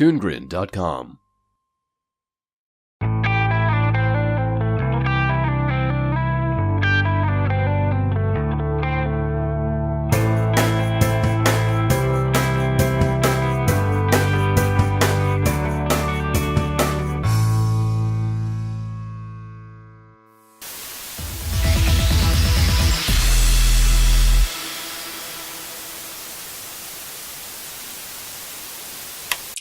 ToonGrin.com.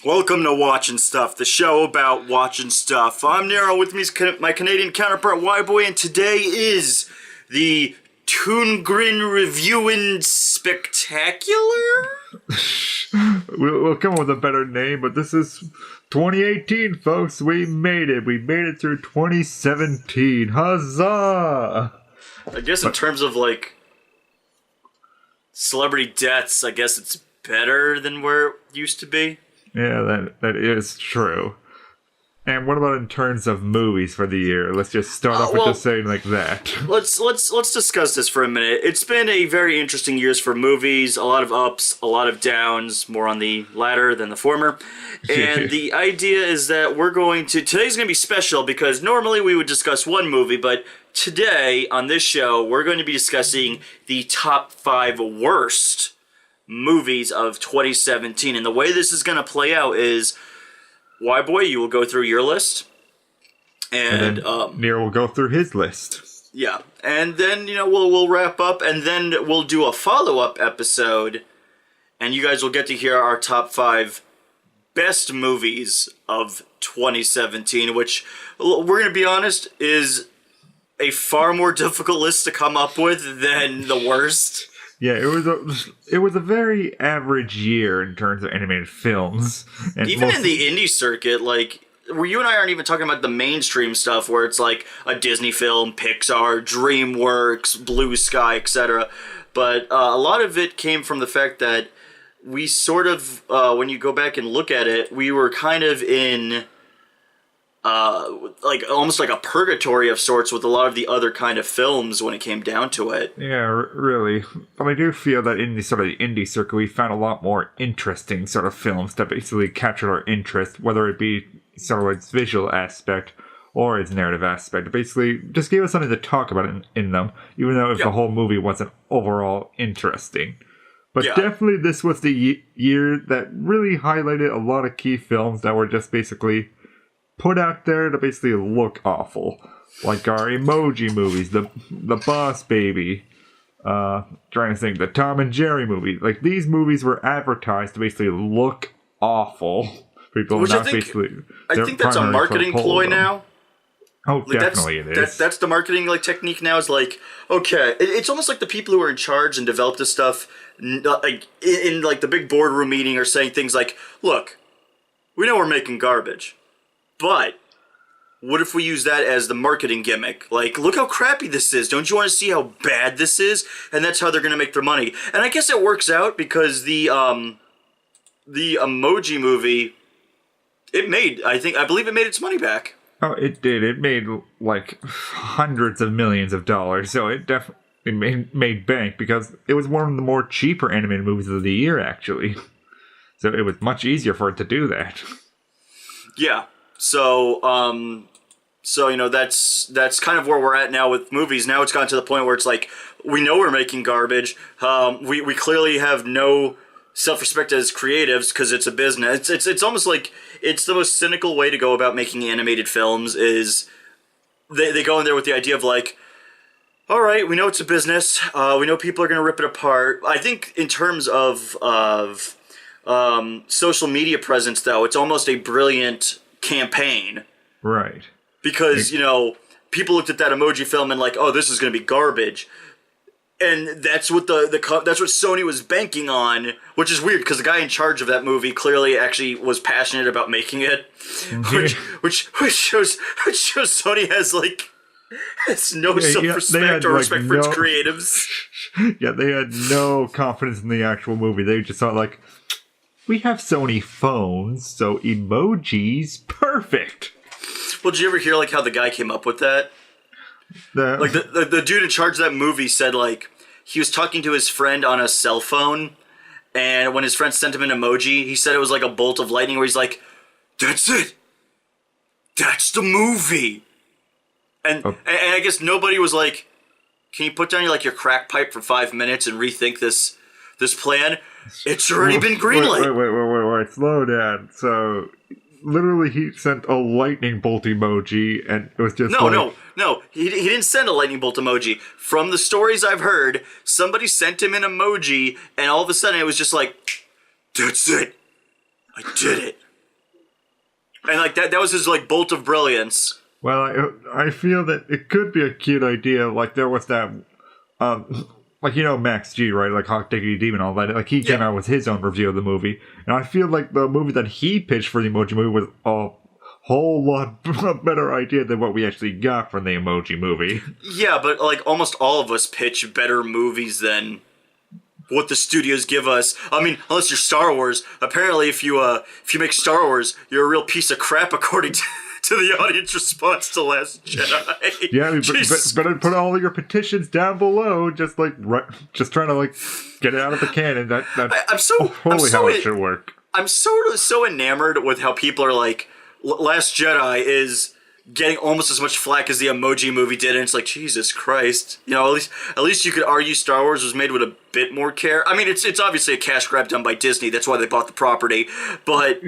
Welcome to Watchin' Stuff, the show about watching stuff. I'm NERO, with me is my Canadian counterpart WHYBOY, and today is the ToonGrin Reviewing Spectacular? We'll come up with a better name, but this is 2018, folks. We made it. We made it through 2017. Huzzah! I guess in terms of, like, celebrity deaths, I guess it's better than where it used to be. Yeah, that is true. And what about in terms of movies for the year? Let's just start off with just saying like that. Let's discuss this for a minute. It's been a very interesting years for movies. A lot of ups, a lot of downs. More on the latter than the former. And the idea is that today's going to be special because normally we would discuss one movie, but today on this show we're going to be discussing the top 5 worst movies of 2017, and the way this is going to play out is WHYBOY, you will go through your list, and Nero will go through his list. Yeah, and then we'll wrap up, and then we'll do a follow-up episode, and you guys will get to hear our top 5 best movies of 2017, which we're going to be honest is a far more difficult list to come up with than the worst. Yeah, it was a very average year in terms of animated films. And even in the indie circuit, like, where you and I aren't even talking about the mainstream stuff where it's like a Disney film, Pixar, DreamWorks, Blue Sky, etc. But a lot of it came from the fact that we sort of, when you go back and look at it, we were kind of in like almost like a purgatory of sorts with a lot of the other kind of films when it came down to it. Yeah, really. But I do feel that in the sort of the indie circuit, we found a lot more interesting sort of films that basically captured our interest, whether it be sort of its visual aspect or its narrative aspect. It basically just gave us something to talk about in them, even though if the whole movie wasn't overall interesting. But definitely this was the year that really highlighted a lot of key films that were just basically put out there to basically look awful, like our Emoji movies, the Boss Baby, trying to think, the Tom and Jerry movie. Like, these movies were advertised to basically look awful. People Which not I think, basically. I think that's a marketing ploy now. Oh, like, definitely it is. That's the marketing technique now. Is like, okay, it's almost like the people who are in charge and develop this stuff, like in the big boardroom meeting, are saying things like, "Look, we know we're making garbage. But what if we use that as the marketing gimmick? Like, look how crappy this is. Don't you want to see how bad this is?" And that's how they're going to make their money. And I guess it works out because the Emoji Movie, I believe it made its money back. Oh, it did. It made like hundreds of millions of dollars. So it definitely made bank because it was one of the more cheaper animated movies of the year, actually. So it was much easier for it to do that. Yeah. So that's kind of where we're at now with movies. Now it's gotten to the point where it's like, we know we're making garbage. We clearly have no self-respect as creatives because it's a business. It's almost like it's the most cynical way to go about making animated films is they go in there with the idea of like, all right, we know it's a business. We know people are going to rip it apart. I think in terms of social media presence, though, it's almost a brilliant campaign, right? Because people looked at that Emoji film and like, oh, this is going to be garbage, and that's what that's what Sony was banking on, which is weird because the guy in charge of that movie clearly actually was passionate about making it, which shows Sony has no self-respect or respect for its creatives. Yeah, they had no confidence in the actual movie. They just thought like, we have Sony phones, so emojis, perfect. Well, did you ever hear how the guy came up with that? The dude in charge of that movie said he was talking to his friend on a cell phone, and when his friend sent him an emoji, he said it was like a bolt of lightning where he's like, that's it. That's the movie. And I guess nobody was like, can you put down your crack pipe for 5 minutes and rethink this plan? It's already been greenlit. Wait, slow down. So, literally he sent a lightning bolt emoji, and it was just No, he didn't send a lightning bolt emoji. From the stories I've heard, somebody sent him an emoji, and all of a sudden it was just like, that's it. I did it. And that was his bolt of brilliance. Well, I feel that it could be a cute idea. Like, there was that, Max G, right? Like, Hawk Diggity Demon, all that. Like, he came out with his own review of the movie. And I feel like the movie that he pitched for the Emoji Movie was a whole lot better idea than what we actually got from the Emoji Movie. Yeah, but, almost all of us pitch better movies than what the studios give us. I mean, unless you're Star Wars. Apparently, if you make Star Wars, you're a real piece of crap, according to the audience response to Last Jedi. Yeah, better put all of your petitions down below. Just trying to get it out of the canon. That's how it should work. I'm so enamored with how people are like, Last Jedi is getting almost as much flack as the Emoji Movie did, and it's like, Jesus Christ. At least you could argue Star Wars was made with a bit more care. I mean, it's obviously a cash grab done by Disney. That's why they bought the property. But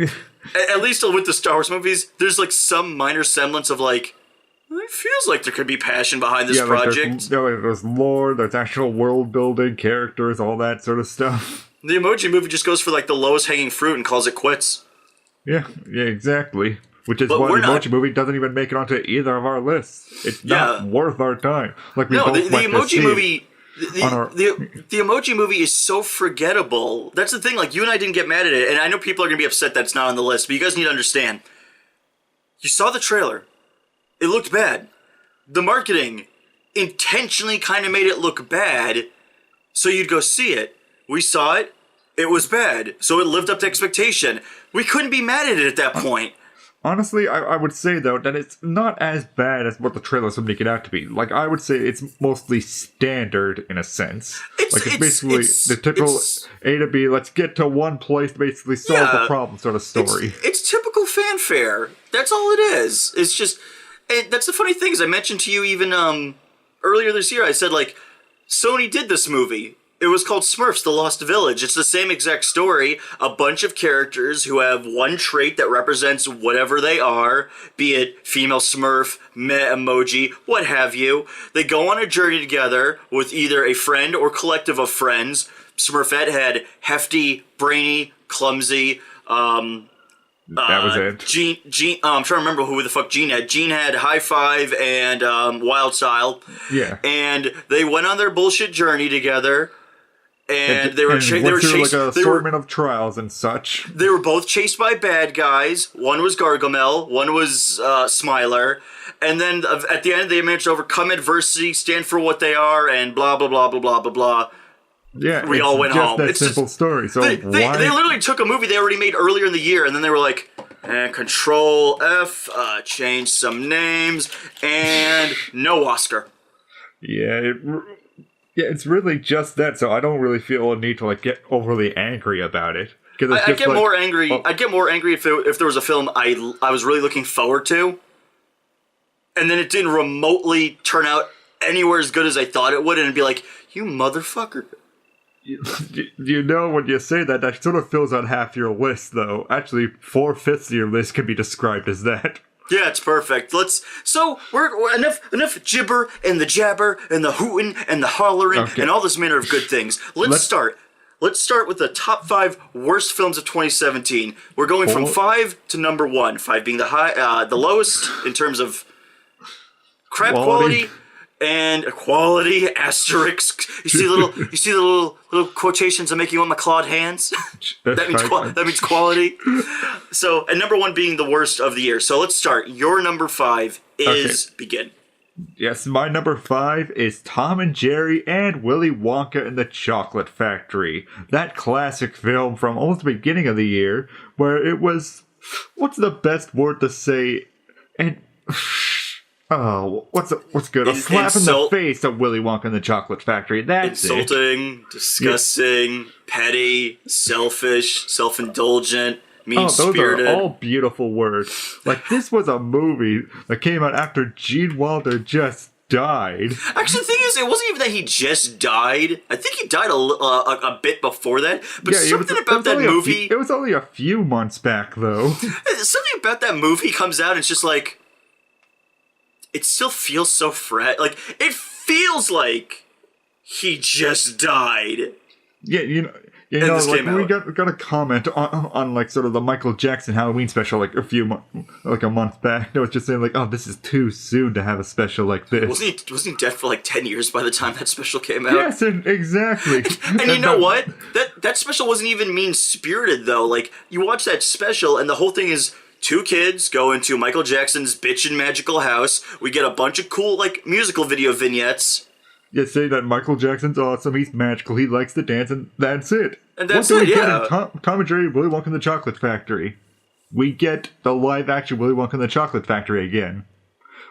at least with the Star Wars movies, there's some minor semblance of it feels like there could be passion behind this project. There's lore, there's actual world building, characters, all that sort of stuff. The Emoji Movie just goes for the lowest hanging fruit and calls it quits. Yeah, exactly. Which is why the Emoji Movie doesn't even make it onto either of our lists. It's not worth our time. The Emoji Movie. The Emoji Movie is so forgettable. That's the thing. You and I didn't get mad at it, and I know people are gonna be upset that it's not on the list. But you guys need to understand. You saw the trailer. It looked bad. The marketing intentionally kind of made it look bad, so you'd go see it. We saw it. It was bad, so it lived up to expectation. We couldn't be mad at it at that point. Honestly, I would say, though, that it's not as bad as what the trailers would make it out to be. I would say it's mostly standard, in a sense. It's basically the typical A to B, let's get to one place to basically solve the problem sort of story. It's typical fanfare. That's all it is. It's just... And that's the funny thing, is I mentioned to you even earlier this year, I said, Sony did this movie. It was called Smurfs, The Lost Village. It's the same exact story. A bunch of characters who have one trait that represents whatever they are, be it female Smurf, meh emoji, what have you. They go on a journey together with either a friend or collective of friends. Smurfette had hefty, brainy, clumsy, that was it. Gene, I'm trying to remember who the fuck Gene had. Gene had High Five and Wild Style. Yeah. And they went on their bullshit journey together. And they were chased. An assortment of trials and such. They were both chased by bad guys. One was Gargamel. One was Smiler. And then at the end, they managed to overcome adversity, stand for what they are, and blah blah blah blah blah blah blah. Yeah, we all went home. It's simple story. So they literally took a movie they already made earlier in the year, and then they were like, Control F, change some names, and no Oscar. Yeah. It's really just that, so I don't really feel a need to get overly angry about it. I'd get more angry. I'd get more angry if there was a film I was really looking forward to, and then it didn't remotely turn out anywhere as good as I thought it would, and it'd be like, you motherfucker. When you say that, that sort of fills out half your list, though. Actually, 4/5 of your list can be described as that. Yeah, it's perfect. We're enough gibber and the jabber and the hootin' and the hollering and all this manner of good things. Let's start. Let's start with the top 5 worst films of 2017. We're going from 5 to number 1. 5 being the lowest in terms of crap quality and quality asterisk. You see the little quotations I'm making with my clawed hands. that means quality. So, and number 1 being the worst of the year. So let's start. Your number 5 is begin. Yes, my number 5 is Tom and Jerry and Willy Wonka and the Chocolate Factory. That classic film from almost the beginning of the year, where it was, what's the best word to say? And what's good? A slap in the face of Willy Wonka and the Chocolate Factory. That's insulting, disgusting, petty, selfish, self-indulgent, mean-spirited. Those are all beautiful words. Like, this was a movie that came out after Gene Wilder just died. Actually, the thing is, it wasn't even that he just died. I think he died a bit before that. But something about that movie... It was only a few months back, though. Something about that movie comes out and it's just like... It still feels so fresh. Like, it feels like he just died. Yeah, like we got a comment on like sort of the Michael Jackson Halloween special like a month back. It was just saying like, oh, this is too soon to have a special like this. Wasn't he dead for like 10 years by the time that special came out? Yes, exactly. And you know what? That special wasn't even mean-spirited though. Like, you watch that special and the whole thing is two kids go into Michael Jackson's bitchin' magical house. We get a bunch of cool like musical video vignettes. Yeah, say that Michael Jackson's awesome, he's magical, he likes to dance, and that's it. And that's it, yeah. Tom and Jerry, Willy Wonka and the Chocolate Factory. We get the live-action Willy Wonka and the Chocolate Factory again.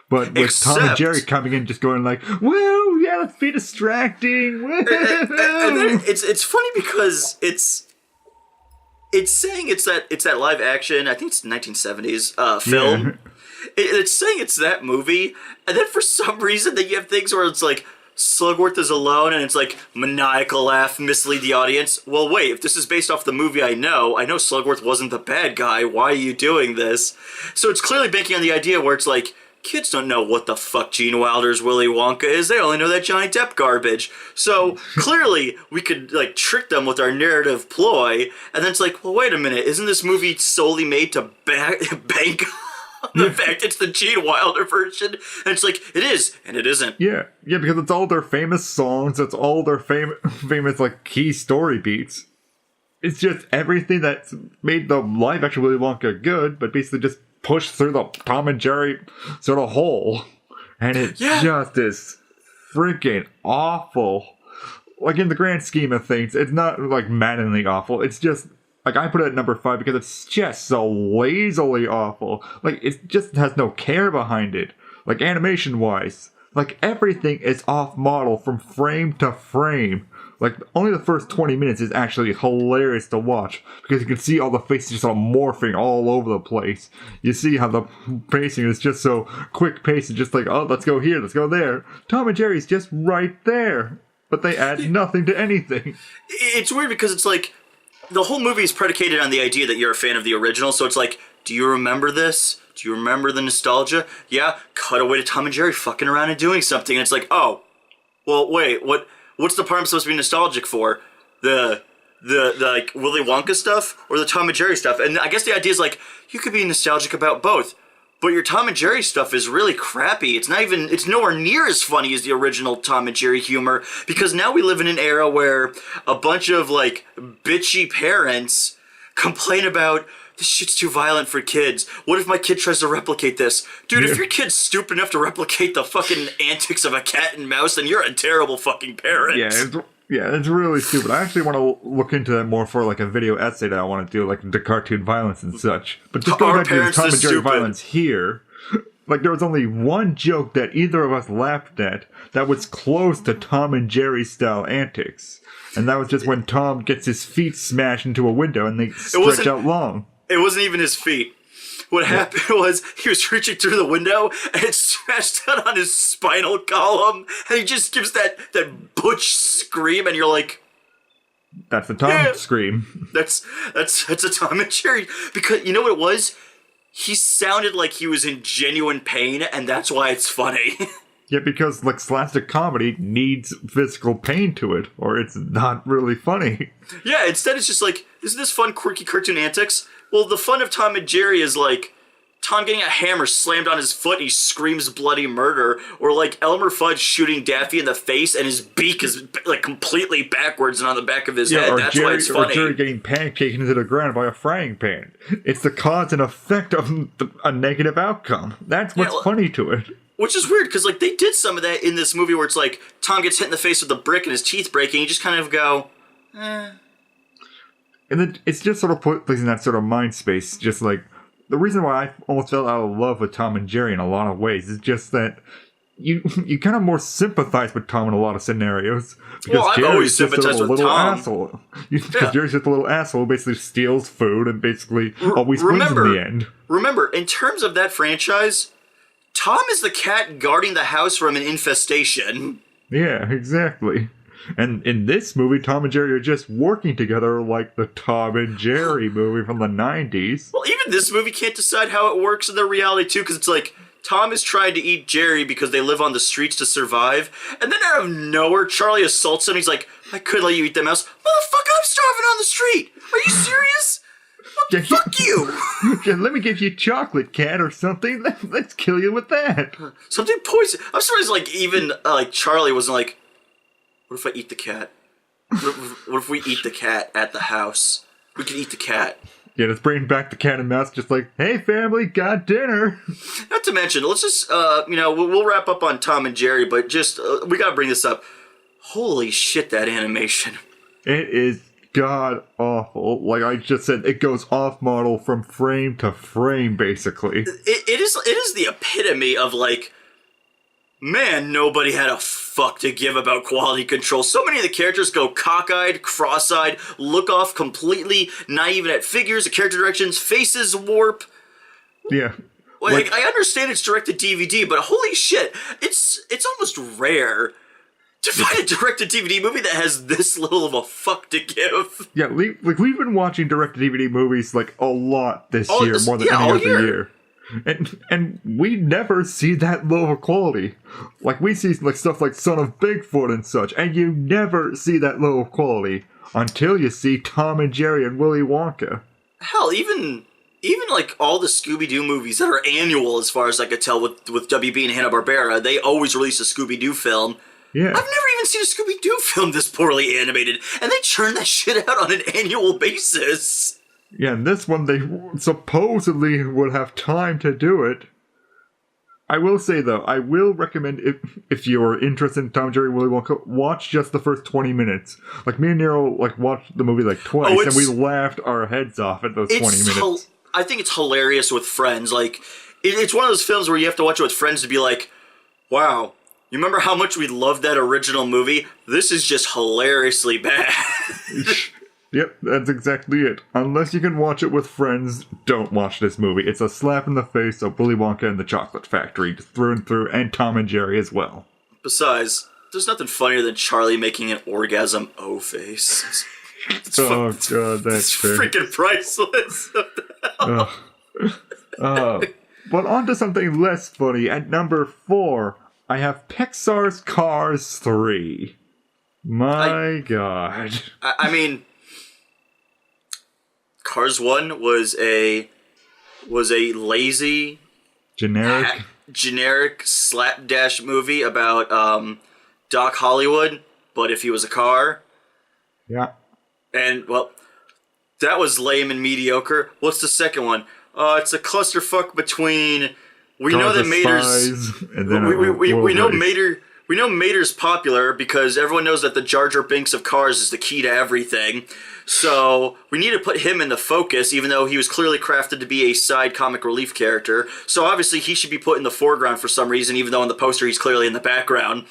But with Tom and Jerry coming in just going like, woo, yeah, let's be distracting, woo! And then it's funny because it's saying it's that live-action, I think it's 1970s film. Yeah. It's saying it's that movie, and then for some reason then you have things where it's like, Slugworth is alone, and it's like, maniacal laugh, mislead the audience. Well, wait, if this is based off the movie I know Slugworth wasn't the bad guy, why are you doing this? So it's clearly banking on the idea where it's like, kids don't know what the fuck Gene Wilder's Willy Wonka is, they only know that Johnny Depp garbage. So, clearly, we could, like, trick them with our narrative ploy, and then it's like, well, wait a minute, isn't this movie solely made to bank the fact it's the Gene Wilder version? And it's like, it is, and it isn't. Yeah, because it's all their famous songs, it's all their famous like, key story beats. It's just everything that's made the live-action Willy Wonka good, but basically just pushed through the Tom and Jerry sort of hole. And it just is freaking awful. Like, in the grand scheme of things, it's not, like, maddeningly awful, it's just... Like, I put it at number 5 because it's just so lazily awful. Like, it just has no care behind it. Like, animation-wise. Like, everything is off-model from frame to frame. Like, only the first 20 minutes is actually hilarious to watch. Because you can see all the faces just sort of morphing all over the place. You see how the pacing is just so quick-paced and just like, oh, let's go here, let's go there. Tom and Jerry's just right there. But they add nothing to anything. It's weird because it's like... The whole movie is predicated on the idea that you're a fan of the original, so it's like, do you remember this? Do you remember the nostalgia? Yeah, cut away to Tom and Jerry fucking around and doing something, and it's like, oh, well, wait, what's the part I'm supposed to be nostalgic for? The like, Willy Wonka stuff, or the Tom and Jerry stuff? And I guess the idea is, like, you could be nostalgic about both, but your Tom and Jerry stuff is really crappy. It's nowhere near as funny as the original Tom and Jerry humor, because now we live in an era where a bunch of, like, bitchy parents complain about, this shit's too violent for kids. What if my kid tries to replicate this? Dude, if your kid's stupid enough to replicate the fucking antics of a cat and mouse, then you're a terrible fucking parent. Yeah, it's really stupid. I actually want to look into that more for like a video essay that I want to do, like the cartoon violence and such. But just going back to the Tom and Jerry violence here, like there was only one joke that either of us laughed at that was close to Tom and Jerry style antics. And that was just when Tom gets his feet smashed into a window and they stretch out long. It wasn't even his feet. What happened was he was reaching through the window and it smashed down on his spinal column and he just gives that butch scream and you're like... That's a Tom scream. That's a Tom and Jerry. Because you know what it was? He sounded like he was in genuine pain and that's why it's funny. Yeah, because like slapstick comedy needs physical pain to it or it's not really funny. Yeah, instead it's just like, isn't this fun, quirky cartoon antics? Well, the fun of Tom and Jerry is like Tom getting a hammer slammed on his foot and he screams bloody murder, or like Elmer Fudd shooting Daffy in the face and his beak is like completely backwards and on the back of his head. That's why it's funny. Or Jerry getting pancaked into the ground by a frying pan. It's the cause and effect of a negative outcome. That's what's funny to it. Which is weird, because like they did some of that in this movie where it's like Tom gets hit in the face with a brick and his teeth break and you just kind of go, eh. And then it's just sort of placing that sort of mind space, just like, the reason why I almost fell out of love with Tom and Jerry in a lot of ways is just that you kind of more sympathize with Tom in a lot of scenarios. Well, I've always sympathized with little Tom. Asshole. Because Jerry's just a little asshole who basically steals food and basically always wins in the end. Remember, in terms of that franchise, Tom is the cat guarding the house from an infestation. Yeah, exactly. And in this movie, Tom and Jerry are just working together like the Tom and Jerry movie from the 90s. Well, even this movie can't decide how it works in their reality, too, because it's like, Tom is trying to eat Jerry because they live on the streets to survive, and then out of nowhere, Charlie assaults him. He's like, I could let you eat that mouse. Motherfucker, I'm starving on the street. Are you serious? Fuck you. Yeah, let me give you chocolate, cat, or something. Let's kill you with that. Something poison. I'm surprised, like, even, like, Charlie wasn't like, what if I eat the cat? What if we eat the cat at the house? We can eat the cat. Yeah, let's bring back the cat and mouse, just like, hey, family, got dinner. Not to mention, let's just, we'll wrap up on Tom and Jerry, but just, we gotta bring this up. Holy shit, that animation. It is god-awful. Like I just said, it goes off-model from frame to frame, basically. It is the epitome of, like, man, nobody had a fuck to give about quality control. So many of the characters go cockeyed, cross-eyed, look off completely, not even at figures, the character directions, faces warp. Yeah. Like, I understand it's direct-to-DVD, but holy shit, it's almost rare to find a direct-to-DVD movie that has this little of a fuck to give. Yeah, we've been watching direct-to-DVD movies, like, a lot this year, more than any other year. And we never see that low of quality. Like, we see like stuff like Son of Bigfoot and such, and you never see that low of quality until you see Tom and Jerry and Willy Wonka. Hell, even like all the Scooby-Doo movies that are annual, as far as I could tell, with WB and Hanna-Barbera, they always release a Scooby-Doo film. Yeah. I've never even seen a Scooby-Doo film this poorly animated, and they churn that shit out on an annual basis. Yeah, and this one, they supposedly would have time to do it. I will say, though, I will recommend, if you're interested in Tom and Jerry and Willy Wonka, watch just the first 20 minutes. Like, me and Nero, like, watched the movie, like, twice, and we laughed our heads off at those 20 minutes. I think it's hilarious with friends. Like, it's one of those films where you have to watch it with friends to be like, wow, you remember how much we loved that original movie? This is just hilariously bad. Yep, that's exactly it. Unless you can watch it with friends, don't watch this movie. It's a slap in the face of Willy Wonka and the Chocolate Factory, through and through, and Tom and Jerry as well. Besides, there's nothing funnier than Charlie making an orgasm O face. God, that's fair. Freaking priceless. But on to something less funny. At number 4, I have Pixar's Cars 3. My God. I mean, Cars 1 was a lazy, generic slapdash movie about Doc Hollywood, but if he was a car. Yeah. And, well, that was lame and mediocre. What's the second one? It's a clusterfuck between... We know that Mater's... We know Mater... We know Mater's popular because everyone knows that the Jar Jar Binks of Cars is the key to everything. So we need to put him in the focus, even though he was clearly crafted to be a side comic relief character. So obviously he should be put in the foreground for some reason, even though in the poster he's clearly in the background.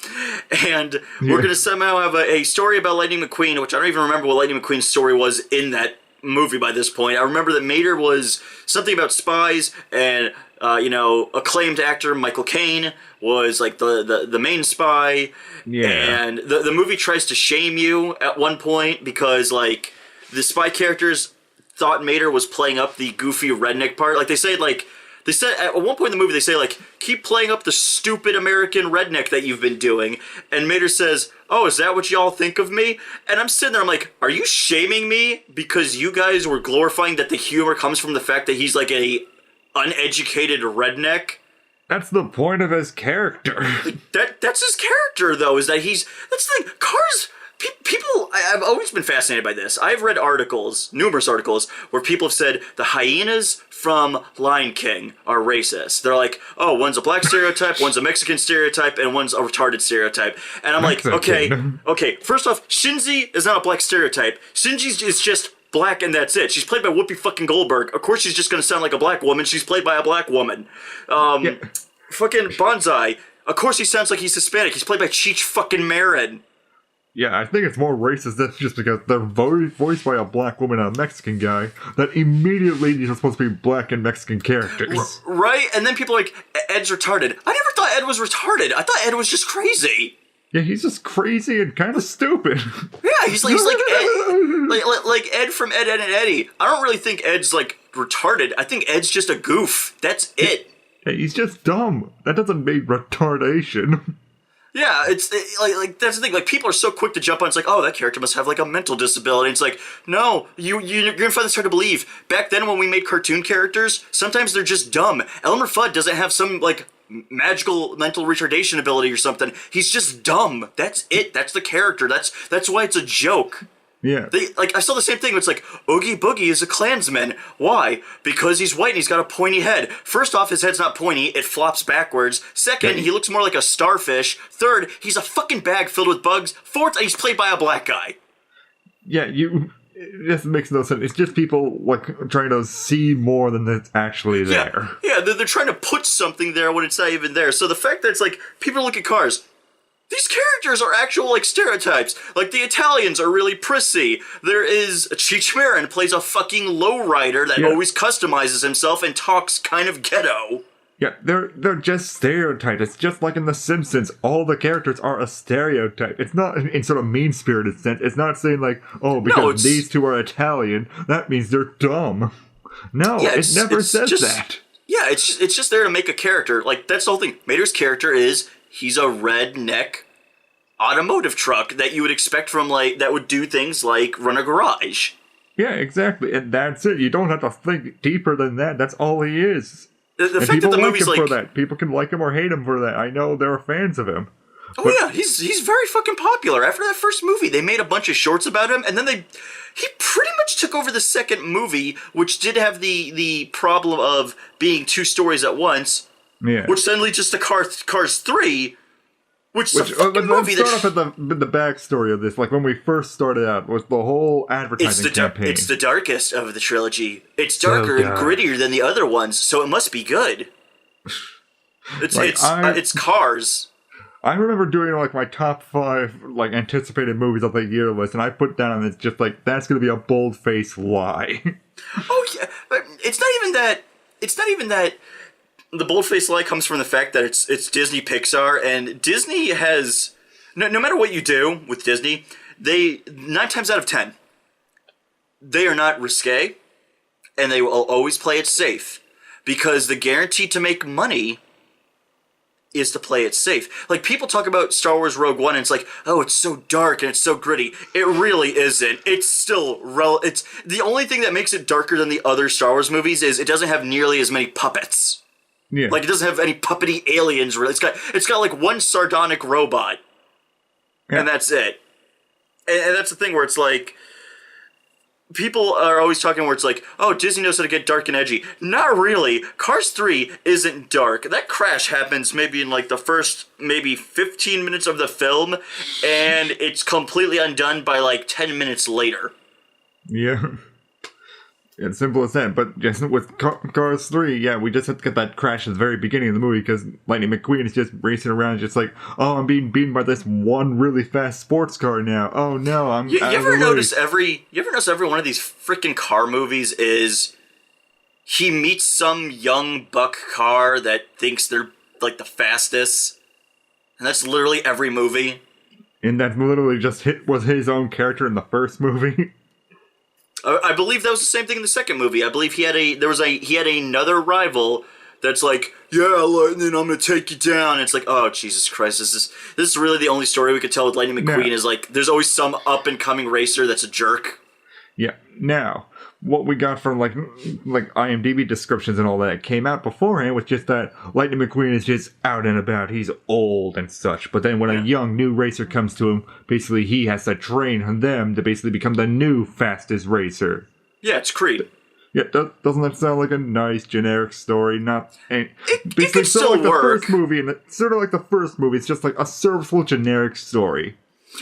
And we're going to somehow have a story about Lightning McQueen, which I don't even remember what Lightning McQueen's story was in that movie by this point. I remember that Mater was something about spies, and acclaimed actor Michael Caine was like the main spy. Yeah. And the movie tries to shame you at one point because like the spy characters thought Mater was playing up the goofy redneck part. Like they said at one point in the movie, they say like, keep playing up the stupid American redneck that you've been doing. And Mater says, oh, is that what y'all think of me? And I'm sitting there, I'm like, are you shaming me because you guys were glorifying that the humor comes from the fact that he's like a uneducated redneck? That's the point of his character. That's his character, though, is that that's the thing. Cars... People, I've always been fascinated by this. I've read numerous articles, where people have said the hyenas from Lion King are racist. They're like, oh, one's a black stereotype, one's a Mexican stereotype, and one's a retarded stereotype. And I'm like, okay, first off, Shinzi is not a black stereotype. Shinji is just black and that's it. She's played by Whoopi fucking Goldberg. Of course she's just going to sound like a black woman. She's played by a black woman. Fucking Banzai. Of course he sounds like he's Hispanic. He's played by Cheech fucking Marin. Yeah, I think it's more racist than just because they're voiced by a black woman and a Mexican guy, that immediately these are supposed to be black and Mexican characters. Right? And then people are like, Ed's retarded. I never thought Ed was retarded. I thought Ed was just crazy. Yeah, he's just crazy and kind of stupid. Yeah, he's like Ed, like Ed from Ed, Ed, and Eddie. I don't really think Ed's, like, retarded. I think Ed's just a goof. That's it. Yeah, he's just dumb. That doesn't make retardation. Yeah, like that's the thing. Like, people are so quick to jump on. It's like, oh, that character must have like a mental disability. It's like, no, you're gonna find this hard to believe. Back then, when we made cartoon characters, sometimes they're just dumb. Elmer Fudd doesn't have some like magical mental retardation ability or something. He's just dumb. That's it. That's the character. That's why it's a joke. Yeah. I saw the same thing. It's like, Oogie Boogie is a Klansman. Why? Because he's white and he's got a pointy head. First off, his head's not pointy. It flops backwards. Second, he looks more like a starfish. Third, he's a fucking bag filled with bugs. Fourth, he's played by a black guy. Yeah, it just makes no sense. It's just people, like, trying to see more than that's actually there. Yeah, they're trying to put something there when it's not even there. So the fact that it's like, people look at cars. These characters are actual, like, stereotypes. Like, the Italians are really prissy. There is Cheech Marin plays a fucking lowrider that always customizes himself and talks kind of ghetto. Yeah, they're just stereotypes. It's just like in The Simpsons. All the characters are a stereotype. It's not in sort of mean-spirited sense. It's not saying like, oh, because these two are Italian, that means they're dumb. No, it never says that. Yeah, it's just there to make a character. Like, that's the whole thing. Mater's character is... he's a redneck automotive truck that you would expect from, like, that would do things like run a garage. Yeah, exactly. And that's it. You don't have to think deeper than that. That's all he is. The fact that the movie's like... for that. People can like him or hate him for that. I know there are fans of him. Oh, yeah. He's very fucking popular. After that first movie, they made a bunch of shorts about him, and then he pretty much took over the second movie, which did have the problem of being two stories at once. Yeah. Which then leads us to Cars 3, which is a fucking movie that... Let's start off with the backstory of this. Like, when we first started out, was the whole advertising campaign. It's the darkest of the trilogy. It's darker and grittier than the other ones, so it must be good. It's Cars. I remember doing, like, my top 5, like, anticipated movies of the year list, and I put down, it's just like, that's gonna be a bold-faced lie. Oh, yeah. But it's not even that... The bold-faced lie comes from the fact that it's Disney Pixar, and Disney has... No matter what you do with Disney, 9 times out of 10, they are not risque, and they will always play it safe. Because the guarantee to make money is to play it safe. Like, people talk about Star Wars Rogue One, and it's like, oh, it's so dark and it's so gritty. It really isn't. It's still... It's the only thing that makes it darker than the other Star Wars movies is it doesn't have nearly as many puppets. Yeah. Like, it doesn't have any puppety aliens, really. It's got like one sardonic robot. Yeah. And that's it. And that's the thing where it's like... People are always talking where it's like, oh, Disney knows how to get dark and edgy. Not really. Cars 3 isn't dark. That crash happens maybe in like the first maybe 15 minutes of the film, and it's completely undone by like 10 minutes later. Yeah. It's simple as that, but just with Cars 3, yeah, we just have to get that crash at the very beginning of the movie, because Lightning McQueen is just racing around just like, oh, I'm being beaten by this one really fast sports car now. Oh no, I'm you ever notice every one of these freaking car movies is he meets some young buck car that thinks they're like the fastest, and that's literally every movie. And that literally just was his own character in the first movie. I believe that was the same thing in the second movie. I believe he had another rival that's like, yeah, Lightning, I'm gonna take you down. And it's like, oh, Jesus Christ, this is really the only story we could tell with Lightning McQueen is like, there's always some up and coming racer that's a jerk. Yeah. Now, what we got from like IMDb descriptions and all that came out beforehand was just that Lightning McQueen is just out and about. He's old and such. But then when a young new racer comes to him, basically he has to train them to basically become the new fastest racer. Yeah, it's Creed. Yeah, doesn't that sound like a nice generic story? It can still work. Sort of like the first movie. It's just like a serviceable generic story.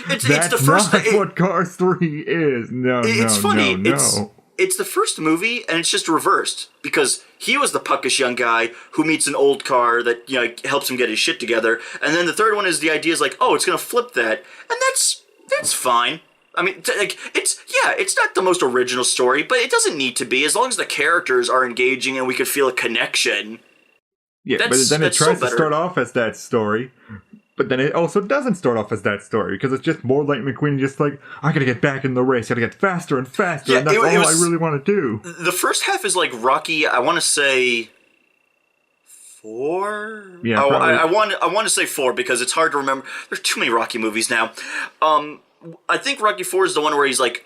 That's the first not what Cars 3 is. No, it's funny. No. it's the first movie, and it's just reversed because he was the puckish young guy who meets an old car that helps him get his shit together, and then the third one is the idea is like, oh, it's gonna flip that, and that's fine. I mean, it's not the most original story, but it doesn't need to be as long as the characters are engaging and we could feel a connection. Yeah, but then it tries to start off as that story. But then it also doesn't start off as that story, because it's just more like McQueen just like, I gotta get back in the race, gotta get faster and faster, and that's all I really want to do. The first half is like Rocky, I want to say 4? Yeah, I want to say 4, because it's hard to remember. There's too many Rocky movies now. I think Rocky 4 is the one where he's like,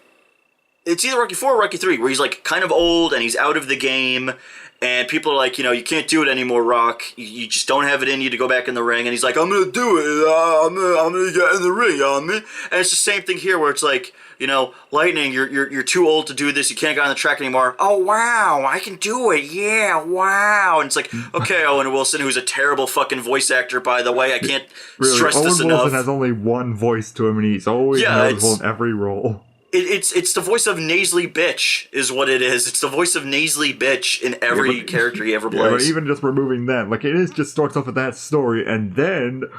it's either Rocky 4 or Rocky 3, where he's like kind of old and he's out of the game. And people are like, you can't do it anymore, Rock. You just don't have it in you to go back in the ring. And he's like, I'm going to do it. I'm gonna get in the ring, And it's the same thing here where it's like, Lightning, you're too old to do this. You can't get on the track anymore. Oh, wow, I can do it. Yeah, wow. And it's like, okay, Owen Wilson, who's a terrible fucking voice actor, by the way. I can't stress this enough. Owen Wilson has only one voice to him, and he's always noticeable in every role. It's the voice of nasally bitch is what it is. It's the voice of nasally bitch in every character he ever plays. Yeah, but even just removing that, like it is just starts off with that story, and then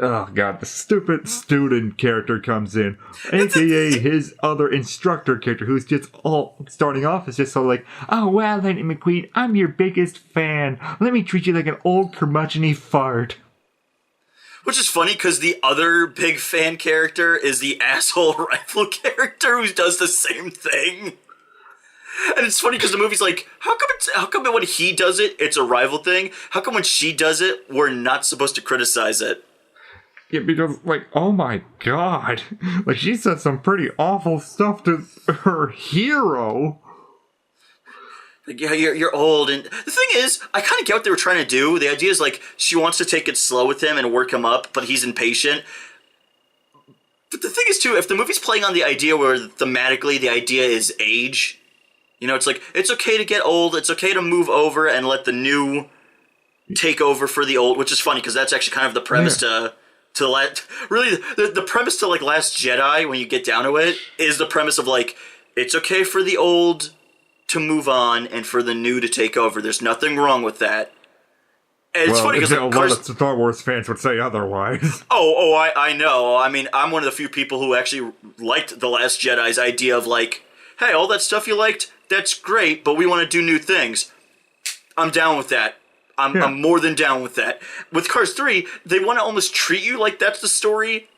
oh god, the stupid student character comes in, aka his other instructor character, who's just all starting off is just so like, oh wow, Lightning McQueen, I'm your biggest fan. Let me treat you like an old curmudgeon-y fart. Which is funny because the other big fan character is the asshole rifle character who does the same thing. And it's funny because the movie's like, how come when he does it, it's a rival thing? How come when she does it, we're not supposed to criticize it? Yeah, because, like, oh my god. Like, she said some pretty awful stuff to her hero. Like, yeah, you're old, and the thing is, I kind of get what they were trying to do. The idea is, like, she wants to take it slow with him and work him up, but he's impatient. But the thing is, too, if the movie's playing on the idea where thematically the idea is age, it's like, it's okay to get old, it's okay to move over and let the new take over for the old, which is funny, because that's actually kind of the premise the premise to, like, Last Jedi, when you get down to it, is the premise of, like, it's okay for the old to move on and for the new to take over. There's nothing wrong with that. And it's funny because a lot of Star Wars fans would say otherwise. I know. I mean, I'm one of the few people who actually liked The Last Jedi's idea of like, hey, all that stuff you liked, that's great, but we want to do new things. I'm down with that. I'm more than down with that. With Cars 3, they want to almost treat you like that's the story,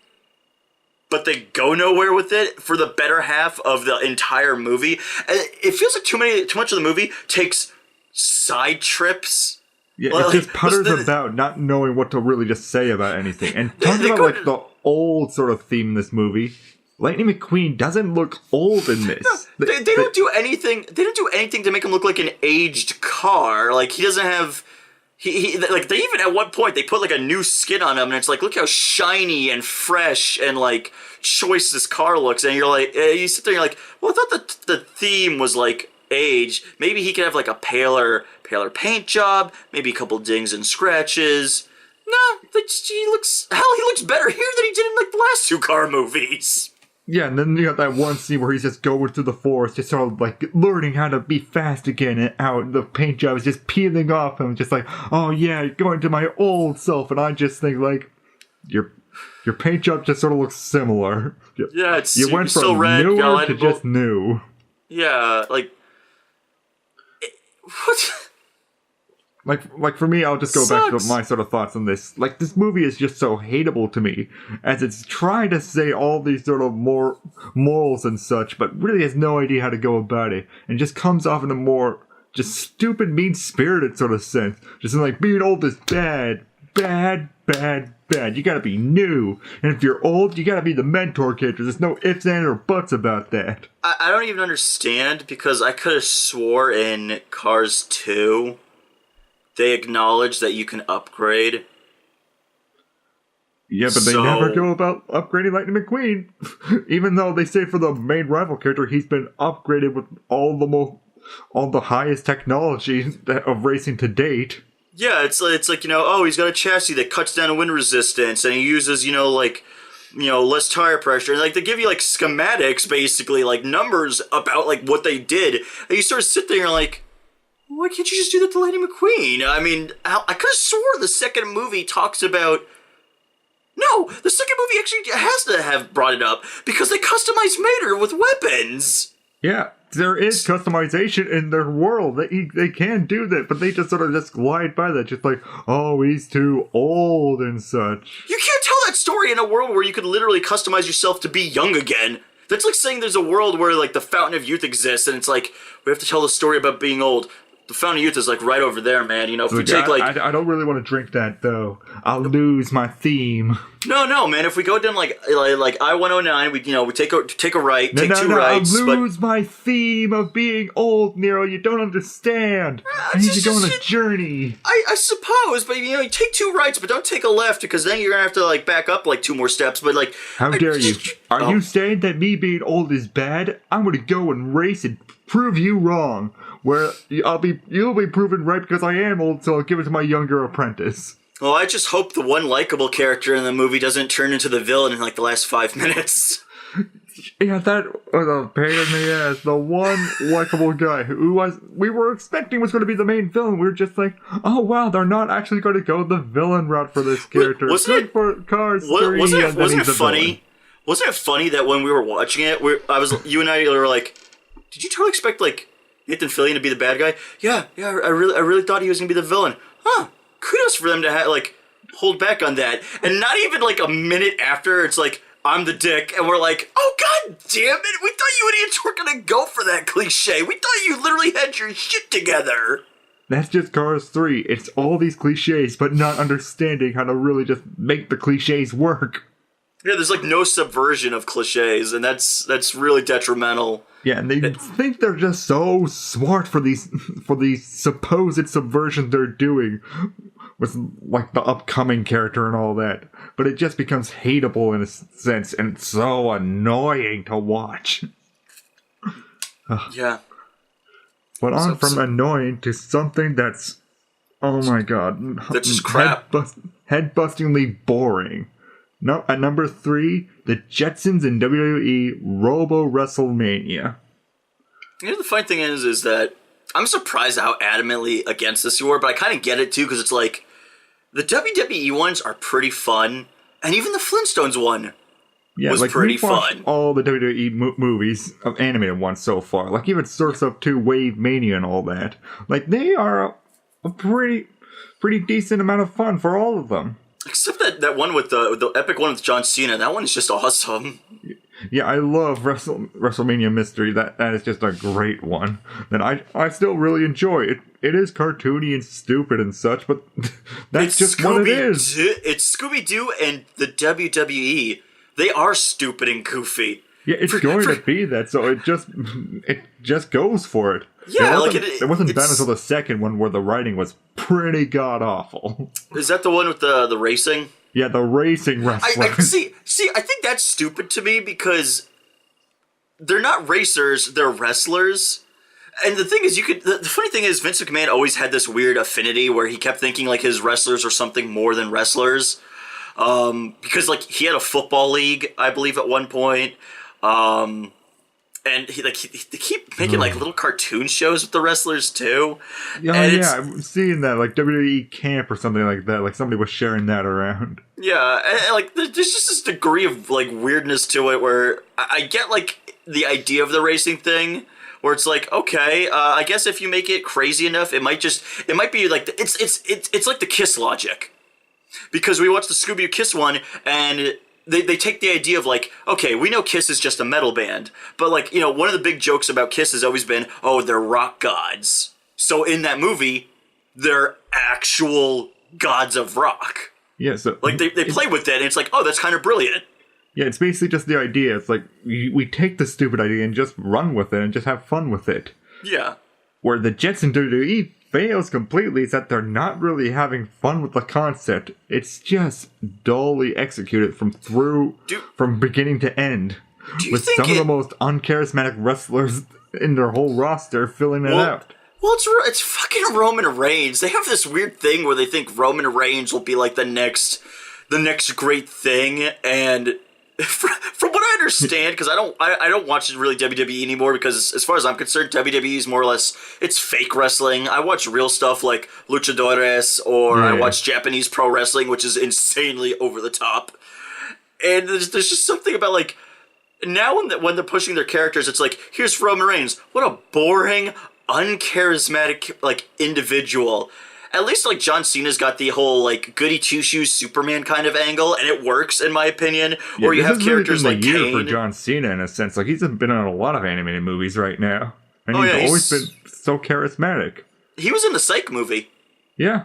but they go nowhere with it for the better half of the entire movie. It feels like too much of the movie takes side trips. Yeah, it just putters about not knowing what to really just say about anything. And talking about like the old sort of theme in this movie, Lightning McQueen doesn't look old in this. No, they don't do anything. They don't do anything to make him look like an aged car. Like he doesn't have. He like they even at one point they put like a new skin on him and it's like look how shiny and fresh and like choice this car looks, and you're like you sit there and you're like, well, I thought the theme was like age. Maybe he could have like a paler paint job, maybe a couple dings and scratches. No, he looks better here than he did in like the last 2 car movies. Yeah, and then you got that one scene where he's just going through the forest, just sort of like learning how to be fast again, and out the paint job is just peeling off him, just like, oh yeah, going to my old self, and I just think like, your paint job just sort of looks similar. Yeah, you went from still red, newer to just new. Yeah, like, what? Like for me, I'll just go back to my sort of thoughts on this. Like, this movie is just so hateable to me, as it's trying to say all these sort of more morals and such, but really has no idea how to go about it, and just comes off in a more just stupid, mean-spirited sort of sense. Just in like, being old is bad. Bad, bad, bad. You gotta be new. And if you're old, you gotta be the mentor character. There's no ifs, ands, or buts about that. I don't even understand, because I could have swore in Cars 2... they acknowledge that you can upgrade. Yeah, but they never go about upgrading Lightning McQueen. Even though they say for the main rival character, he's been upgraded with all the highest technology of racing to date. Yeah, it's like, he's got a chassis that cuts down wind resistance, and he uses, like, less tire pressure. And, like, they give you, like, schematics, basically, like, numbers about, like, what they did. And you sort of sit there and you're like, why can't you just do that to Lady McQueen? I mean, I could have swore the second movie talks about... No, the second movie actually has to have brought it up, because they customized Mater with weapons. Yeah, there is customization in their world. They can do that, but they just sort of just glide by that, just like, oh, he's too old and such. You can't tell that story in a world where you could literally customize yourself to be young again. That's like saying there's a world where, like, the Fountain of Youth exists, and it's like, we have to tell the story about being old. The Fountain of Youth is, like, right over there, man. If we take, like... I don't really want to drink that, though. I'll lose my theme. No, man. If we go down, like I-109, we take a right, take two rights. I'll lose my theme of being old, Nero. You don't understand. I need to go on a journey. I suppose, but, you take two rights, but don't take a left, because then you're going to have to, like, back up, like, 2 more steps. But, like... How dare you? Are you saying that me being old is bad? I'm going to go and race and prove you wrong. Where you'll be proven right because I am old, so I'll give it to my younger apprentice. Well, I just hope the one likable character in the movie doesn't turn into the villain in, like, the last 5 minutes. Yeah, that was a pain in the ass. The one likable guy we were expecting was going to be the main villain. We were just like, oh wow, they're not actually going to go the villain route for this character. Wasn't it for Cars 3? Wasn't it funny? Wasn't it funny that when we were watching it, you and I were like, did you totally expect, like, Nathan Fillion to be the bad guy? Yeah, I really thought he was gonna be the villain. Huh? Kudos for them to hold back on that, and not even like a minute after, it's like, I'm the dick, and we're like, oh god damn it! We thought you idiots were gonna go for that cliche. We thought you literally had your shit together. That's just Cars 3. It's all these cliches, but not understanding how to really just make the cliches work. Yeah, there's like no subversion of cliches, and that's really detrimental. Yeah, and they think they're just so smart for these supposed subversions they're doing with, like, the upcoming character and all that. But it just becomes hateable in a sense, and it's so annoying to watch. Yeah. But on from annoying to something that's, oh my god, that's just crap. Head-bustingly boring. No, at number 3, the Jetsons and WWE Robo WrestleMania. The funny thing is that I'm surprised how adamantly against this you were, but I kind of get it too, because it's like, the WWE ones are pretty fun, and even the Flintstones one was pretty fun. All the WWE movies, of animated ones so far, like even Surf's Up 2, Wave Mania and all that, like they are a pretty decent amount of fun for all of them. Except that one with the epic one with John Cena. That one is just awesome. Yeah, I love WrestleMania Mystery. That is just a great one. And I still really enjoy it. It is cartoony and stupid and such, but that's just what it is. It's Scooby-Doo and the WWE. They are stupid and goofy. Yeah, it's going to be that, so it just goes for it. Yeah, it wasn't bad until the second one where the writing was pretty god-awful. Is that the one with the racing? Yeah, the racing wrestlers. See, I think that's stupid to me, because they're not racers, they're wrestlers. And the thing is, the funny thing is, Vince McMahon always had this weird affinity where he kept thinking, like, his wrestlers are something more than wrestlers. Because, like, he had a football league, I believe, at one point. And they keep making like little cartoon shows with the wrestlers too. Yeah, I'm seeing that, like WWE Camp or something like that. Like somebody was sharing that around. Yeah, and like there's just this degree of like weirdness to it where I get like the idea of the racing thing, where it's like, okay, I guess if you make it crazy enough, it might be like it's like the Kiss logic, because we watched the Scooby-Doo Kiss one and. They take the idea of like, okay, we know Kiss is just a metal band, but like, you know, one of the big jokes about Kiss has always been, oh, they're rock gods. So in that movie, they're actual gods of rock. Yeah, so like they play with it, and it's like, oh, that's kind of brilliant. Yeah, it's basically just the idea. It's like we take the stupid idea and just run with it and just have fun with it. Yeah. Where the Jetsons and WWE fails completely is that they're not really having fun with the concept. It's just dully executed from beginning to end, with some of the most uncharismatic wrestlers in their whole roster filling it out. Well, it's fucking Roman Reigns. They have this weird thing where they think Roman Reigns will be like the next great thing, and from what I understand, because I don't watch really WWE anymore, because as far as I'm concerned, WWE is more or less, it's fake wrestling. I watch real stuff like luchadores, or I watch Japanese pro wrestling, which is insanely over the top. And there's just something about, like, now when they're pushing their characters, it's like, here's Roman Reigns. What a boring, uncharismatic, like, individual. At least, like, John Cena's got the whole, like, goody two-shoes Superman kind of angle, and it works, in my opinion. Or you have characters like Kane. For John Cena, in a sense. Like, he's been in a lot of animated movies right now. And he's always been so charismatic. He was in the Psych movie. Yeah.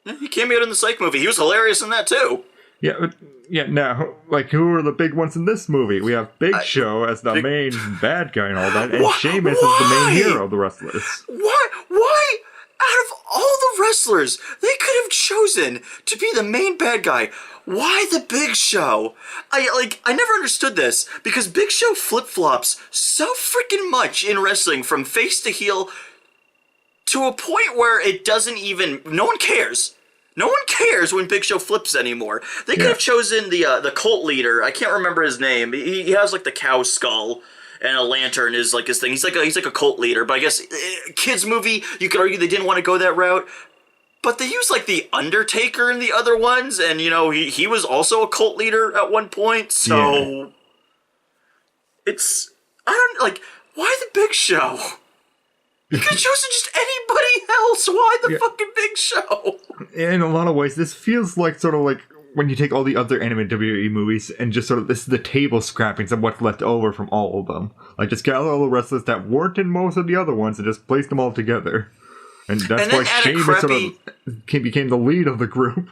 He cameoed in the Psych movie. He was hilarious in that, too. Yeah, now, like, who are the big ones in this movie? We have Big Show as the main bad guy and all that, and Sheamus as the main hero of the wrestlers. Why? Out of all the wrestlers they could have chosen to be the main bad guy, why the Big Show? I never understood this, because Big Show flip-flops so freaking much in wrestling from face to heel to a point where it doesn't even... No one cares. No one cares when Big Show flips anymore. They could have chosen the cult leader. I can't remember his name. He has, like, the cow skull. And a lantern is like his thing. He's like a cult leader. But I guess kids movie, you could argue they didn't want to go that route. But they used like the Undertaker in the other ones, and you know he was also a cult leader at one point. So it's why the Big Show? You could have chosen just anybody else. Why the fucking Big Show? In a lot of ways, this feels like sort of like when you take all the other animated WWE movies and just sort of, this is the table scrappings of what's left over from all of them. Like, just gather all the wrestlers that weren't in most of the other ones and just place them all together. And that's why Sheamus sort of became the lead of the group.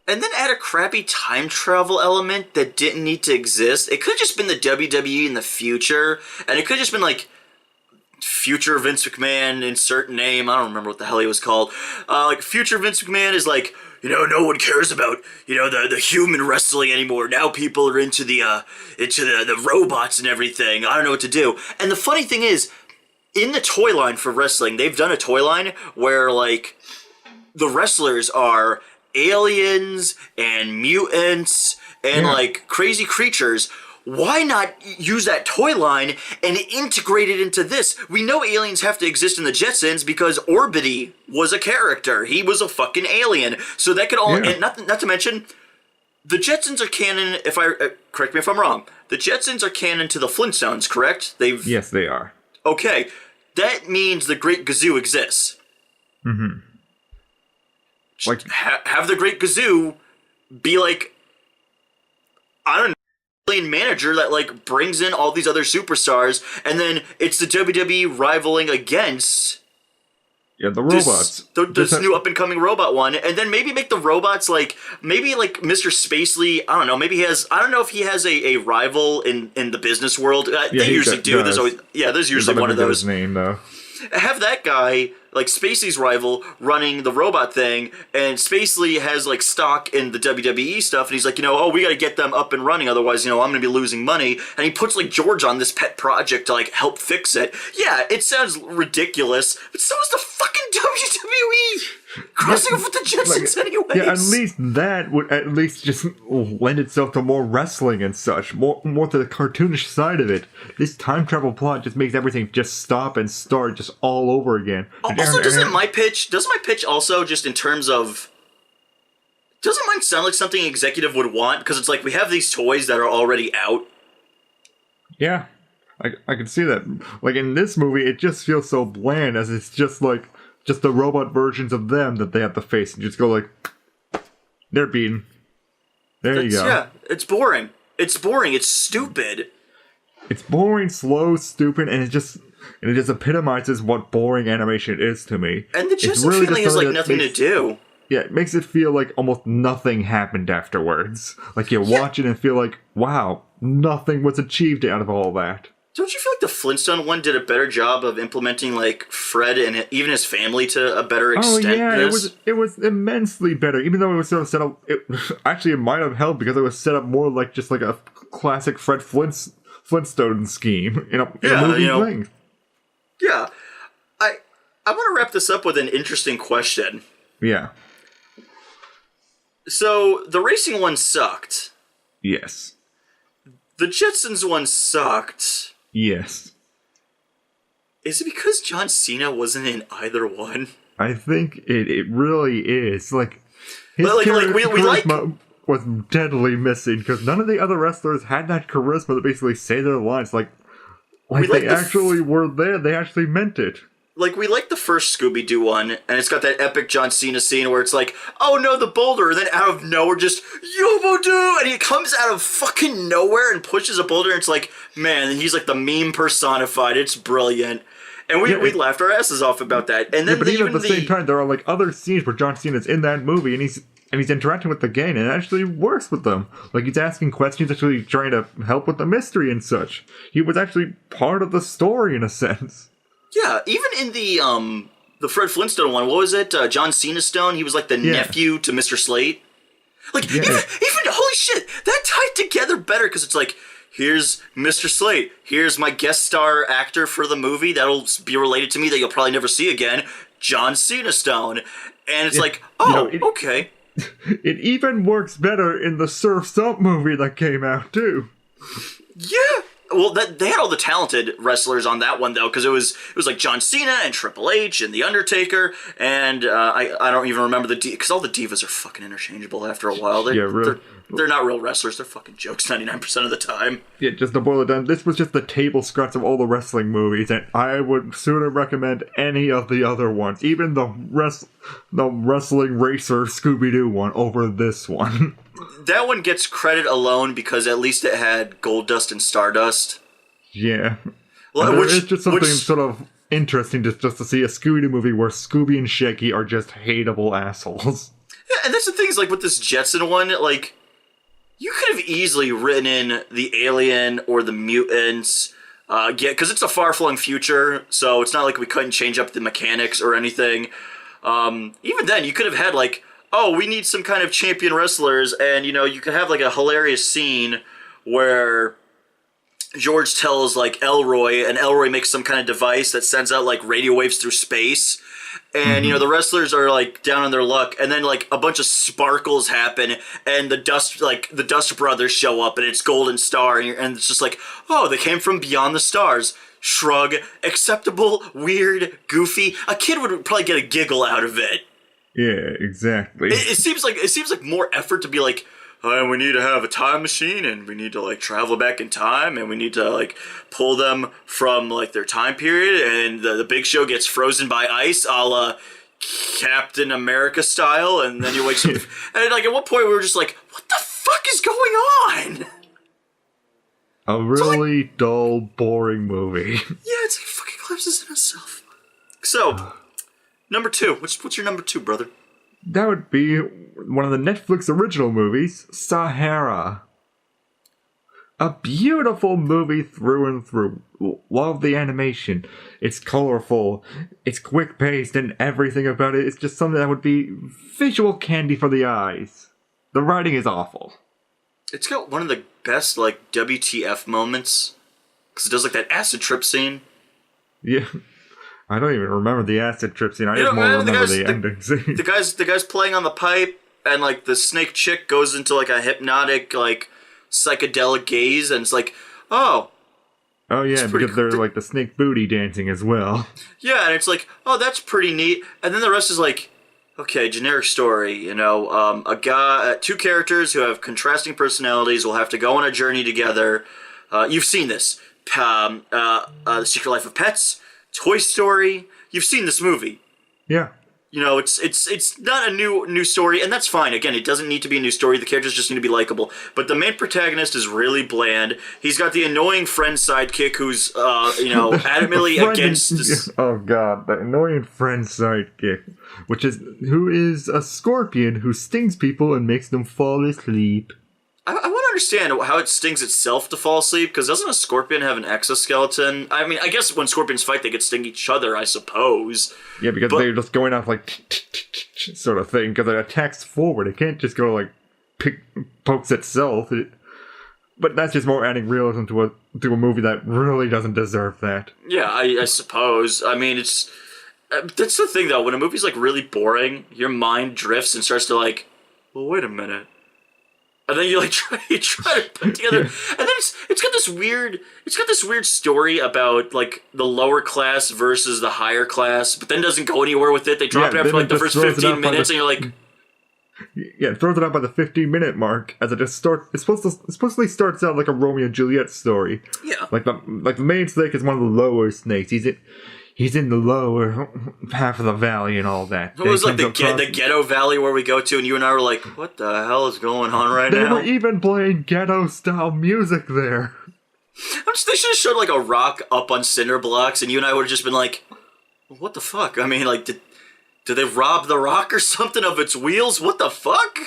And then add a crappy time travel element that didn't need to exist. It could have just been the WWE in the future, and it could have just been, like, future Vince McMahon, insert name, I don't remember what the hell he was called. Like, future Vince McMahon is like, you know, no one cares about, you know, the human wrestling anymore. Now people are into the robots and everything. I don't know what to do. And the funny thing is, in the toy line for wrestling, they've done a toy line where, like, the wrestlers are aliens and mutants and, like, crazy creatures. Why not use that toy line and integrate it into this? We know aliens have to exist in the Jetsons because Orbity was a character. He was a fucking alien. So that could all... And not to mention, the Jetsons are canon, if I... correct me if I'm wrong. The Jetsons are canon to the Flintstones, correct? Yes, they are. Okay. That means the Great Gazoo exists. Mm-hmm. Like, have the Great Gazoo be like... I don't know. Manager that like brings in all these other superstars, and then it's the WWE rivaling against the robots. This new up and coming robot one, and then maybe make the robots like Mr. Spacely. I don't know. Maybe he has. I don't know if he has a rival in the business world. They usually do. There's always there's usually one of those. His name though. Have that guy, like Spacely's rival, running the robot thing, and Spacely has like stock in the WWE stuff, and he's like, we gotta get them up and running, otherwise, I'm gonna be losing money. And he puts like George on this pet project to like help fix it. Yeah, it sounds ridiculous, but so is the fucking WWE crossing over with the Jetsons anyways. Yeah, at least that would at least just lend itself to more wrestling and such, more to the cartoonish side of it. This time travel plot just makes everything just stop and start just all over again. Also, doesn't my pitch also, just in terms of, doesn't mine sound like something an executive would want? Because it's like, we have these toys that are already out. Yeah, I can see that. Like, in this movie, it just feels so bland, as it's just like, just the robot versions of them that they have to face, and just go like, they're beaten. You go. Yeah, it's boring. It's stupid. It's boring, slow, stupid, and it just epitomizes what boring animation is to me. And the Jetson feeling has like nothing to do. Yeah, it makes it feel like almost nothing happened afterwards. Like you watch it and feel like, wow, nothing was achieved out of all that. Don't you feel like the Flintstone one did a better job of implementing like Fred and even his family to a better extent? Oh yeah, it was immensely better. Even though it was sort of set up, it might have helped because it was set up more like just like a classic Fred Flintstone scheme in a movie length. Yeah, I want to wrap this up with an interesting question. Yeah. So the racing one sucked. Yes. The Jetsons one sucked. Yes. Is it because John Cena wasn't in either one? I think it really is. Like, his we charisma was deadly missing because none of the other wrestlers had that charisma to basically say their lines. Like they actually were there. They actually meant it. Like, we like the first Scooby-Doo one, and it's got that epic John Cena scene where it's like, oh no, the boulder, and then out of nowhere, just, Yobo-Doo! And he comes out of fucking nowhere and pushes a boulder, and it's like, man, he's like the meme personified. It's brilliant. And we laughed our asses off about that. And then but even at the same time, there are like other scenes where John Cena's in that movie, and he's interacting with the gang, and it actually works with them. Like, he's asking questions, actually trying to help with the mystery and such. He was actually part of the story, in a sense. Yeah, even in the Fred Flintstone one, what was it? John Cena Stone? He was like the nephew to Mr. Slate. Like, even, holy shit, that tied together better, because it's like, here's Mr. Slate, here's my guest star actor for the movie that'll be related to me that you'll probably never see again, John Cena Stone. And it's like, okay. It even works better in the Surf's Up movie that came out, too. Yeah. Well, they had all the talented wrestlers on that one, though, because it was like John Cena and Triple H and The Undertaker, and I don't even remember because all the divas are fucking interchangeable after a while. They're not real wrestlers. They're fucking jokes 99% of the time. Yeah, just to boil it down, this was just the table scraps of all the wrestling movies, and I would sooner recommend any of the other ones, even the Wrestling Racer Scooby-Doo one over this one. That one gets credit alone because at least it had Goldust and Stardust. Yeah. Well, it's just something sort of interesting just to see a Scooby-Doo movie where Scooby and Shaggy are just hateable assholes. Yeah, and that's the thing is, like, with this Jetson one, like, you could have easily written in the alien or the mutants, because it's a far-flung future, so it's not like we couldn't change up the mechanics or anything. Even then, you could have had, like, oh, we need some kind of champion wrestlers, and, you know, you could have, like, a hilarious scene where George tells, like, Elroy, and Elroy makes some kind of device that sends out, like, radio waves through space, and, you know, the wrestlers are, like, down on their luck, and then, like, a bunch of sparkles happen, and the Dust Brothers show up, and it's Golden Star, and it's just like, oh, they came from beyond the stars. Shrug. Acceptable, weird, goofy. A kid would probably get a giggle out of it. Yeah, exactly. It seems like more effort to be like, we need to have a time machine, and we need to, like, travel back in time, and we need to, like, pull them from, like, their time period, and the Big Show gets frozen by ice, a la Captain America style, and then he wakes up, and, like, at one point we were just like, what the fuck is going on? A really dull, boring movie. Yeah, it's like fucking collapses in itself. So, number 2. What's your number 2, brother? That would be one of the Netflix original movies, Sahara. A beautiful movie through and through. Love the animation. It's colorful. It's quick-paced, and everything about it is just something that would be visual candy for the eyes. The writing is awful. It's got one of the best, like, WTF moments. Because it does, like, that acid trip scene. Yeah. I don't even remember the acid trip scene. I just more remember the ending scene. The guy's playing on the pipe, and, like, the snake chick goes into, like, a hypnotic, like, psychedelic gaze, and it's like, oh. Oh, yeah, because they're, like, the snake booty dancing as well. Yeah, and it's like, oh, that's pretty neat. And then the rest is like, okay, generic story, you know, two characters who have contrasting personalities will have to go on a journey together. You've seen this. The Secret Life of Pets, Toy Story. You've seen this movie. Yeah. You know, it's not a new story, and that's fine. Again, it doesn't need to be a new story. The characters just need to be likable. But the main protagonist is really bland. He's got the annoying friend sidekick who's, adamantly against this. Oh god, the annoying friend sidekick, who is a scorpion who stings people and makes them fall asleep. I want to understand how it stings itself to fall asleep, because doesn't a scorpion have an exoskeleton? I mean, I guess when scorpions fight, they could sting each other, I suppose. Yeah, because they're just going off like sort of thing, because it attacks forward. It can't just go like pokes itself. But that's just more adding realism to a movie that really doesn't deserve that. Yeah, I suppose. I mean, that's the thing, though. When a movie's like really boring, your mind drifts and starts to like, well, wait a minute. And then you try to put together, and then it's got this weird story about like the lower class versus the higher class, but then doesn't go anywhere with it. They drop it after like the first 15 minutes, and you're like, yeah, it throws it out by the 15-minute mark as it just starts. It supposedly starts out like a Romeo and Juliet story. Yeah, like the main snake is one of the lower snakes. He's in the lower half of the valley and all that. It was like the ghetto valley where we go to, and you and I were like, what the hell is going on right now? They were even playing ghetto-style music there. They should have showed like a rock up on cinder blocks, and you and I would have just been like, what the fuck? I mean, like, did they rob the rock or something of its wheels? What the fuck?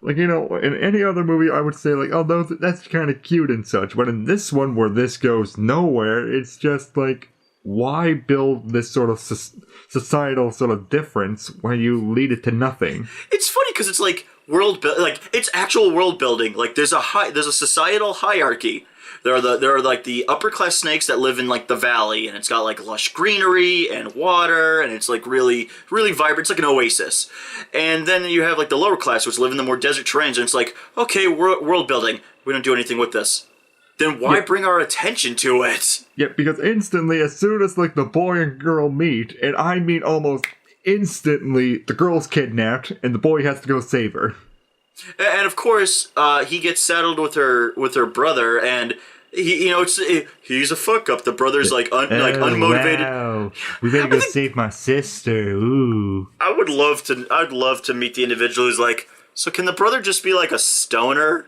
Like, you know, in any other movie, I would say, like, oh, that's kind of cute and such. But in this one, where this goes nowhere, it's just like, why build this sort of societal sort of difference when you lead it to nothing? It's funny because it's like it's actual world building. Like, there's a societal hierarchy. There are like the upper class snakes that live in like the valley, and it's got like lush greenery and water, and it's like really, really vibrant. It's like an oasis. And then you have like the lower class, which live in the more desert terrains, and it's like, okay, world building. We don't do anything with this. Then why bring our attention to it? Yeah, because instantly, as soon as like the boy and girl meet, and I mean almost instantly, the girl's kidnapped, and the boy has to go save her. And of course, he gets saddled with her brother, and he's a fuck up. The brother's like unmotivated. Wow. We better go save my sister. Ooh. I'd love to meet the individual who's like, so can the brother just be like a stoner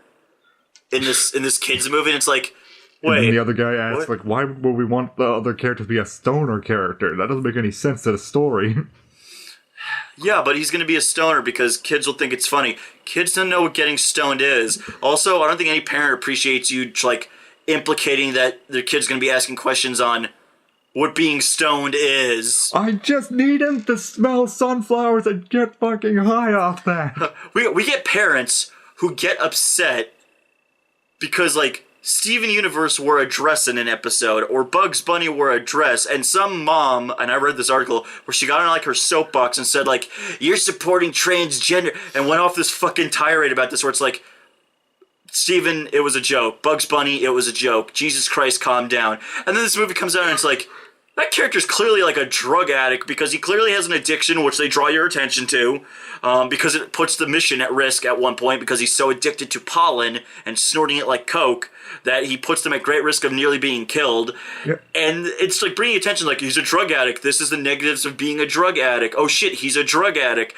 in this kids movie? And it's like, wait. And the other guy asks, like, why would we want the other character to be a stoner character? That doesn't make any sense to the story. Yeah, but he's going to be a stoner because kids will think it's funny. Kids don't know what getting stoned is. Also, I don't think any parent appreciates you, like, implicating that their kid's going to be asking questions on what being stoned is. I just need him to smell sunflowers and get fucking high off that. We get parents who get upset because, like, Steven Universe wore a dress in an episode, or Bugs Bunny wore a dress, and some mom, and I read this article, where she got on like her soapbox and said like, you're supporting transgender, and went off this fucking tirade about this, where it's like, Steven, it was a joke. Bugs Bunny, it was a joke. Jesus Christ, calm down. And then this movie comes out and it's like, that character's clearly like a drug addict because he clearly has an addiction, which they draw your attention to, because it puts the mission at risk at one point because he's so addicted to pollen and snorting it like coke that he puts them at great risk of nearly being killed. Yep. And it's like bringing attention, like, he's a drug addict. This is the negatives of being a drug addict. Oh shit, he's a drug addict.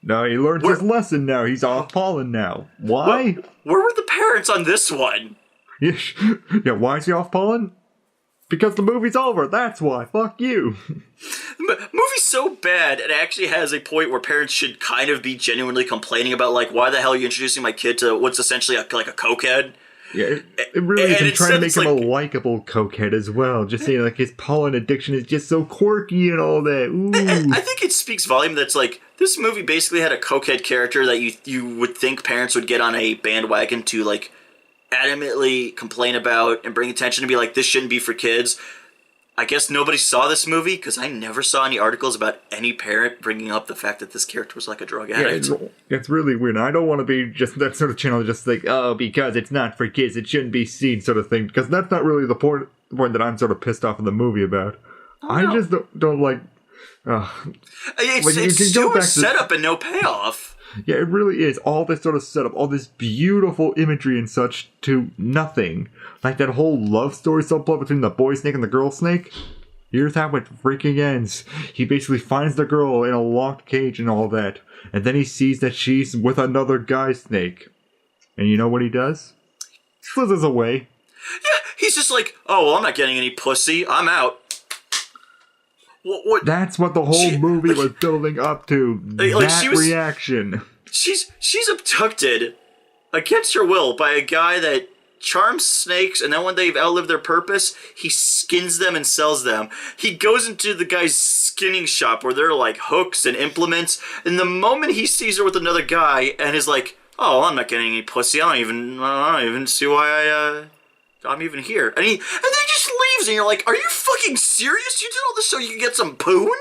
No, he learned his lesson now. He's off pollen now. Why? Where were the parents on this one? Yeah, why is he off pollen? Because the movie's over, that's why. Fuck you. The movie's so bad, it actually has a point where parents should kind of be genuinely complaining about, like, why the hell are you introducing my kid to what's essentially like a cokehead? Yeah, it really is trying to make him a likable cokehead as well. Just saying, like, his pollen addiction is just so quirky and all that. Ooh. I think it speaks volume that's like, this movie basically had a cokehead character that you would think parents would get on a bandwagon to, like, adamantly complain about and bring attention to be like, this shouldn't be for kids. I guess nobody saw this movie because I never saw any articles about any parent bringing up the fact that this character was like a drug addict. Yeah, it's really weird. I don't want to be just that sort of channel just like, oh, because it's not for kids, it shouldn't be seen sort of thing, because that's not really the point that I'm sort of pissed off in the movie about. I just don't like... It's too much setup and no payoff. Yeah, it really is. All this sort of setup, all this beautiful imagery and such to nothing. Like that whole love story subplot between the boy snake and the girl snake. Here's how it freaking ends. He basically finds the girl in a locked cage and all that. And then he sees that she's with another guy snake. And you know what he does? Slithers away. Yeah, he's just like, oh, well, I'm not getting any pussy. I'm out. What? That's what the whole movie was building up to. Reaction. She's abducted against her will by a guy that charms snakes, and then when they've outlived their purpose, he skins them and sells them. He goes into the guy's skinning shop where there are like hooks and implements, and the moment he sees her with another guy and is like, oh, I'm not getting any pussy, I don't even see why I'm even here. And then he just leaves, and you're like, are you fucking serious? You did all this so you can get some poon?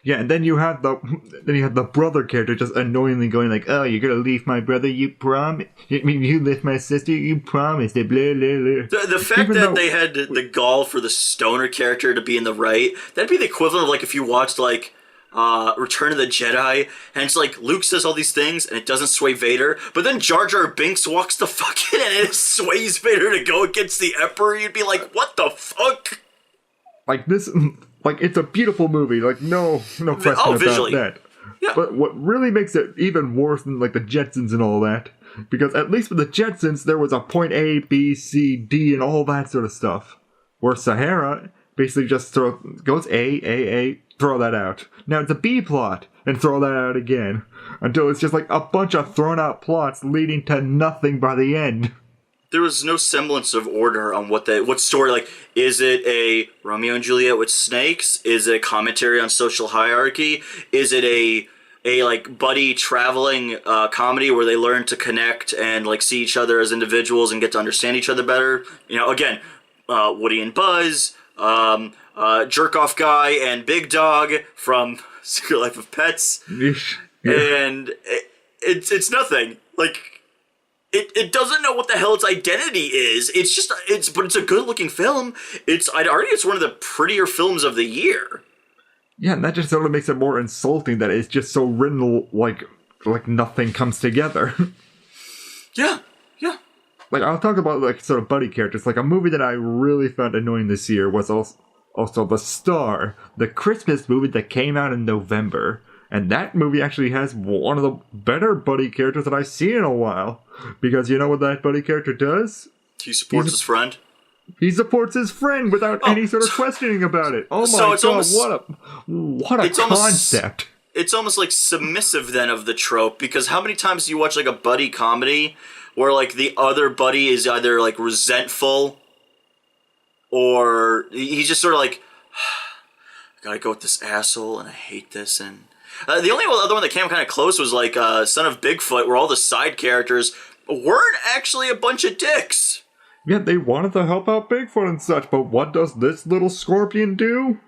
Yeah, and then you had the brother character just annoyingly going like, "Oh, you're gonna leave my brother? You promise? I mean, you left my sister? You promised?" Blah blah blah. The fact that they had the gall for the stoner character to be in the right, that'd be the equivalent of like if you watched like Return of the Jedi, and it's like Luke says all these things and it doesn't sway Vader, but then Jar Jar Binks walks the fuck in and it sways Vader to go against the Emperor. You'd be like, what the fuck? Like this. Like, it's a beautiful movie. Like, no question about that. Yeah. But what really makes it even worse than, like, the Jetsons and all that, because at least with the Jetsons, there was a point A, B, C, D, and all that sort of stuff. Where Sahara basically just goes A, throw that out. Now it's a B plot, and throw that out again. Until it's just, like, a bunch of thrown-out plots leading to nothing by the end. There was no semblance of order on what story, like, is it a Romeo and Juliet with snakes? Is it a commentary on social hierarchy? Is it a like buddy traveling comedy where they learn to connect and like see each other as individuals and get to understand each other better? You know, again, Woody and Buzz, Jerk Off Guy and Big Dog from Secret Life of Pets. Yeah. And it's nothing. Like, It doesn't know what the hell its identity is. But it's a good-looking film. I'd argue it's one of the prettier films of the year. Yeah, and that just sort of makes it more insulting that it's just so written like nothing comes together. Yeah. Like, I'll talk about, like, sort of buddy characters. Like, a movie that I really found annoying this year was also The Star, the Christmas movie that came out in November. And that movie actually has one of the better buddy characters that I've seen in a while. Because you know what that buddy character does? He supports his friend. He supports his friend without any sort of questioning about it. Oh my god, what a concept. It's almost like submissive then of the trope, because how many times do you watch like a buddy comedy where like the other buddy is either like resentful or he's just sort of like, I gotta go with this asshole and I hate this. And the only other one that came kind of close was like Son of Bigfoot, where all the side characters weren't actually a bunch of dicks. Yeah, they wanted to help out Bigfoot and such, but what does this little scorpion do?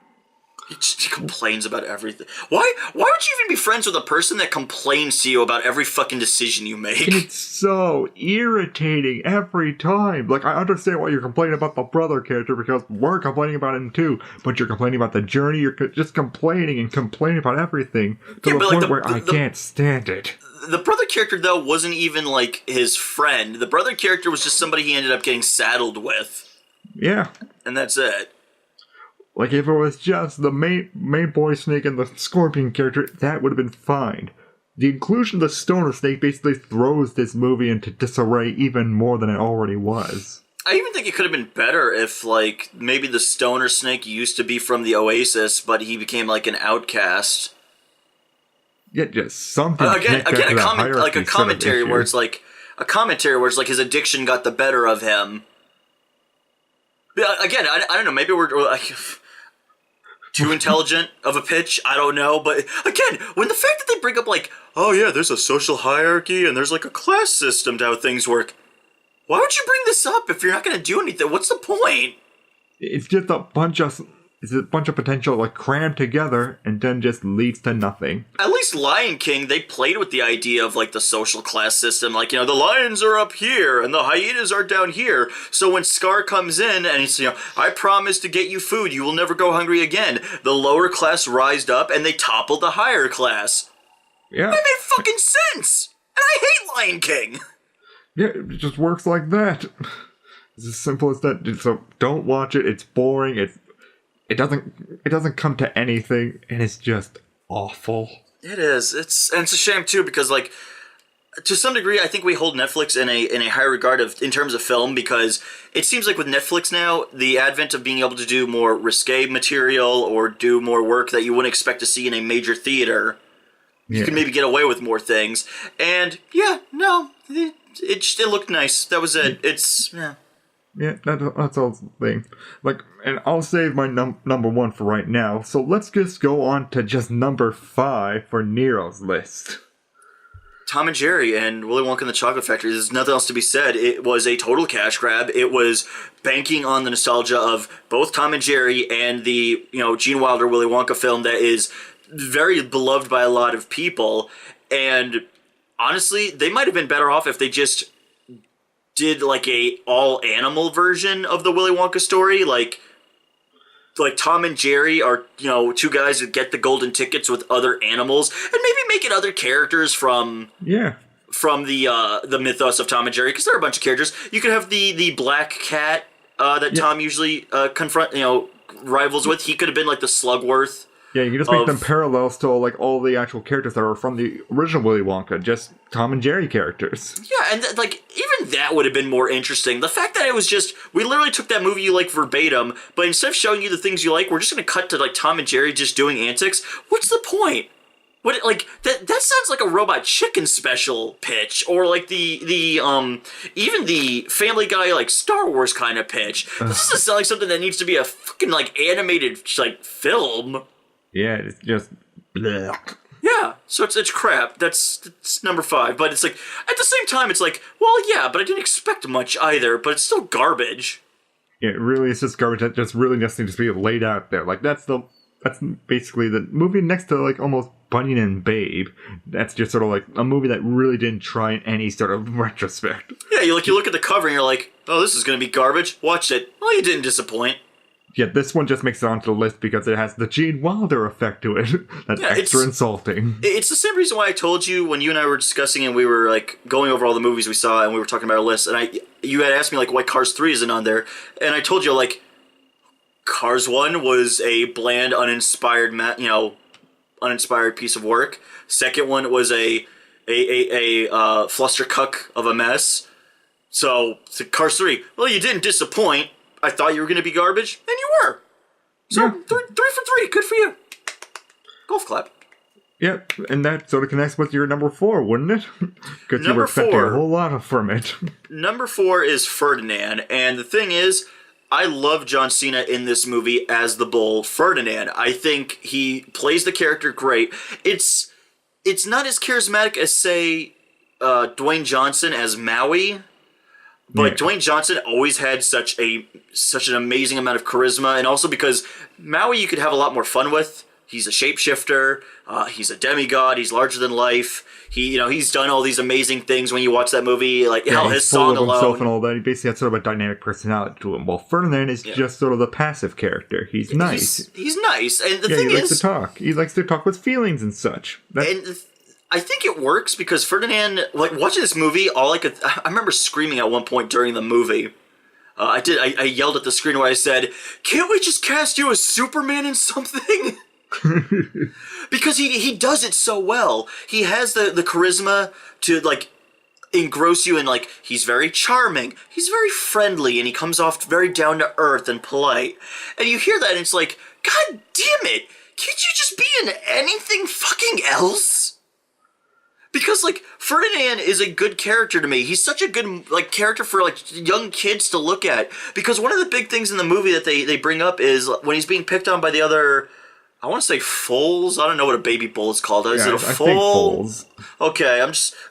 He just complains about everything. Why would you even be friends with a person that complains to you about every fucking decision you make? It's so irritating every time. Like, I understand why you're complaining about the brother character, because we're complaining about him too, but you're complaining about the journey, you're just complaining about everything, to the point where I can't stand it. The brother character, though, wasn't even, like, his friend. The brother character was just somebody he ended up getting saddled with. Yeah. And that's it. Like, if it was just the main boy snake and the scorpion character, that would have been fine. The inclusion of the stoner snake basically throws this movie into disarray even more than it already was. I even think it could have been better if, like, maybe the stoner snake used to be from the Oasis, but he became, like, an outcast. Yeah, just something. Again, a commentary where it's like his addiction got the better of him. Again, I don't know. Maybe we're like too intelligent of a pitch. I don't know. But again, when the fact that they bring up like, oh yeah, there's a social hierarchy and there's like a class system to how things work. Why would you bring this up if you're not going to do anything? What's the point? It's just a bunch of potential like crammed together and then just leads to nothing. At least Lion King, they played with the idea of like the social class system. Like, you know, the lions are up here and the hyenas are down here. So when Scar comes in and he's, you know, I promise to get you food, you will never go hungry again. The lower class rised up and they toppled the higher class. Yeah. That made fucking sense. And I hate Lion King. Yeah, it just works like that. It's as simple as that. So don't watch it. It's boring. It doesn't come to anything, and it's just awful. It is. It's a shame too, because like to some degree, I think we hold Netflix in a high regard in terms of film, because it seems like with Netflix now, the advent of being able to do more risque material or do more work that you wouldn't expect to see in a major theater, you can maybe get away with more things. And yeah, no, it looked nice. That was it. It's Yeah, that's all the thing. Like, and I'll save my number one for right now. So let's just go on to just number 5 for Nero's list. Tom and Jerry and Willy Wonka and the Chocolate Factory. There's nothing else to be said. It was a total cash grab. It was banking on the nostalgia of both Tom and Jerry and the, you know, Gene Wilder Willy Wonka film that is very beloved by a lot of people, and honestly, they might have been better off if they just did like a all animal version of the Willy Wonka story, like Tom and Jerry are, two guys that get the golden tickets with other animals, and maybe make it other characters from the mythos of Tom and Jerry, because there are a bunch of characters. You could have the black cat that Tom usually rivals with. He could have been like the Slugworth. Yeah, you can just make them parallels to like all the actual characters that are from the original Willy Wonka, just Tom and Jerry characters. Yeah, and even that would have been more interesting. The fact that it was just, we literally took that movie you like verbatim, but instead of showing you the things you like, we're just going to cut to like Tom and Jerry just doing antics. What's the point? What, like, that sounds like a Robot Chicken special pitch, or like even the Family Guy like Star Wars kind of pitch. This doesn't sound like something that needs to be a fucking like animated like film. Yeah, it's just bleh. Yeah, so it's crap. That's number 5. But it's like, at the same time, it's like, well, yeah, but I didn't expect much either, but it's still garbage. Yeah, it really is just garbage that just really just needs to be laid out there. Like, that's basically the movie next to, like, almost Bunyan and Babe. That's just sort of like a movie that really didn't try in any sort of retrospect. Yeah, you look at the cover and you're like, oh, this is going to be garbage. Watch it. Well, you didn't disappoint. Yeah, this one just makes it onto the list because it has the Gene Wilder effect to it. That's extra insulting. It's the same reason why I told you when you and I were discussing and we were like going over all the movies we saw and we were talking about our list, and you had asked me like why Cars 3 isn't on there, and I told you like Cars 1 was a bland, uninspired piece of work. Second one was a flustercuck of a mess. So Cars 3, well, you didn't disappoint. I thought you were going to be garbage, and you were. So, yeah. 3 for 3. Good for you. Golf clap. Yep, and that sort of connects with your number 4, wouldn't it? Because you were expecting a whole lot from it. Number 4 is Ferdinand, and the thing is, I love John Cena in this movie as the bull Ferdinand. I think he plays the character great. It's not as charismatic as, say, Dwayne Johnson as Maui. But Dwayne Johnson always had such an amazing amount of charisma, and also because Maui you could have a lot more fun with. He's a shapeshifter. He's a demigod. He's larger than life. He's done all these amazing things when you watch that movie. Like his song alone. Himself and all that. He basically has sort of a dynamic personality to him. While Ferdinand is just sort of the passive character. He's nice. He's nice, and the thing he likes to talk. He likes to talk with feelings and such. I think it works because Ferdinand, like watching this movie, I remember screaming at one point during the movie. I yelled at the screen where I said, "Can't we just cast you as Superman in something?" Because he does it so well. He has the charisma to like engross you, and like he's very charming. He's very friendly, and he comes off very down to earth and polite. And you hear that, and it's like, God damn it! Can't you just be in anything fucking else? Because, like, Ferdinand is a good character to me. He's such a good, like, character for, like, young kids to look at. Because one of the big things in the movie that they bring up is when he's being picked on by the other, I want to say foals. I don't know what a baby bull is called. Is it a foal? I think foals. Okay,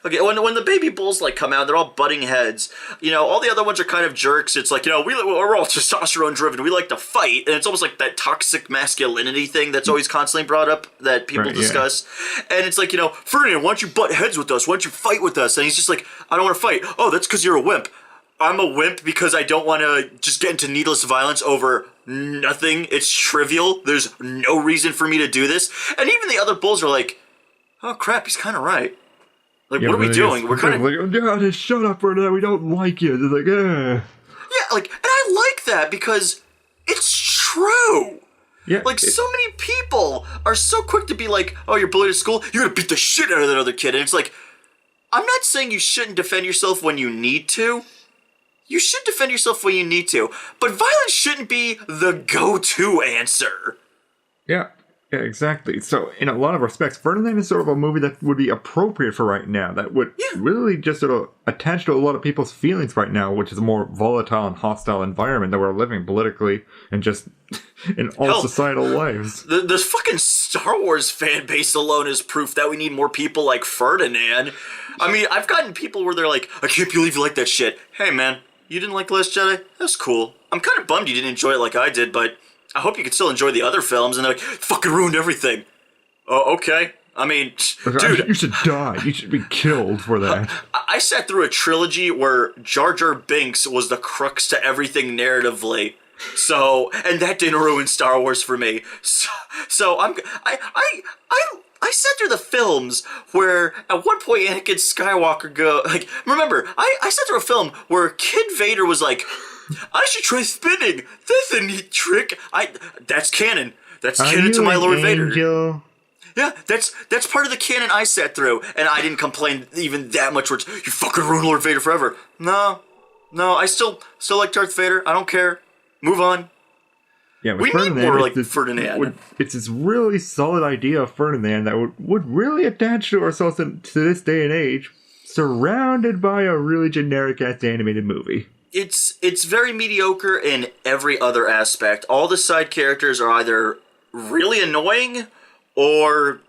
when the baby bulls, like, come out, they're all butting heads. All the other ones are kind of jerks. It's like, we're all testosterone-driven. We like to fight. And it's almost like that toxic masculinity thing that's always constantly brought up that people discuss. Yeah. And it's like, Ferdinand, why don't you butt heads with us? Why don't you fight with us? And he's just like, I don't want to fight. Oh, that's because you're a wimp. I'm a wimp because I don't want to just get into needless violence over nothing. It's trivial. There's no reason for me to do this. And even the other bulls are like, oh crap, he's kind of right. Like, what are we doing? We're kind of like, God, shut up for that. We don't like you. They're like, eh. Yeah, like, and I like that because it's true. Yeah, like, so many people are so quick to be like, oh, you're bullied at school? You're going to beat the shit out of that other kid. And it's like, I'm not saying you shouldn't defend yourself when you need to. You should defend yourself when you need to. But violence shouldn't be the go-to answer. Yeah, exactly. So, in a lot of respects, Ferdinand is sort of a movie that would be appropriate for right now. That would really just sort of attach to a lot of people's feelings right now, which is a more volatile and hostile environment that we're living politically and just in all societal lives. The fucking Star Wars fan base alone is proof that we need more people like Ferdinand. I mean, I've gotten people where they're like, I can't believe you like that shit. Hey, man, you didn't like The Last Jedi? That's cool. I'm kind of bummed you didn't enjoy it like I did, but I hope you could still enjoy the other films. And they're like, fucking ruined everything. Oh, okay. I mean, dude, you should die. You should be killed for that. I sat through a trilogy where Jar Jar Binks was the crux to everything narratively. So, and that didn't ruin Star Wars for me. So I sat through the films where at one point Anakin Skywalker remember, I sat through a film where Kid Vader was like, I should try spinning. That's a neat trick. That's canon. That's canon to my Lord Vader. Yeah, that's part of the canon I sat through, and I didn't complain even that much. Where it's, you fucking ruined Lord Vader forever. No, I still like Darth Vader. I don't care. Move on. Yeah, we need more like Ferdinand. It's this really solid idea of Ferdinand that would really attach to ourselves to this day and age, surrounded by a really generic-ass animated movie. It's very mediocre in every other aspect. All the side characters are either really annoying or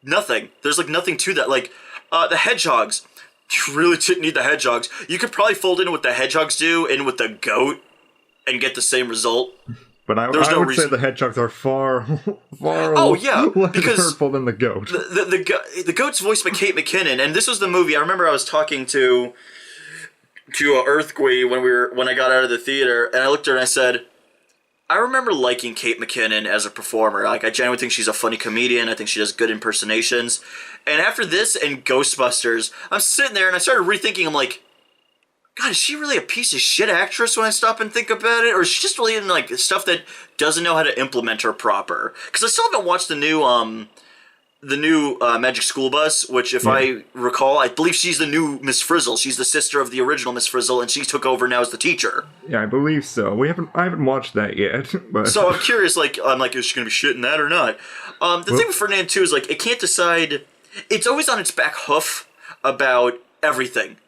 nothing. There's like nothing to that. Like the hedgehogs. You really didn't need the hedgehogs. You could probably fold in what the hedgehogs do in with the goat and get the same result. But I would say the hedgehogs are far less hurtful than the goat. The goat's voiced by Kate McKinnon, and this was the movie. I remember I was talking to Earthquake when I got out of the theater, and I looked at her and I said, I remember liking Kate McKinnon as a performer. Like, I genuinely think she's a funny comedian. I think she does good impersonations. And after this and Ghostbusters, I'm sitting there and I started rethinking. I'm like, God, is she really a piece of shit actress when I stop and think about it? Or is she just really in, like, stuff that doesn't know how to implement her proper? Because I still haven't watched the new Magic School Bus, which, if I recall, I believe she's the new Miss Frizzle. She's the sister of the original Miss Frizzle, and she took over now as the teacher. Yeah, I believe so. I haven't watched that yet. But so I'm curious, is she going to be shit in that or not? The thing with Ferdinand, too, is, it can't decide. It's always on its back hoof about everything.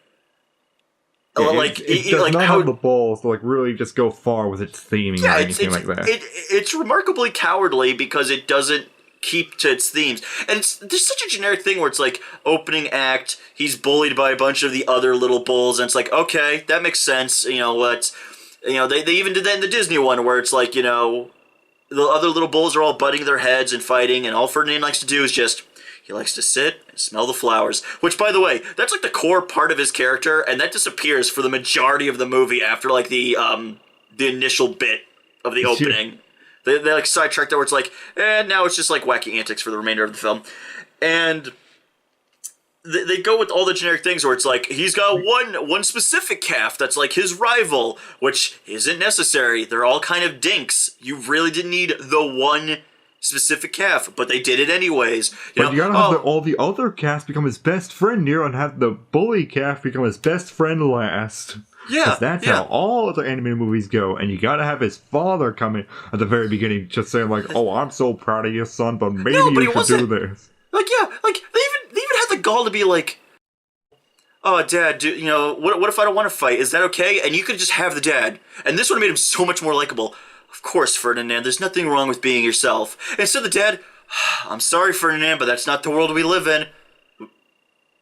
It does not have the balls to really just go far with its theming or anything like that. It's remarkably cowardly because it doesn't keep to its themes. And there's such a generic thing where it's opening act, he's bullied by a bunch of the other little bulls, and it's okay, that makes sense. They even did that in the Disney one where it's the other little bulls are all butting their heads and fighting, and all Ferdinand likes to do is he likes to sit and smell the flowers. Which, by the way, that's the core part of his character, and that disappears for the majority of the movie after the initial bit of the opening. They sidetrack that where it's and now it's just wacky antics for the remainder of the film. And they go with all the generic things where it's he's got one specific calf that's his rival, which isn't necessary. They're all kind of dinks. You really didn't need the one specific calf, but they did it anyways. You gotta have all the other calves become his best friend, Nero, and have the bully calf become his best friend last. Yeah, that's how all other animated movies go, and you gotta have his father come in at the very beginning, just saying "Oh, I'm so proud of you, son, but maybe you should do this." They even had the gall to be "Oh, Dad, what if I don't want to fight? Is that okay?" And you could just have the dad, and this would have made him so much more likable. Of course, Ferdinand, there's nothing wrong with being yourself. And instead the dad, I'm sorry, Ferdinand, but that's not the world we live in.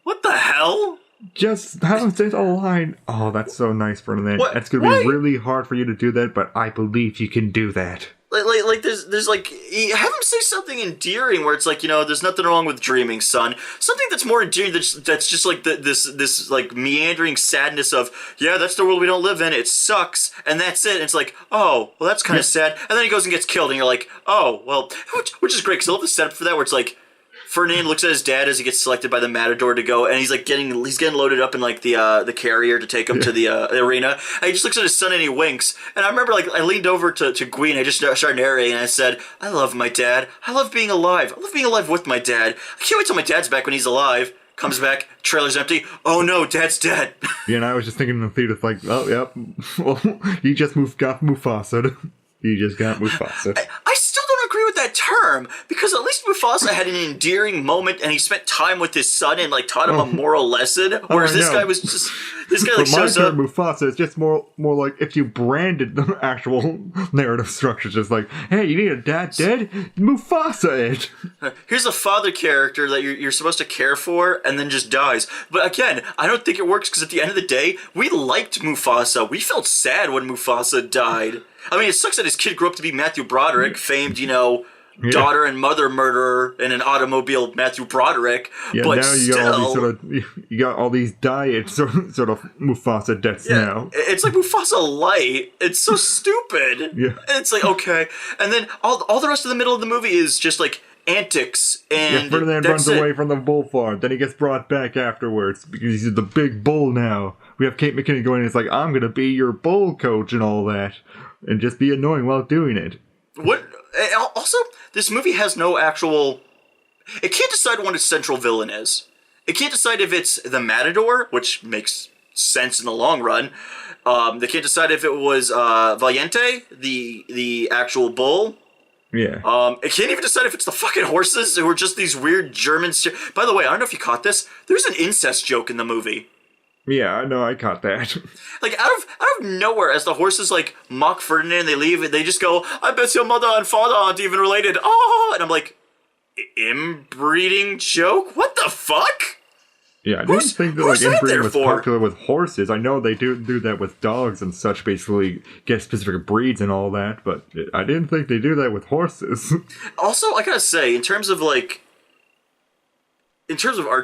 What the hell? Just have it a line. Oh, that's so nice, Ferdinand. It's going to be really hard for you to do that, but I believe you can do that. There's have him say something endearing where it's there's nothing wrong with dreaming, son. Something that's more endearing that's just this meandering sadness of, yeah, that's the world we don't live in, it sucks, and that's it. And it's oh, well, that's kind of sad. And then he goes and gets killed, and you're oh, well, which is great, because I love the setup for that, where it's Ferdinand looks at his dad as he gets selected by the Matador to go, and he's getting loaded up in the carrier to take him to the arena. And he just looks at his son and he winks. And I remember I leaned over to Gween, I just started narrating, and I said, I love my dad. I love being alive. I love being alive with my dad. I can't wait till my dad's back when he's alive. Comes back, trailer's empty. Oh no, Dad's dead. Yeah, and I was just thinking in the theater, oh, yep. Well, you just got Mufasa. You just got Mufasa. I still don't agree with that term, because at least Mufasa had an endearing moment, and he spent time with his son and taught him a moral lesson. Whereas this guy was just shows up. Mufasa is just more if you branded the actual narrative structure, just hey, you need a dad dead? Mufasa it. Here's a father character that you're supposed to care for, and then just dies. But again, I don't think it works, because at the end of the day, we liked Mufasa. We felt sad when Mufasa died. I mean, it sucks that his kid grew up to be Matthew Broderick, famed, daughter and mother murderer in an automobile Matthew Broderick. Yeah, but now you got all these you got all these diet sort of Mufasa deaths now. It's like Mufasa light. It's so stupid. Yeah. And it's like, okay. And then all the rest of the middle of the movie is just like antics, and Ferdinand runs away from the bull farm. Then he gets brought back afterwards because he's the big bull now. We have Kate McKinnon going, it's like, I'm gonna be your bull coach and all that, and just be annoying while doing it. What? Also, this movie has no actual. It can't decide what its central villain is. It can't decide if it's the Matador, which makes sense in the long run. They can't decide if it was Valiente, the actual bull. Yeah. It can't even decide if it's the fucking horses who are just these weird German. By the way, I don't know if you caught this. There's an incest joke in the movie. Yeah, I know, I caught that. Like, out of nowhere, as the horses, like, mock Ferdinand, they leave, they just go, I bet your mother and father aren't even related. Oh! And I'm like, inbreeding joke? What the fuck? Yeah, I didn't think that, like, inbreeding was popular with horses. I know they do that with dogs and such, basically get specific breeds and all that, but I didn't think they do that with horses. Also, I gotta say, in terms of art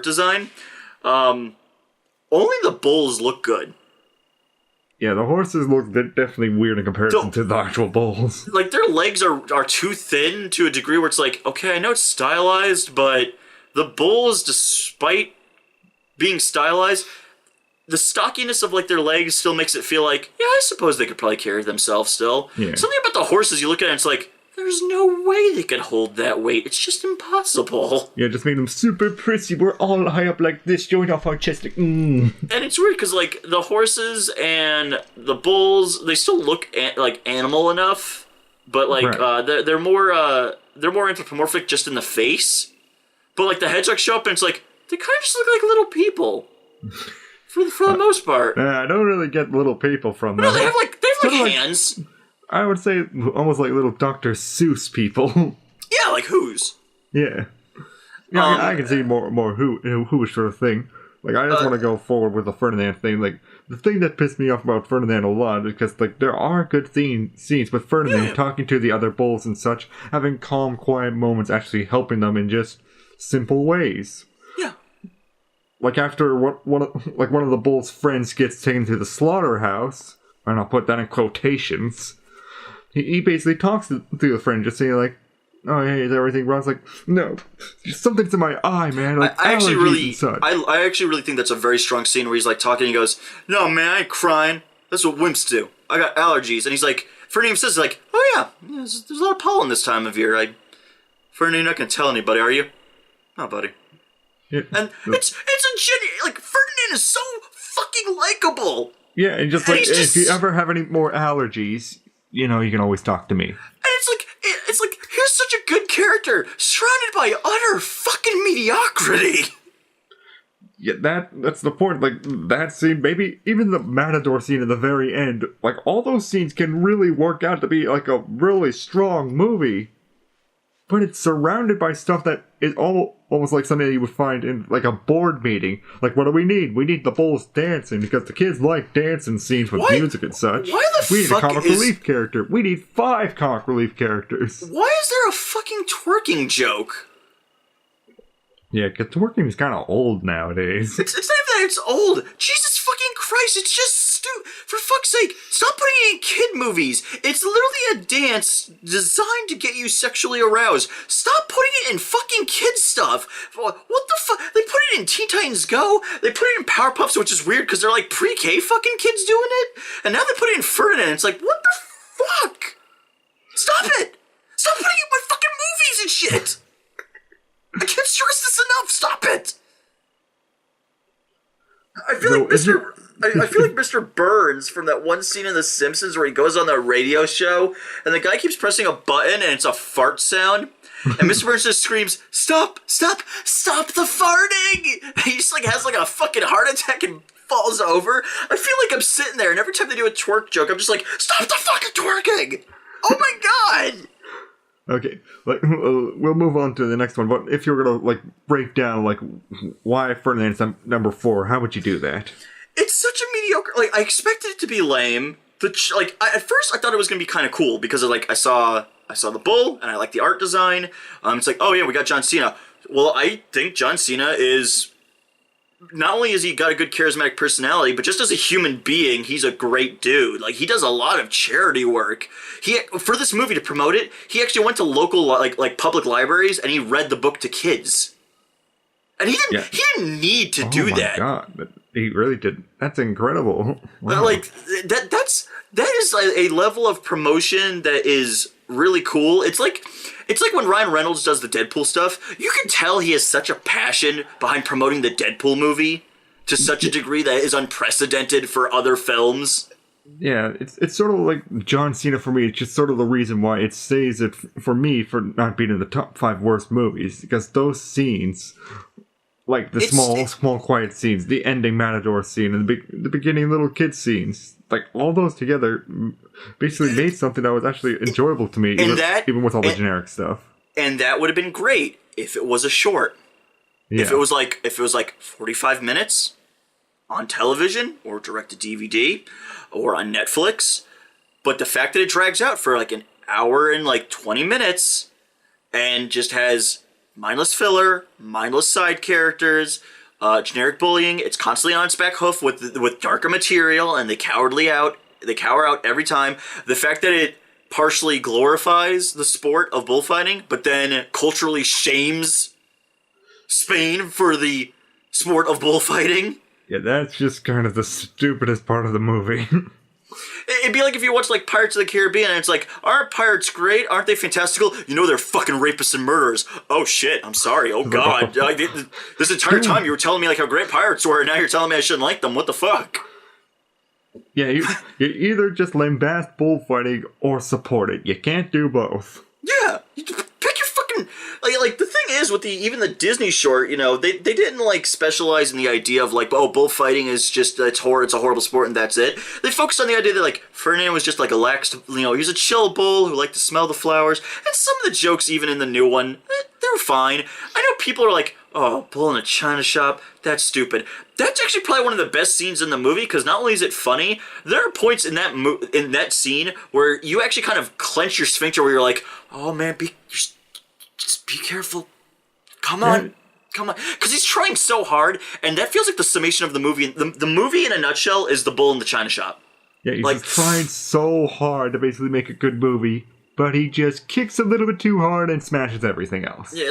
design, only the bulls look good. Yeah, the horses look definitely weird in comparison to the actual bulls. Like, their legs are too thin to a degree where it's like, okay, I know it's stylized, but the bulls, despite being stylized, the stockiness of, like, their legs still makes it feel like, yeah, I suppose they could probably carry themselves still. Yeah. Something about the horses, you look at it and it's like, there's no way they could hold that weight. It's just impossible. Yeah, just make them super prissy. We're all high up like this, showing off our chest. Like, And it's weird because, like, the horses and the bulls, they still look like animal enough, but like right. they're more anthropomorphic just in the face. But like the hedgehogs show up and it's like they kind of just look like little people for the most part. I don't really get little people from them. No, they have like hands. I would say almost like little Dr. Seuss people. Yeah, like who's? Yeah. Yeah, I can see more who sort of thing. Like, I just want to go forward with the Ferdinand thing. Like, the thing that pissed me off about Ferdinand a lot is because, like, there are good scenes with Ferdinand talking to the other bulls and such, having calm, quiet moments, actually helping them in just simple ways. Yeah. Like, after one of the bull's friends gets taken to the slaughterhouse, and I'll put that in quotations, he basically talks to the friend, just saying, like, oh, hey, is everything wrong? It's like, no, something's in my eye, man. Like, I actually really think that's a very strong scene where he's like talking and he goes, no, man, I ain't crying. That's what wimps do. I got allergies. And he's like, Ferdinand says, like, oh yeah, there's a lot of pollen this time of year. Ferdinand, you're not going to tell anybody, are you? No, buddy. Yeah. And it's a genuine, like, Ferdinand is so fucking likable. Yeah, and just like, if you ever have any more allergies, you know, you can always talk to me. And it's like, here's such a good character, surrounded by utter fucking mediocrity. Yeah, that's the point. Like, that scene, maybe even the Matador scene at the very end, like, all those scenes can really work out to be, like, a really strong movie. But it's surrounded by stuff that is almost like something you would find in, like, a board meeting. Like, what do we need? We need the bulls dancing, because the kids like dancing scenes with music and such. Why the we need fuck a comic relief character. We need 5 comic relief characters. Why is there a fucking twerking joke? Yeah, because twerking is kind of old nowadays. It's not even that it's old. Jesus fucking Christ, it's just stupid. For fuck's sake, stop putting it in kid movies. It's literally a dance designed to get you sexually aroused. Stop putting it in fucking kid stuff. What the fuck? They put it in Teen Titans Go. They put it in Powerpuffs, which is weird because they're like pre-K fucking kids doing it. And now they put it in Ferdinand. It's like, what the fuck? Stop it. Stop putting it in my fucking movies and shit. I can't stress this enough. Stop it. I feel like Mr. Burns from that one scene in The Simpsons where he goes on the radio show and the guy keeps pressing a button and it's a fart sound. And Mr. Burns just screams, stop the farting! And he just like has like a fucking heart attack and falls over. I feel like I'm sitting there and every time they do a twerk joke, I'm just like, stop the fucking twerking! Oh my god! Okay, like, we'll move on to the next one, but if you were gonna, like, break down, like, why Ferdinand's number 4, how would you do that? It's such a mediocre, like, I expected it to be lame. At first I thought it was gonna be kind of cool, because, like, I saw I saw the bull, and I like the art design. It's like, oh yeah, we got John Cena. Well, I think John Cena is... Not only has he got a good charismatic personality, but just as a human being, he's a great dude. Like, he does a lot of charity work. For this movie, to promote it, he actually went to local, like public libraries, and he read the book to kids. And he didn't need to do that. Oh my god, he really did. That's incredible. Wow. Like, that is a level of promotion that is really cool. It's like when Ryan Reynolds does the Deadpool stuff. You can tell he has such a passion behind promoting the Deadpool movie to such a degree that is unprecedented for other films. Yeah, it's sort of like John Cena for me. It's just sort of the reason why it stays it for me for not being in the top 5 worst movies, because those scenes, like the small quiet scenes, the ending Matador scene, and the beginning little kid scenes, like all those together basically made something that was actually enjoyable to me, even with all the generic stuff. And that would have been great if it was a short. Yeah. If it was like 45 minutes on television or direct to DVD or on Netflix. But the fact that it drags out for like an hour and like 20 minutes and just has mindless filler, mindless side characters, generic bullying. It's constantly on its back hoof with darker material, and they cower out every time. The fact that it partially glorifies the sport of bullfighting, but then culturally shames Spain for the sport of bullfighting. Yeah, that's just kind of the stupidest part of the movie. It'd be like if you watch like Pirates of the Caribbean and it's like, aren't pirates great? Aren't they fantastical? You know they're fucking rapists and murderers. Oh shit, I'm sorry. Oh god. This entire time you were telling me like how great pirates were, and now you're telling me I shouldn't like them. What the fuck? Yeah, you either just lambast bullfighting or support it. You can't do both. Yeah, pick your fucking... Like the thing is, with even the Disney short, you know, they didn't like specialize in the idea of like, oh, bullfighting is just it's a horrible sport and that's it. They focused on the idea that like Ferdinand was just like a lax, you know, he was a chill bull who liked to smell the flowers, and some of the jokes even in the new one, they were fine. I know people are like, oh, bull in a china shop, that's stupid. That's actually probably one of the best scenes in the movie, because not only is it funny, there are points in that scene where you actually kind of clench your sphincter, where you're like, oh man, just be careful. Come on. Because he's trying so hard, and that feels like the summation of the movie. The movie, in a nutshell, is the bull in the china shop. Yeah, he's like, trying so hard to basically make a good movie, but he just kicks a little bit too hard and smashes everything else. Yeah,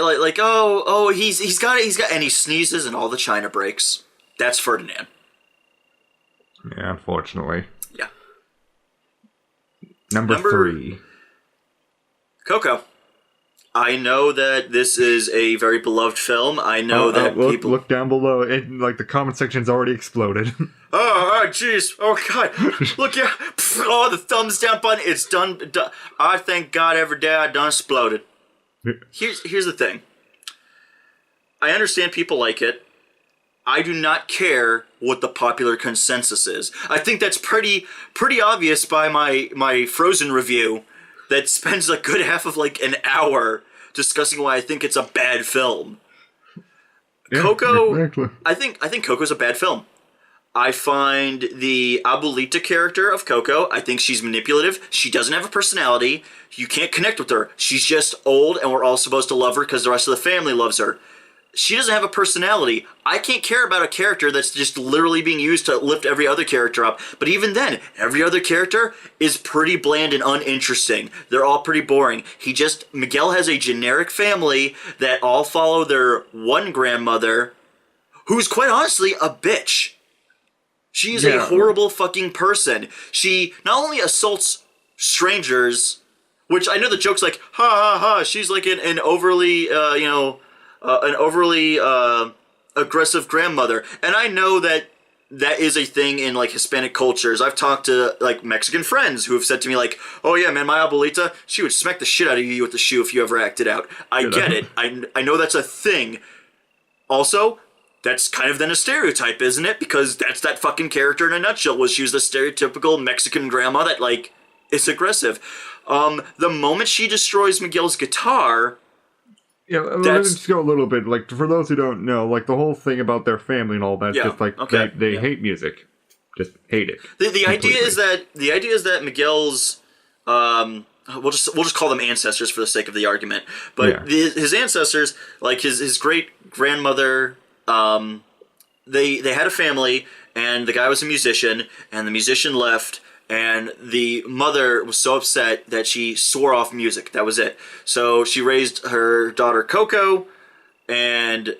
he's got, and he sneezes and all the china breaks. That's Ferdinand. Yeah, unfortunately. Yeah. Number 3. Coco. I know that this is a very beloved film. I know that people... Look down below, and like the comment section's already exploded. Oh, jeez. Oh, God. Look, yeah. Oh, the thumbs down button. It's done. I thank God every day I done exploded. Here's the thing. I understand people like it. I do not care what the popular consensus is. I think that's pretty obvious by my Frozen review that spends a good half of like an hour discussing why I think it's a bad film. Yeah, Coco, exactly. I think Coco's a bad film. I find the Abuelita character of Coco, I think she's manipulative. She doesn't have a personality. You can't connect with her. She's just old, and we're all supposed to love her because the rest of the family loves her. She doesn't have a personality. I can't care about a character that's just literally being used to lift every other character up. But even then, every other character is pretty bland and uninteresting. They're all pretty boring. Miguel has a generic family that all follow their one grandmother, who's quite honestly a bitch. She is a horrible fucking person. She not only assaults strangers, which I know the joke's like, ha ha ha, she's like an overly, an overly aggressive grandmother. And I know that is a thing in like Hispanic cultures. I've talked to like Mexican friends who have said to me like, oh yeah, man, my abuelita, she would smack the shit out of you with the shoe if you ever acted out. I get it. I know that's a thing. Also, that's kind of then a stereotype, isn't it? Because that's that fucking character in a nutshell, was she was the stereotypical Mexican grandma that like is aggressive. The moment she destroys Miguel's guitar... Yeah, let's just go a little bit. Like, for those who don't know, like, the whole thing about their family and all that, just like, they hate music. Just hate it. The idea is that Miguel's we'll just call them ancestors for the sake of the argument. But his ancestors, like his great grandmother, they had a family, and the guy was a musician, and the musician left, and the mother was so upset that she swore off music. That was it. So she raised her daughter Coco, and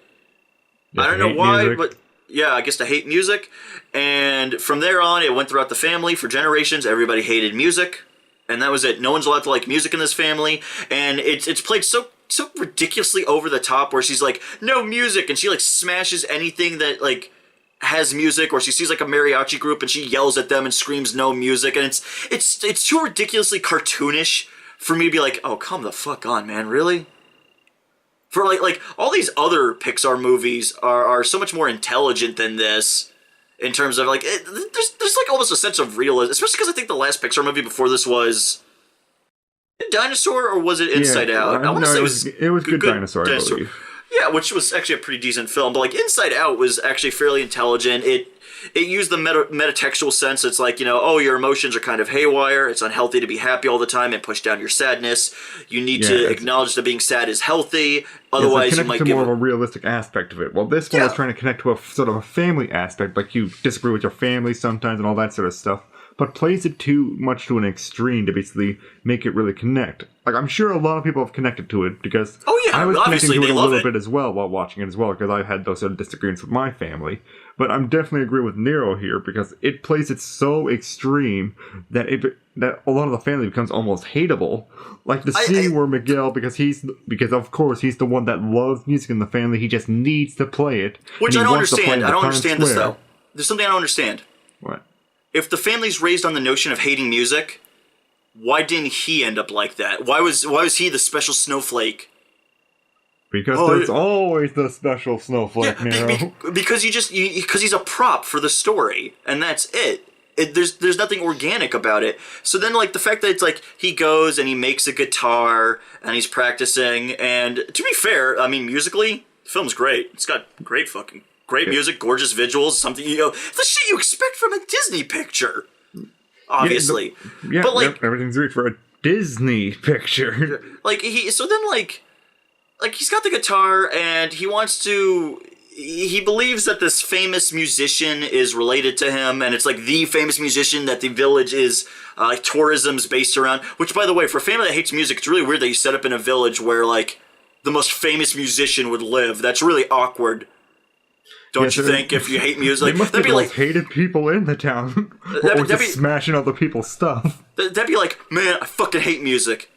I don't know why, music. But yeah, I guess to hate music. And from there on, it went throughout the family for generations. Everybody hated music. And that was it. No one's allowed to like music in this family. And it's played so ridiculously over the top where she's like, no music. And she like smashes anything that like has music. Or she sees like a mariachi group and she yells at them and screams no music. And it's too ridiculously cartoonish for me to be like, oh, come the fuck on, man. Really? For like all these other Pixar movies are so much more intelligent than this. In terms of, like, there's like almost a sense of realism. Especially because I think the last Pixar movie before this was Dinosaur, or was it Inside Out? I want to say it was Good Dinosaur, I believe. Yeah, which was actually a pretty decent film. But, like, Inside Out was actually fairly intelligent. It used the metatextual sense. It's like, you know, oh, your emotions are kind of haywire. It's unhealthy to be happy all the time and push down your sadness. You need to acknowledge that being sad is healthy. Otherwise, you might give more of a realistic aspect of it. Well, this one was trying to connect to a sort of a family aspect, like you disagree with your family sometimes and all that sort of stuff, but plays it too much to an extreme to basically make it really connect. Like, I'm sure a lot of people have connected to it because I was connecting to it a little bit as well while watching it as well, because I've had those sort of disagreements with my family. But I'm definitely agree with Nero here because it plays it so extreme that that a lot of the family becomes almost hateable. Like the scene where Miguel, because of course he's the one that loves music in the family, he just needs to play it. Which I don't understand. I don't understand this though. There's something I don't understand. What? If the family's raised on the notion of hating music, why didn't he end up like that? Why was he the special snowflake? Because there's always the special snowflake, Nero. Because because he's a prop for the story, and that's it. There's nothing organic about it. So then, like, the fact that it's like he goes and he makes a guitar and he's practicing, and to be fair, I mean, musically, the film's great. It's got great music, gorgeous visuals, something, you know, the shit you expect from a Disney picture. Obviously. But like everything's great for a Disney picture. Like he's got the guitar and he believes that this famous musician is related to him, and it's like the famous musician that the village is tourism's based around. Which, by the way, for a family that hates music, it's really weird that you set up in a village where like the most famous musician would live. That's really awkward. Don't you think, if you hate music? They must be like hated people in the town. Or just smashing other people's stuff. That'd be like, man, I fucking hate music.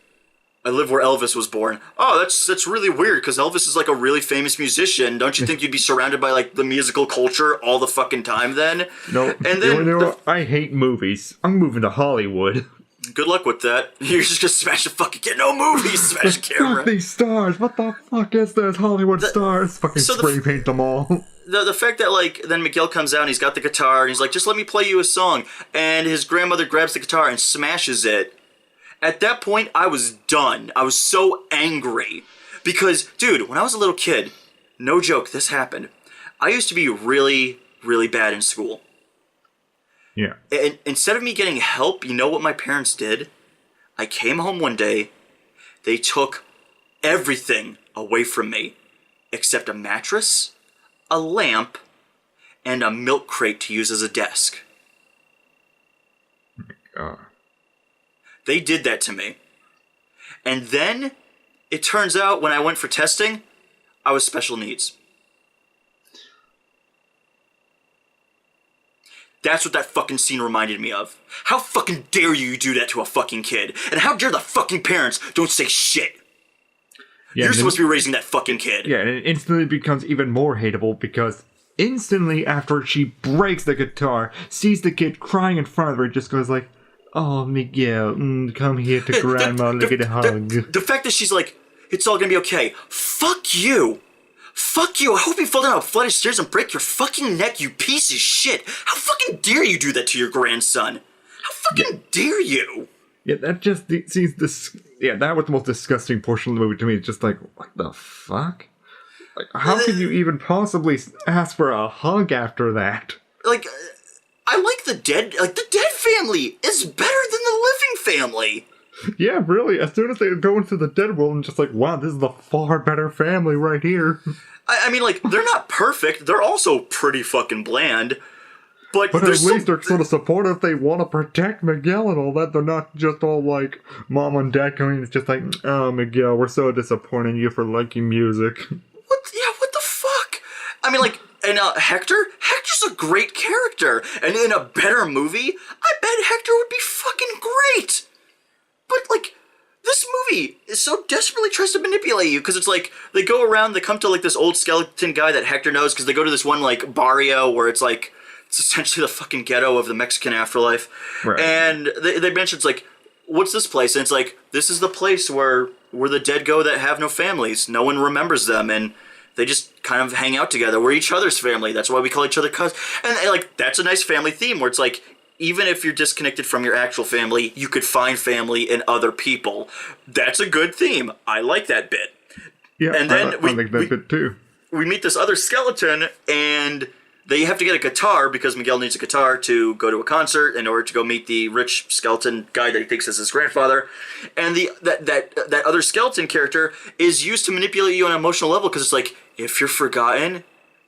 I live where Elvis was born. Oh, that's really weird, because Elvis is like a really famous musician. Don't you think you'd be surrounded by like the musical culture all the fucking time then? No, and then I hate movies. I'm moving to Hollywood. Good luck with that. You're just gonna smash a fucking no movies, smash a camera. These stars, what the fuck is this? Hollywood stars. Fucking spray paint them all. The fact that, like, then Miguel comes out and he's got the guitar and he's like, just let me play you a song. And his grandmother grabs the guitar and smashes it. At that point, I was done. I was so angry. Because, dude, when I was a little kid, no joke, this happened. I used to be really, really bad in school. Yeah. And instead of me getting help, you know what my parents did? I came home one day, they took everything away from me, except a mattress, a lamp, and a milk crate to use as a desk. Oh my God. They did that to me. And then, it turns out when I went for testing, I was special needs. That's what that fucking scene reminded me of. How fucking dare you do that to a fucking kid? And how dare the fucking parents don't say shit? Yeah, you're supposed to be raising that fucking kid. Yeah, and it instantly becomes even more hateable because instantly after she breaks the guitar, sees the kid crying in front of her, just goes like, oh, Miguel, come here to grandma, look at a hug. The fact that she's like, it's all gonna be okay. Fuck you. Fuck you. I hope you fall down a flight of stairs and break your fucking neck, you piece of shit. How fucking dare you do that to your grandson? How fucking dare you? Yeah, that just seems this. Yeah, that was the most disgusting portion of the movie to me. It's just like, what the fuck? Like, how could you even possibly ask for a hug after that? Like, I like the dead. Like, the dead family is better than the living family. Yeah, really. As soon as they go into the dead world, I'm just like, wow, this is the far better family right here. I mean, like, they're not perfect. They're also pretty fucking bland. But But at there's least they're sort of supportive. They want to protect Miguel and all that. They're not just all like mom and dad coming. It's just like, oh, Miguel, we're so disappointed in you for liking music. What? Yeah, what the fuck? I mean, like, and Hector's a great character. And in a better movie, I bet Hector would be fucking great. But, like, this movie is so desperately tries to manipulate you, because it's like, they go around, they come to, like, this old skeleton guy that Hector knows, because they go to this one, like, barrio where it's, like, it's essentially the fucking ghetto of the Mexican afterlife. Right. And they mention, it's like, what's this place? And it's like, this is the place where the dead go that have no families. No one remembers them, and they just kind of hang out together. We're each other's family. That's why we call each other cousins. And, like, that's a nice family theme, where it's like, even if you're disconnected from your actual family, you could find family in other people. That's a good theme. I like that bit. Yeah, and then I like that bit too. We meet this other skeleton, and they have to get a guitar because Miguel needs a guitar to go to a concert in order to go meet the rich skeleton guy that he thinks is his grandfather. And that other skeleton character is used to manipulate you on an emotional level, because it's like, if you're forgotten,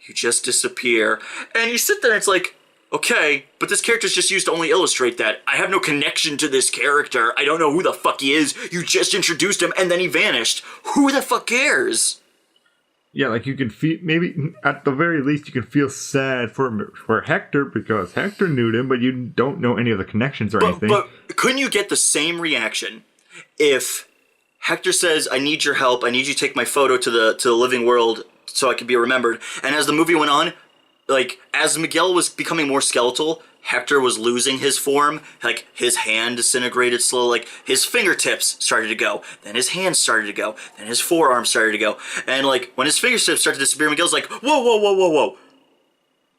you just disappear. And you sit there and it's like, okay, but this character's just used to only illustrate that. I have no connection to this character. I don't know who the fuck he is. You just introduced him and then he vanished. Who the fuck cares? Yeah, like you can feel, maybe at the very least you can feel sad for Hector, because Hector knew him, but you don't know any of the connections or anything. But couldn't you get the same reaction if Hector says, I need your help, I need you to take my photo to the living world so I can be remembered, and as the movie went on, like, as Miguel was becoming more skeletal, Hector was losing his form. Like, his hand disintegrated slowly. Like, his fingertips started to go. Then his hands started to go. Then his forearms started to go. And, like, when his fingertips started to disappear, Miguel's like, whoa, whoa, whoa, whoa, whoa.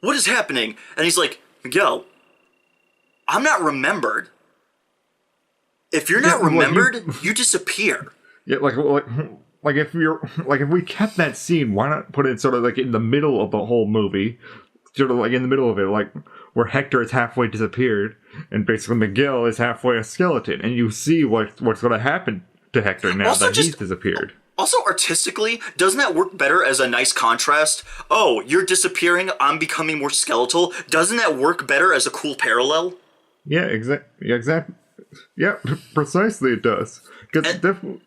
What is happening? And he's like, Miguel, I'm not remembered. If you're not remembered, you disappear. Yeah, like if we kept that scene, why not put it sort of like in the middle of the whole movie, sort of like in the middle of it, like where Hector is halfway disappeared and basically Miguel is halfway a skeleton, and you see what's going to happen to Hector now that he's disappeared. Also, artistically, doesn't that work better as a nice contrast? Oh, you're disappearing, I'm becoming more skeletal. Doesn't that work better as a cool parallel? Yeah, exactly. Yeah, precisely it does. Because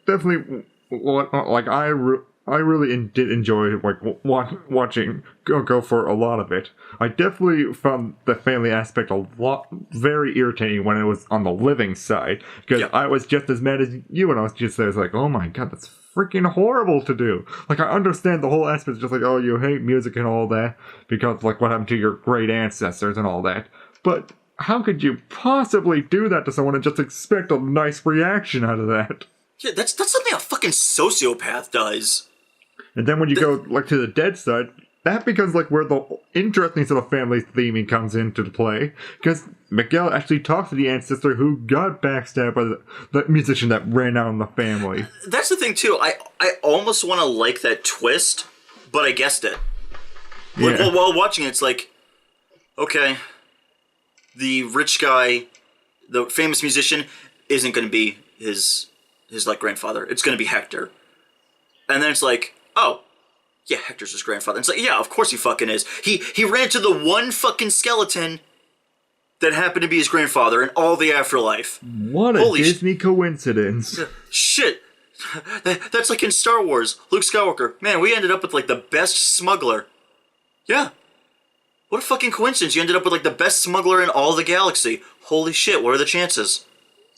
definitely. Like I really did enjoy like watching go for a lot of it. I definitely found the family aspect a lot very irritating when it was on the living side, because I was just as mad as you, and I was just there, like, oh my god, that's freaking horrible to do. Like, I understand the whole aspect, just like, oh, you hate music and all that because like what happened to your great ancestors and all that, but how could you possibly do that to someone and just expect a nice reaction out of that? Yeah, that's something a fucking sociopath does. And then when you go like to the dead side, that becomes like where the interesting sort of family theming comes into play, because Miguel actually talks to the ancestor who got backstabbed by the musician that ran out in the family. That's the thing too. I almost want to like that twist, but I guessed it. Like, Yeah. while watching it, it's like, okay, the rich guy, the famous musician, isn't going to be his like grandfather. It's going to be Hector. And then it's like, oh, yeah, Hector's his grandfather. And it's like, yeah, of course he fucking is. He ran to the one fucking skeleton that happened to be his grandfather in all the afterlife. What a Holy Disney coincidence. Shit. That's like in Star Wars. Luke Skywalker. Man, we ended up with like the best smuggler. Yeah. What a fucking coincidence. You ended up with like the best smuggler in all the galaxy. Holy shit, what are the chances?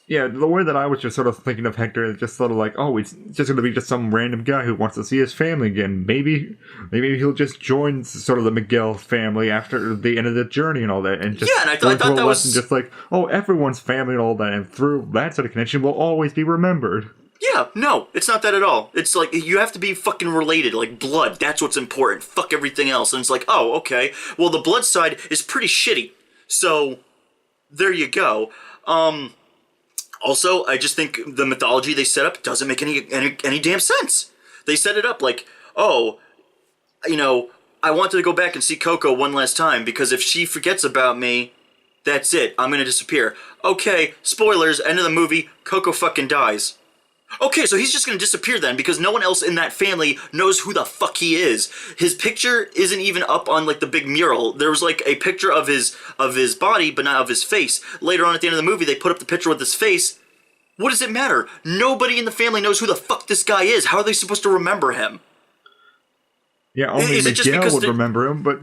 Yeah, the way that I was just sort of thinking of Hector is just sort of like, oh, he's just going to be just some random guy who wants to see his family again. Maybe he'll just join sort of the Miguel family after the end of the journey and all that. And just and I thought that was just like, oh, everyone's family and all that. And through that sort of connection will always be remembered. Yeah, no, it's not that at all. It's like, you have to be fucking related, like blood. That's what's important. Fuck everything else. And it's like, oh, okay. Well, the blood side is pretty shitty. So, there you go. Also, I just think the mythology they set up doesn't make any damn sense. They set it up like, oh, you know, I wanted to go back and see Coco one last time because if she forgets about me, That's it. I'm gonna disappear. Okay, spoilers, end of the movie, Coco fucking dies. Okay, so he's just gonna disappear then because no one else in that family knows who the fuck he is. His picture isn't even up on like the big mural. There was like a picture of his body, but not of his face. Later on at the end of the movie, they put up the picture with his face. What does it matter? Nobody in the family knows who the fuck this guy is. How are they supposed to remember him? Yeah, only Miguel would remember him, but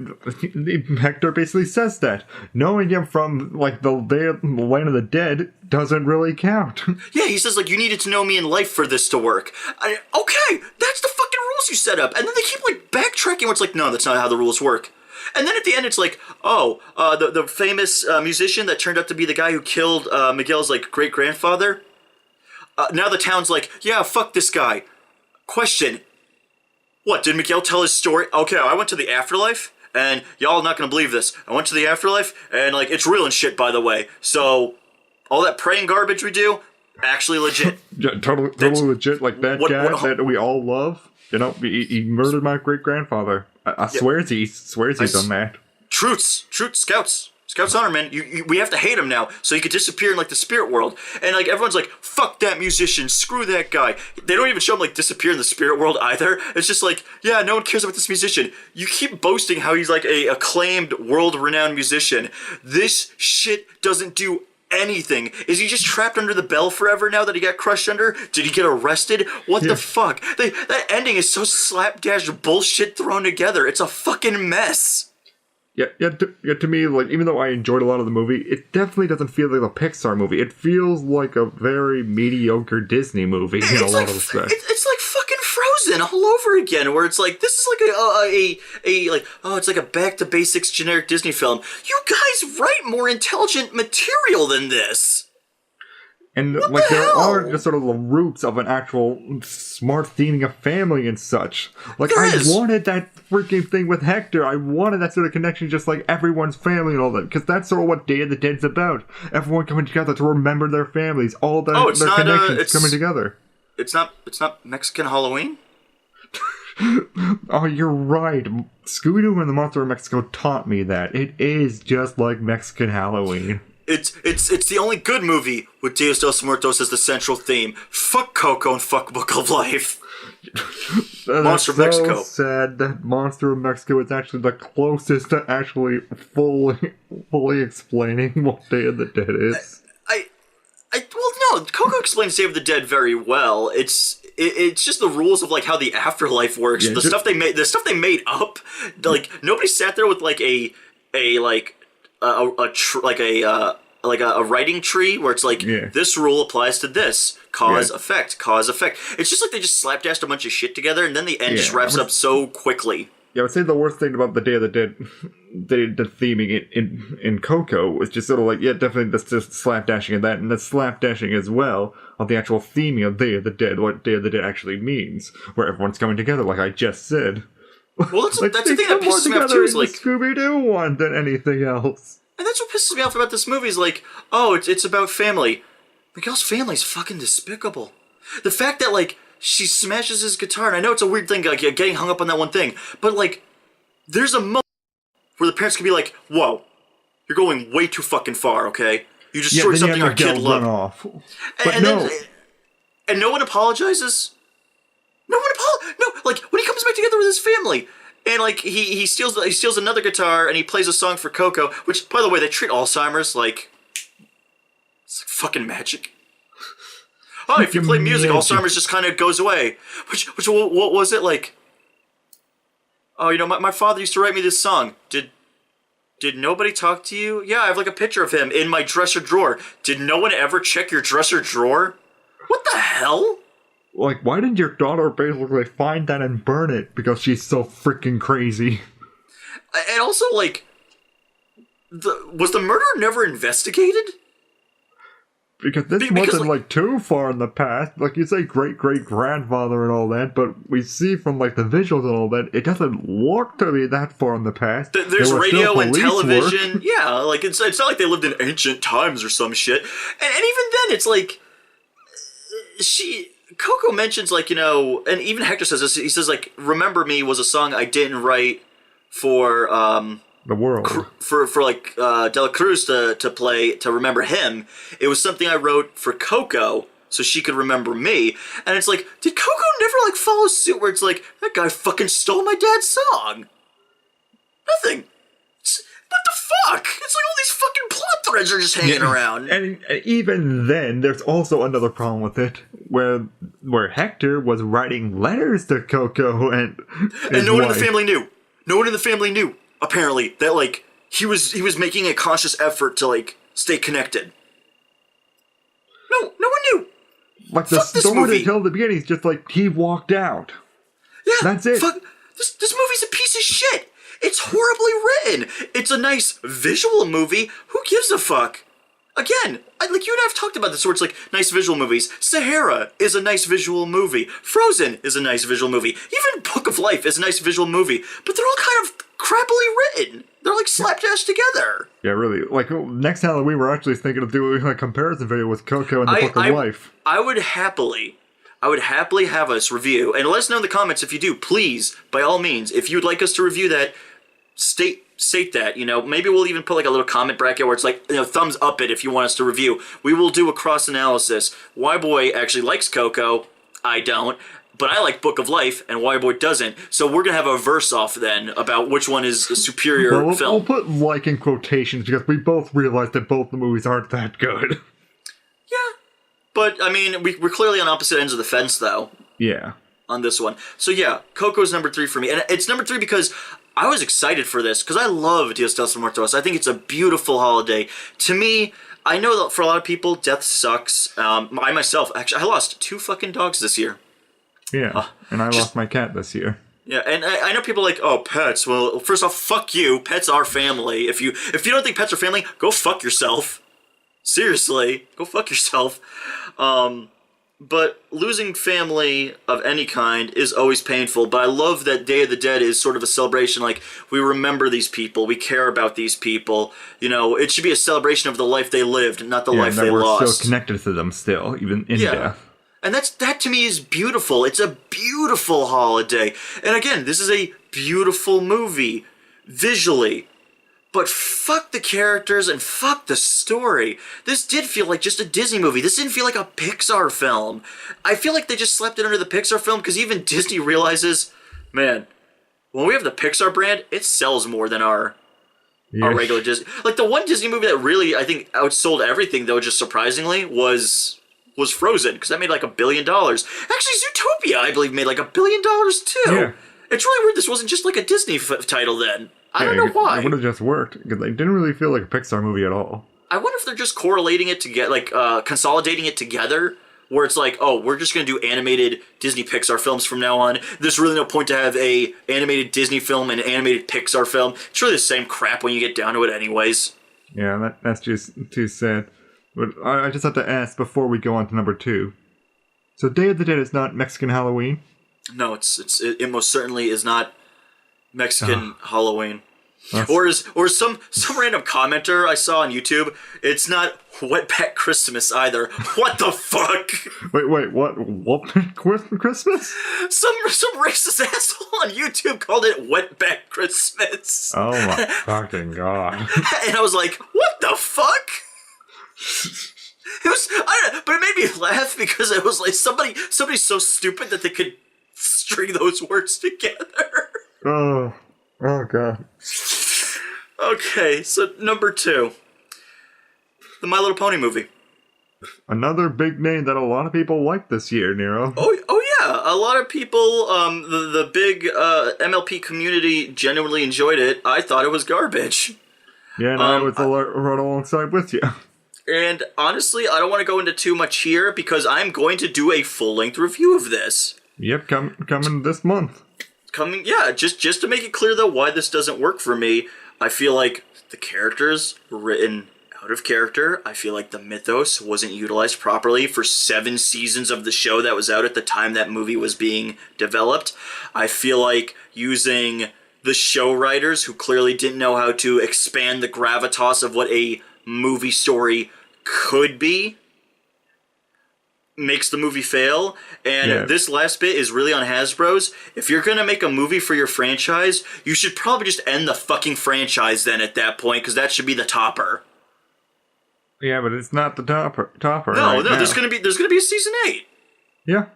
Hector basically says that. Knowing him from, like, the land of the dead doesn't really count. Yeah, he says, like, you needed to know me in life for this to work. Okay, that's the fucking rules you set up. And then they keep, like, backtracking where it's like, no, that's not how the rules work. And then at the end, it's like, oh, the famous musician that turned out to be the guy who killed Miguel's, like, great-grandfather. Now the town's like, yeah, fuck this guy. Question. What, did Miguel tell his story? Okay, I went to the afterlife, and y'all are not gonna believe this. I went to the afterlife, and, like, it's real and shit, by the way. So, all that praying garbage we do, actually legit. Yeah, totally legit, like that guy that we all love. You know, he murdered my great-grandfather. I swear he's done that. Truths, Scouts honor, man. We have to hate him now, so he could disappear in like the spirit world. And like everyone's like, fuck that musician, screw that guy. They don't even show him like disappear in the spirit world either. It's just like, yeah, no one cares about this musician. You keep boasting how he's like a acclaimed, world-renowned musician. This shit doesn't do anything. Is he just trapped under the bell forever now that he got crushed under? Did he get arrested? What the fuck? That ending is so slapdash bullshit thrown together. It's a fucking mess. Yeah, to me, like, even though I enjoyed a lot of the movie, it definitely doesn't feel like a Pixar movie. It feels like a very mediocre Disney movie in a lot of respects. It's like fucking Frozen all over again, where it's like, this is like it's like a back-to-basics generic Disney film. You guys write more intelligent material than this! And, like, there are just sort of the roots of an actual smart theming of family and such. Like, I wanted that freaking thing with Hector. I wanted that sort of connection, just like everyone's family and all that. Because that's sort of what Day of the Dead's about. Everyone coming together to remember their families. All their connections coming together. It's not Mexican Halloween? Oh, you're right. Scooby-Doo and the Monster of Mexico taught me that. It is just like Mexican Halloween. It's the only good movie with Dios de los Muertos as the central theme. Fuck Coco and fuck Book of Life. Monster of Mexico. Sad that Monster of Mexico is actually the closest to actually fully explaining what Day of the Dead is. Well, no, Coco explains Day of the Dead very well. It's just the rules of like how the afterlife works. The stuff they made up. Like nobody sat there with like a writing tree where it's like this rule applies to this cause effect. It's just like they just slapdashed a bunch of shit together and then the end just wraps up so quickly. Yeah, I would say the worst thing about the Day of the Dead, the theming in Coco was just sort of like, definitely that's just slapdashing of that, and the slapdashing as well of the actual theming of Day of the Dead, what Day of the Dead actually means, where everyone's coming together, like I just said. Well, that's the thing that pisses me off too. Is like Scooby-Doo one than anything else. And that's what pisses me off about this movie. Is like, oh, it's about family. Miguel's family's fucking despicable. The fact that like she smashes his guitar, and I know it's a weird thing, like getting hung up on that one thing, but like, there's a moment where the parents can be like, "Whoa, you're going way too fucking far." Okay, you destroyed something our kid loved. And no one apologizes. No, like when he comes back together with his family, and like he steals another guitar and he plays a song for Coco, which by the way they treat Alzheimer's like it's like fucking magic. Oh, if you play music, Alzheimer's just kind of goes away. Which what was it like? Oh, you know, my father used to write me this song. Did nobody talk to you? Yeah, I have like a picture of him in my dresser drawer. Did no one ever check your dresser drawer? What the hell? Like, why didn't your daughter basically find that and burn it? Because she's so freaking crazy. And also, like, was the murder never investigated? Because this wasn't, like, too far in the past. Like, you say great-great-grandfather and all that, but we see from, like, the visuals and all that, it doesn't look to be that far in the past. There's radio and television. Yeah, like, it's not like they lived in ancient times or some shit. And even then, it's like, Coco mentions, like, you know, and even Hector says this, he says, like, Remember Me was a song I didn't write for the world. For Dela Cruz to remember him. It was something I wrote for Coco so she could remember me. And it's like, did Coco never like follow suit where it's like, that guy fucking stole my dad's song? Nothing. What the fuck? It's like all these fucking plot threads are just hanging around. And even then, there's also another problem with it, where Hector was writing letters to Coco and no one in the family knew. No one in the family knew, apparently, that like he was making a conscious effort to like stay connected. No one knew. Like the story they tell at the beginning is just like he walked out. Yeah, that's it. Fuck, this movie's a piece of shit. It's horribly written. It's a nice visual movie. Who gives a fuck? Again, like you and I have talked about this, where it's like nice visual movies. Sahara is a nice visual movie. Frozen is a nice visual movie. Even Book of Life is a nice visual movie. But they're all kind of crappily written. They're like slapdash together. Yeah, really. Like next Halloween, we're actually thinking of doing a comparison video with Coco and the Book of Life. I would happily have us review, and let us know in the comments if you do. Please, by all means, if you'd like us to review that, state that, maybe we'll even put like a little comment bracket where it's like, thumbs up it if you want us to review. We will do a cross analysis. WHYBOY actually likes Coco. I don't. But I like Book of Life, and WHYBOY doesn't. So we're going to have a verse-off then about which one is a superior film. We'll put like in quotations because we both realize that both the movies aren't that good. Yeah. But, I mean, we're clearly on opposite ends of the fence, though. Yeah. On this one. So yeah, Coco's number 3 for me. And it's number 3 because I was excited for this, because I love Dias de los Muertos. I think it's a beautiful holiday. To me, I know that for a lot of people, death sucks. I myself, actually, I lost 2 fucking dogs this year. Yeah, and I lost my cat this year. Yeah, and I know people are like, oh, pets. Well, first off, fuck you. Pets are family. If you don't think pets are family, go fuck yourself. Seriously, go fuck yourself. But losing family of any kind is always painful. But I love that Day of the Dead is sort of a celebration. Like, we remember these people. We care about these people. It should be a celebration of the life they lived, not the life they lost. We're still connected to them still, even in death. And that to me is beautiful. It's a beautiful holiday. And again, this is a beautiful movie, visually. But fuck the characters and fuck the story. This did feel like just a Disney movie. This didn't feel like a Pixar film. I feel like they just slept it under the Pixar film because even Disney realizes, man, when we have the Pixar brand, it sells more than our regular Disney. Like the one Disney movie that really, I think, outsold everything, though, just surprisingly, was Frozen, because that made like $1 billion. Actually, Zootopia, I believe, made like $1 billion too. Yeah. It's really weird this wasn't just like a Disney title then. I don't know why. It would have just worked, because it didn't really feel like a Pixar movie at all. I wonder if they're just correlating it together, like consolidating it together, where it's like, oh, we're just going to do animated Disney Pixar films from now on. There's really no point to have a animated Disney film and an animated Pixar film. It's really the same crap when you get down to it anyways. Yeah, that's just too sad. But I just have to ask before we go on to number 2. So Day of the Dead is not Mexican Halloween? No, it most certainly is not Mexican Halloween. Or some random commenter I saw on YouTube, it's not Wetback Christmas either. What the fuck? Wait, what Christmas? Some racist asshole on YouTube called it Wetback Christmas. Oh my fucking god. And I was like, what the fuck? It was, I don't know, but it made me laugh because it was like somebody's so stupid that they could string those words together. Oh god. Okay, so number 2, the My Little Pony movie. Another big name that a lot of people liked this year, Nero. Oh yeah, a lot of people. The big MLP community genuinely enjoyed it. I thought it was garbage. Yeah, and I was right alongside with you. And honestly, I don't want to go into too much here because I'm going to do a full-length review of this. Yep, coming this month. Just to make it clear, though, why this doesn't work for me, I feel like the characters were written out of character. I feel like the mythos wasn't utilized properly for 7 seasons of the show that was out at the time that movie was being developed. I feel like using the show writers who clearly didn't know how to expand the gravitas of what a movie story could be makes the movie fail. And Yeah. this last bit is really on Hasbro's. If you're going to make a movie for your franchise, you should probably just end the fucking franchise then at that point, because that should be the topper. Yeah, but it's not the topper. No, right no, now. there's gonna be a season 8. Yeah.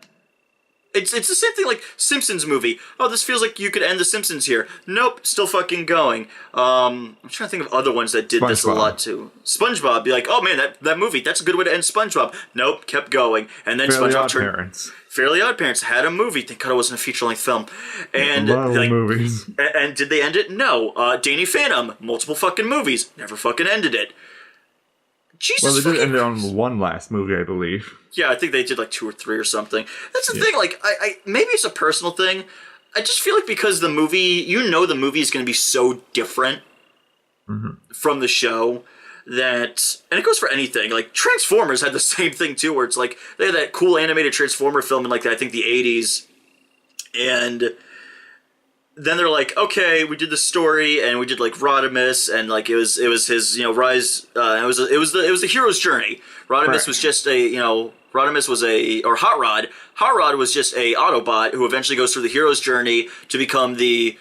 It's the same thing like Simpsons movie. Oh, this feels like you could end the Simpsons here. Nope, still fucking going. I'm trying to think of other ones that did this a lot too. SpongeBob, be like, oh man, that movie, that's a good way to end SpongeBob. Nope, kept going, and then Fairly SpongeBob Odd turned. Parents. Fairly Odd Parents had a movie. Thank God it wasn't a feature-length film. And A lot of like, movies. and did they end it? No. Danny Phantom, multiple fucking movies, never fucking ended it. Jesus. Well, they did fucking end it on one last movie, I believe. Yeah, I think they did like 2 or 3 or something. That's the thing, like, I maybe it's a personal thing. I just feel like because the movie, the movie is going to be so different from the show that, and it goes for anything, like Transformers had the same thing too, where it's like, they had that cool animated Transformer film in like, I think the 80s, and then they're like, okay, we did the story, and we did like Rodimus, and like it was his rise. It was the hero's journey. Rodimus was just Rodimus was Hot Rod. Hot Rod was just a Autobot who eventually goes through the hero's journey to become the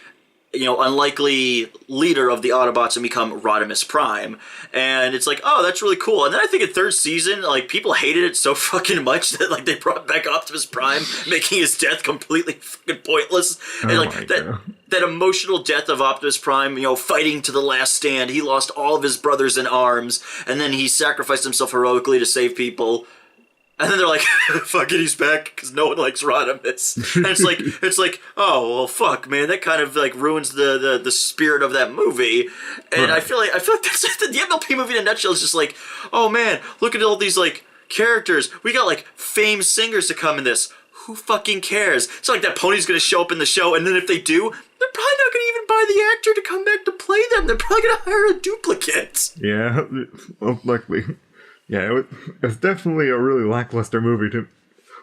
unlikely leader of the Autobots and become Rodimus Prime. And it's like, oh, that's really cool. And then I think in 3rd season, like, people hated it so fucking much that, like, they brought back Optimus Prime, making his death completely fucking pointless. And, like, that emotional death of Optimus Prime, fighting to the last stand. He lost all of his brothers in arms, and then he sacrificed himself heroically to save people. And then they're like, fuck it, he's back, because no one likes Rodimus. And it's like, oh, well, fuck, man, that kind of, like, ruins the spirit of that movie. And I feel like that's the MLP movie in a nutshell is just like, oh, man, look at all these, like, characters. We got, like, famed singers to come in this. Who fucking cares? It's like that pony's gonna show up in the show, and then if they do, they're probably not gonna even buy the actor to come back to play them. They're probably gonna hire a duplicate. Yeah, well, likely. Yeah, it was definitely a really lackluster movie to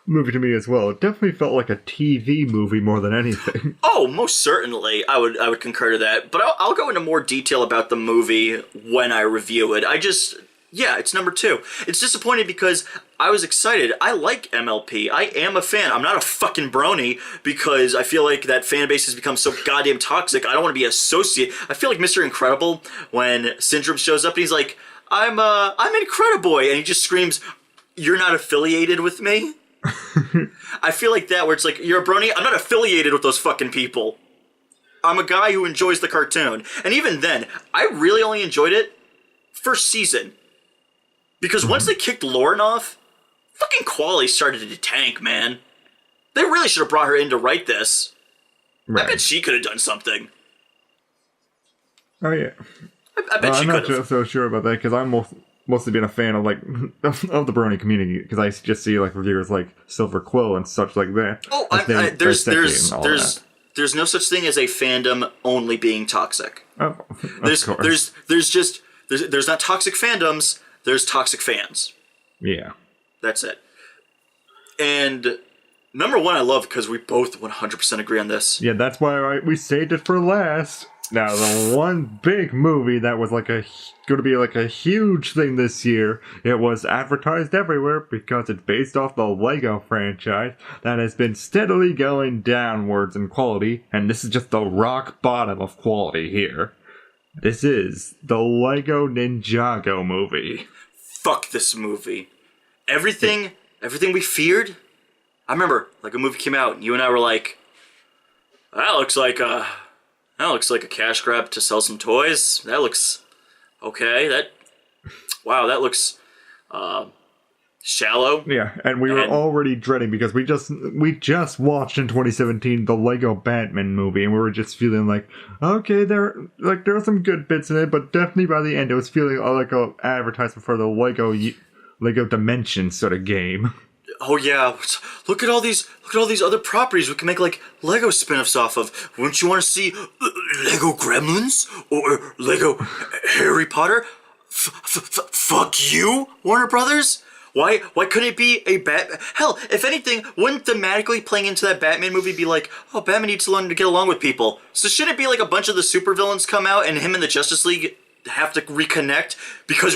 me as well. It definitely felt like a TV movie more than anything. Oh, most certainly, I would concur to that. But I'll go into more detail about the movie when I review it. It's number 2. It's disappointing because I was excited. I like MLP. I am a fan. I'm not a fucking brony because I feel like that fan base has become so goddamn toxic. I don't want to be associated. I feel like Mr. Incredible when Syndrome shows up and he's like, I'm Incrediboy, and he just screams, "You're not affiliated with me." I feel like that, where it's like, you're a brony. I'm not affiliated with those fucking people. I'm a guy who enjoys the cartoon, and even then, I really only enjoyed it first season because once they kicked Lauren off, fucking quality started to tank, man. They really should have brought her in to write this. Right. I bet she could have done something. Oh yeah. I bet she could have. I'm not so sure about that because I'm mostly been a fan of like of the brony community because I just see like reviewers like Silver Quill and such like that. Oh, there's no such thing as a fandom only being toxic. Oh, there's not toxic fandoms. There's toxic fans. Yeah, that's it. And number 1, I love because we both 100% agree on this. Yeah, that's why we saved it for last. Now, the one big movie that was going to be like a huge thing this year, it was advertised everywhere because it's based off the Lego franchise that has been steadily going downwards in quality, and this is just the rock bottom of quality here. This is the Lego Ninjago movie. Fuck this movie. Everything we feared. I remember, like, a movie came out, and you and I were like, that looks like a cash grab to sell some toys. That looks okay. That looks shallow. Yeah, and we were already dreading because we just watched in 2017 the Lego Batman movie, and we were just feeling like, okay, there are some good bits in it, but definitely by the end it was feeling like an advertisement for the Lego Dimension sort of game. Oh yeah, look at all these other properties we can make like Lego spin-offs off of. Wouldn't you want to see Lego Gremlins or Lego Harry Potter? Fuck you, Warner Brothers. Why couldn't it be a Batman? Hell, if anything, wouldn't thematically playing into that Batman movie be like, oh, Batman needs to learn to get along with people. So shouldn't it be like a bunch of the supervillains come out and him and the Justice League have to reconnect because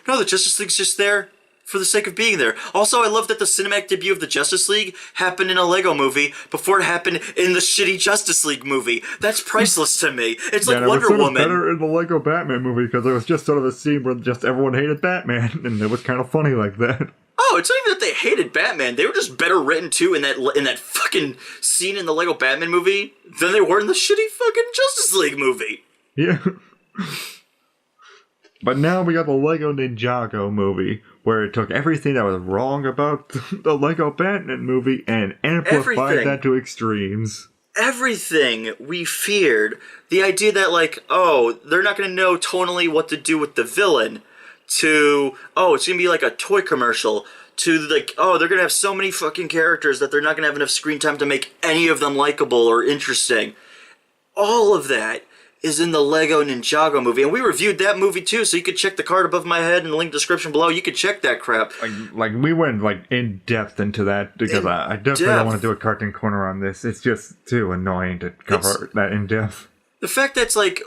no, the Justice League's just there for the sake of being there. Also, I love that the cinematic debut of the Justice League happened in a Lego movie before it happened in the shitty Justice League movie. That's priceless to me. It's like Wonder Woman. It was Woman. better in the Lego Batman movie because it was just sort of a scene where just everyone hated Batman, and it was kind of funny like that. Oh, it's not even that they hated Batman. They were just better written too in that fucking scene in the Lego Batman movie than they were in the shitty fucking Justice League movie. Yeah. But now we got the Lego Ninjago movie, where it took everything that was wrong about the Lego Batman movie and amplified that to extremes. Everything we feared. The idea that, like, oh, they're not going to know tonally what to do with the villain, to, oh, it's going to be like a toy commercial, to, like, oh, they're going to have so many fucking characters that they're not going to have enough screen time to make any of them likable or interesting. All of that is in the Lego Ninjago movie, and we reviewed that movie too, so you could check the card above my head and the link description below. You could check that crap. Like we went like in depth into that because I definitely don't want to do a cartoon corner on this. It's just too annoying to cover that in depth. The fact that it's like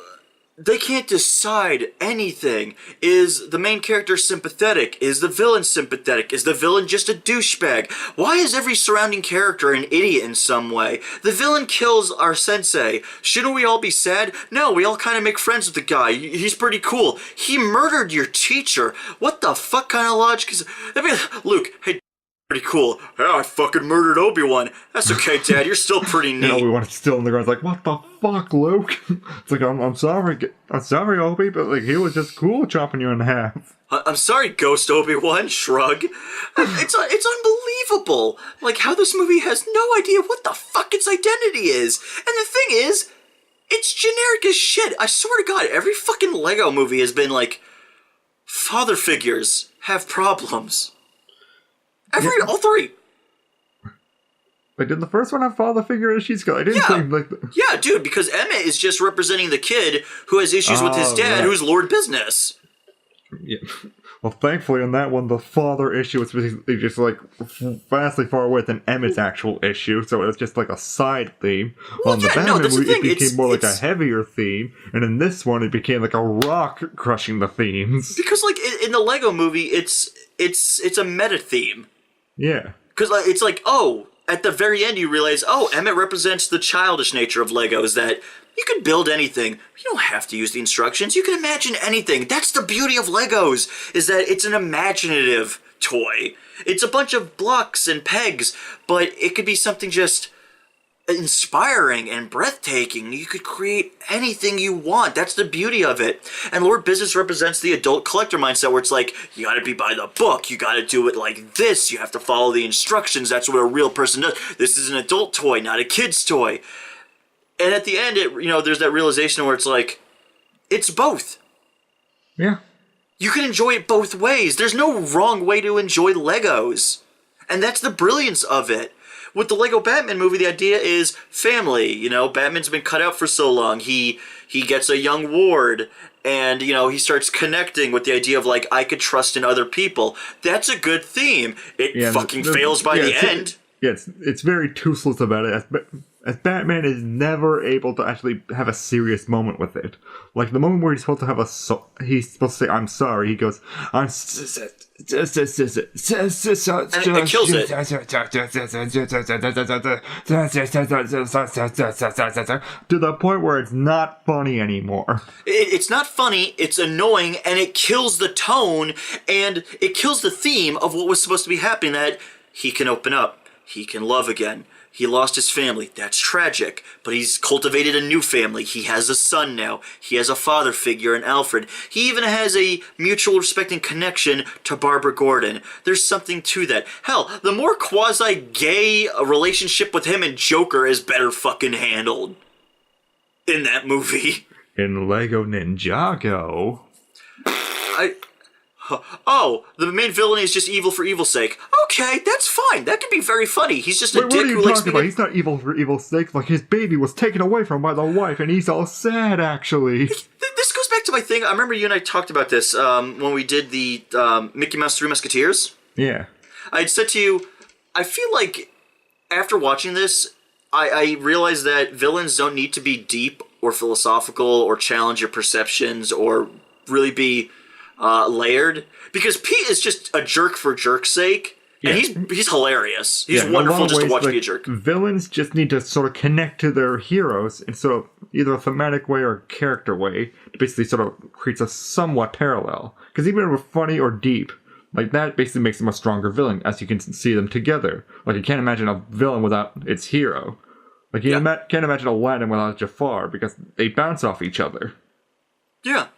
they can't decide anything. Is the main character sympathetic? Is the villain sympathetic? Is the villain just a douchebag? Why is every surrounding character an idiot in some way? The villain kills our sensei. Shouldn't we all be sad? No, we all kind of make friends with the guy. He's pretty cool. He murdered your teacher. What the fuck kind of logic is... I mean, Luke, hey, pretty cool. Yeah, I fucking murdered Obi-Wan. That's okay, Dad. You're still pretty neat. Obi-Wan's still in the ground. Like, what the fuck, Luke? It's like, I'm sorry, Obi, but like he was just cool chopping you in half. I'm sorry, Ghost Obi-Wan. Shrug. It's unbelievable. Like how this movie has no idea what the fuck its identity is. And the thing is, it's generic as shit. I swear to God, every fucking Lego movie has been like, father figures have problems. All three. Like, did the first one have father figure issues? Because I didn't think like. Yeah, dude, because Emmett is just representing the kid who has issues with his dad, who's Lord Business. Yeah. Well, thankfully on that one, the father issue was basically just like vastly far away than Emmett's actual issue, so it was just like a side theme. Well, on the Batman movie, it became more like a heavier theme, and in this one, it became like a rock crushing the themes. Because, like, in the Lego movie, it's a meta theme. Yeah. Because it's like, oh, at the very end you realize, oh, Emmett represents the childish nature of Legos, that you can build anything. You don't have to use the instructions. You can imagine anything. That's the beauty of Legos, is that it's an imaginative toy. It's a bunch of blocks and pegs, but it could be something just inspiring and breathtaking. You could create anything you want. That's the beauty of it. And Lord Business represents the adult collector mindset, where it's like, you gotta be by the book, you gotta do it like this, you have to follow the instructions, that's what a real person does. This is an adult toy, not a kid's toy. And at the end, there's that realization where it's like, it's both. Yeah. You can enjoy it both ways. There's no wrong way to enjoy Legos. And that's the brilliance of it. With the Lego Batman movie, the idea is family. Batman's been cut out for so long. He gets a young ward, and, he starts connecting with the idea of, like, I could trust in other people. That's a good theme. It fucking fails by the end. Yeah, it's very toothless about it. As Batman is never able to actually have a serious moment with it. Like, the moment where he's supposed to have he's supposed to say, I'm sorry, he goes, I'm and it kills it. To the point where it's not funny anymore. It's not funny, it's annoying, and it kills the tone, and it kills the theme of what was supposed to be happening, that he can open up, he can love again. He lost his family. That's tragic. But he's cultivated a new family. He has a son now. He has a father figure in Alfred. He even has a mutual respecting connection to Barbara Gordon. There's something to that. Hell, the more quasi-gay a relationship with him and Joker is better fucking handled in that movie. In Lego Ninjago... Oh, the main villain is just evil for evil's sake. Okay, that's fine. That can be very funny. He's just a dick who likes... What are you talking about? He's not evil for evil's sake. Like, his baby was taken away from him by the wife, and he's all sad, actually. This goes back to my thing. I remember you and I talked about this when we did the Mickey Mouse 3 Musketeers. Yeah. I had said to you, I feel like after watching this, I realized that villains don't need to be deep or philosophical or challenge your perceptions or really be layered, because Pete is just a jerk for jerk's sake, and he's hilarious. He's wonderful just to watch be a jerk. Villains just need to sort of connect to their heroes in sort of either a thematic way or a character way to basically sort of creates a somewhat parallel. Because even if we're funny or deep, like that basically makes them a stronger villain, as you can see them together. Like you can't imagine a villain without its hero. Like you can't imagine Aladdin without Jafar, because they bounce off each other. Yeah.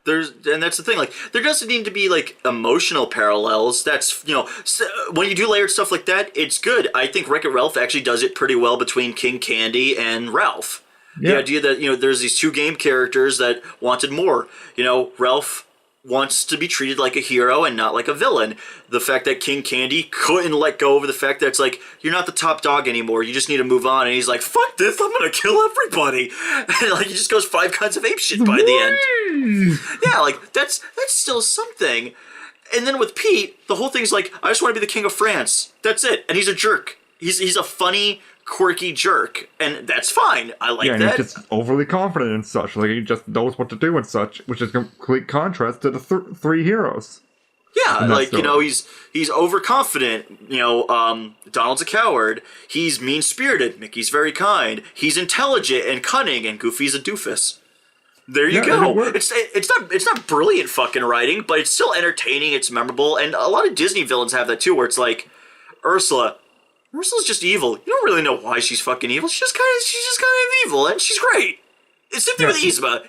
And that's the thing, like, there doesn't need to be, like, emotional parallels. That's, when you do layered stuff like that, it's good. I think Wreck-It Ralph actually does it pretty well between King Candy and Ralph. Yeah. The idea that, there's these two game characters that wanted more. Ralph wants to be treated like a hero and not like a villain. The fact that King Candy couldn't let go of the fact that it's like, you're not the top dog anymore, you just need to move on, and he's like, fuck this, I'm gonna kill everybody. And like he just goes 5 kinds of apeshit by the end. Yeah, like that's still something. And then with Pete, the whole thing's like, I just want to be the king of France. That's it. And he's a jerk. He's a funny, quirky jerk, and that's fine. I like that. Yeah, he's just overly confident and such. Like, he just knows what to do and such, which is a complete contrast to the three heroes. Yeah, like, he's overconfident. Donald's a coward. He's mean-spirited. Mickey's very kind. He's intelligent and cunning, and Goofy's a doofus. There you go. It's not brilliant fucking writing, but it's still entertaining. It's memorable, and a lot of Disney villains have that too, where it's like, Ursula's just evil. You don't really know why she's fucking evil. She's just kind of evil, and she's great. It's the same thing with Yzma.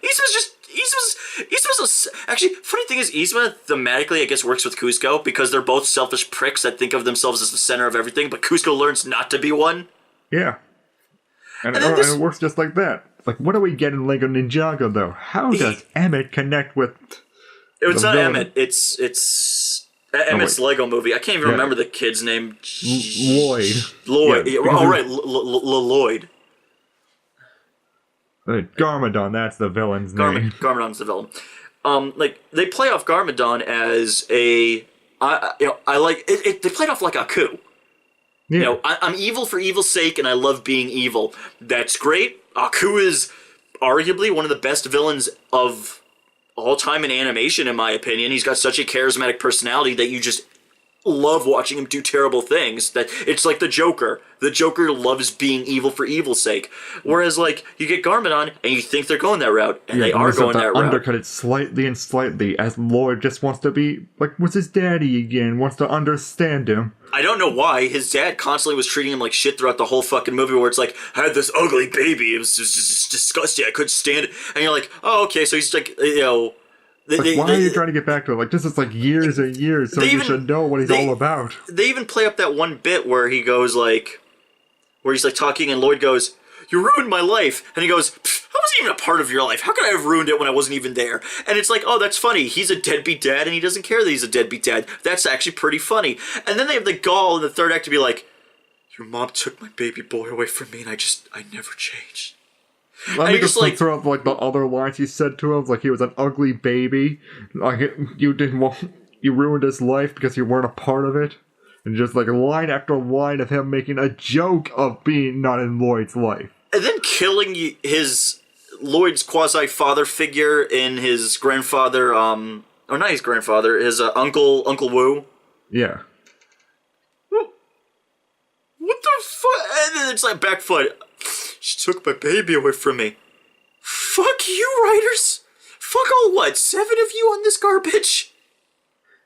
Actually, funny thing is, Yzma thematically, I guess, works with Kuzco because they're both selfish pricks that think of themselves as the center of everything, but Kuzco learns not to be one. Yeah. And it works just like that. Like, what do we get in Lego Ninjago, though? How does Emmett connect with... It's not villain? Emmett. It's Emmett's Lego movie. I can't even remember the kid's name. Lloyd. Yeah, Lloyd. Garmadon, that's the villain's name. Garmadon's the villain. They play off Garmadon as a... I like... They play it off like a coup. Yeah. I'm evil for evil's sake, and I love being evil. That's great. Aku is arguably one of the best villains of all time in animation, in my opinion. He's got such a charismatic personality that you just love watching him do terrible things. That it's like the Joker. The Joker loves being evil for evil's sake. Whereas, like, you get Garmadon, and you think they're going that route, and they are going that route. Undercut it slightly and slightly, as Lloyd just wants to be, like, what's his daddy again? Wants to understand him. I don't know why. His dad constantly was treating him like shit throughout the whole fucking movie, where it's like, I had this ugly baby, it was just disgusting, I couldn't stand it. And you're like, oh, okay, so he's like, why are you trying to get back to it? Like, this is like years and years, so you should know what he's all about. They even play up that one bit where he goes like, where he's like talking and Lloyd goes, you ruined my life. And he goes, I wasn't even a part of your life. How could I have ruined it when I wasn't even there? And it's like, oh, that's funny. He's a deadbeat dad and he doesn't care that he's a deadbeat dad. That's actually pretty funny. And then they have the gall in the third act to be like, your mom took my baby boy away from me and I never changed. Let me just throw up like the other lines he said to him, like he was an ugly baby, like you ruined his life because you weren't a part of it, and just like line after line of him making a joke of being not in Lloyd's life, and then killing Lloyd's quasi father figure in his grandfather, or not his grandfather, his Uncle Wu. Yeah. What the fuck? And then it's like back foot. She took my baby away from me. Fuck you, writers! Fuck all what? 7 of you on this garbage?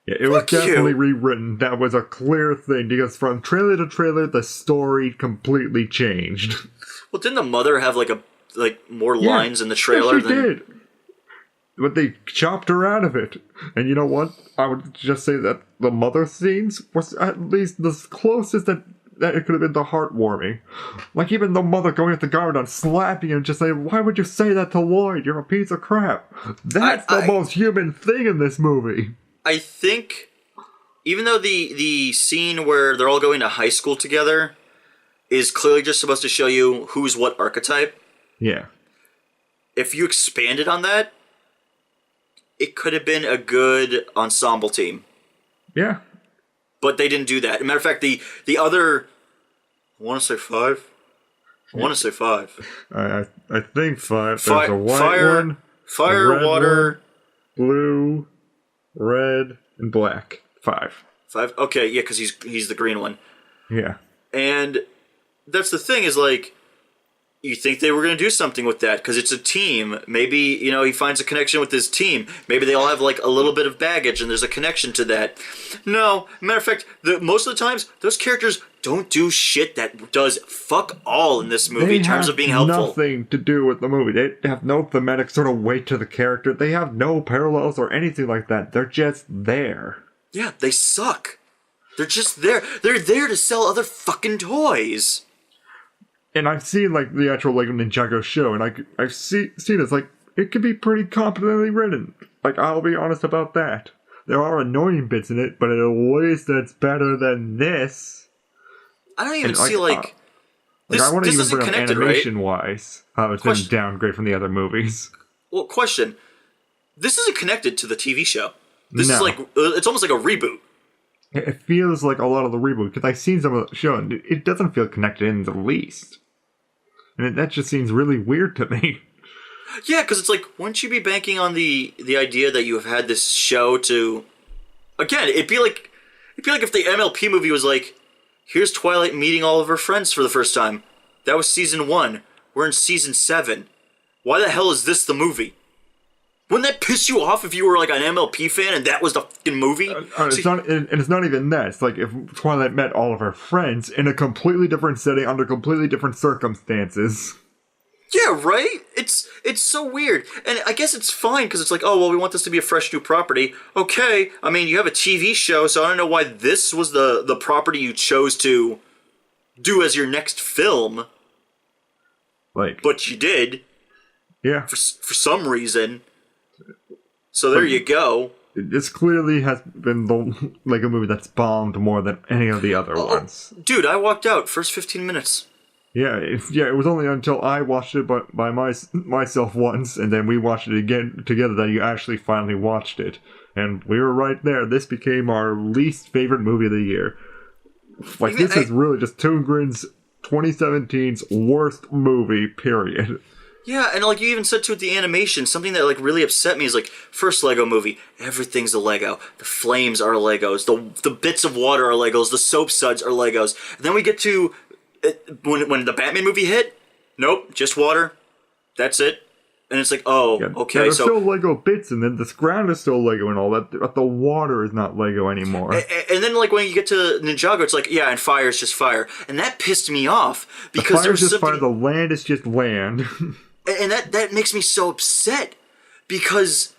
Yeah, it was definitely rewritten. That was a clear thing, because from trailer to trailer, the story completely changed. Well, didn't the mother have more lines in the trailer? Yeah, she did. But they chopped her out of it. And you know what? I would just say that the mother scenes was at least the closest that it could have been the heartwarming. Like, even the mother going at the Garmadon, slapping him, just saying, why would you say that to Lloyd? You're a piece of crap. That's the most human thing in this movie. I think, even though the scene where they're all going to high school together is clearly just supposed to show you who's what archetype. Yeah. If you expanded on that, it could have been a good ensemble team. Yeah. But they didn't do that. As a matter of fact, the other... I want to say 5. I want to say 5. I think 5. There's a white one. Fire, water... One, blue... Red and black. 5. 5? Okay, yeah, because he's the green one. Yeah. And that's the thing is, like, you think they were going to do something with that because it's a team. Maybe, you know, he finds a connection with his team. Maybe they all have, like, a little bit of baggage and there's a connection to that. No, matter of fact, most of the times, those characters don't do shit that does fuck all in this movie in terms of being helpful. They have nothing to do with the movie. They have no thematic sort of weight to the character. They have no parallels or anything like that. They're just there. Yeah, they suck. They're just there. They're there to sell other fucking toys. And I've seen, like, the actual Lego Ninjago show, and I've seen it's, like, it can be pretty competently written. Like, I'll be honest about that. There are annoying bits in it, but in ways that's better than this. I don't even see, like... I want to even isn't bring up connected, animation-wise. It's been downgrade from the other movies. Well, question. This isn't connected to the TV show. This is like... it's almost like a reboot. It feels like a lot of the reboot, because I've seen some of the show, and it doesn't feel connected in the least. And that just seems really weird to me. Yeah, because it's like, wouldn't you be banking on the idea that you have had this show to... Again, it'd be like if the MLP movie was like, here's Twilight meeting all of her friends for the first time. That was season 1. We're in season 7. Why the hell is this the movie? Wouldn't that piss you off if you were like an MLP fan and that was the fucking movie? It's not even that. It's like if Twilight met all of her friends in a completely different setting under completely different circumstances. Yeah, right? It's so weird. And I guess it's fine because it's like, oh, well, we want this to be a fresh new property. Okay, I mean, you have a TV show, so I don't know why this was the property you chose to do as your next film. Like, but you did. Yeah. For some reason. So there you go. This clearly has been the Lego movie that's bombed more than any of the other ones. Dude, I walked out first 15 minutes. Yeah, it was only until I watched it by myself once, and then we watched it again together that you actually finally watched it. And we were right there. This became our least favorite movie of the year. Like, this is really just ToonGrin's 2017's worst movie, period. Yeah, and like you even said too with the animation, something that like really upset me is like, first Lego movie, everything's a Lego. The flames are Legos. The bits of water are Legos. The soap suds are Legos. And then we get to when the Batman movie hit, nope, just water. That's it. And it's like, oh, yeah, okay. There's still Lego bits, and then the ground is still Lego and all that, but the water is not Lego anymore. And then, like, when you get to Ninjago, it's like, yeah, and fire is just fire. And that pissed me off. Because the fire is just fire, the land is just land. And that makes me so upset. Because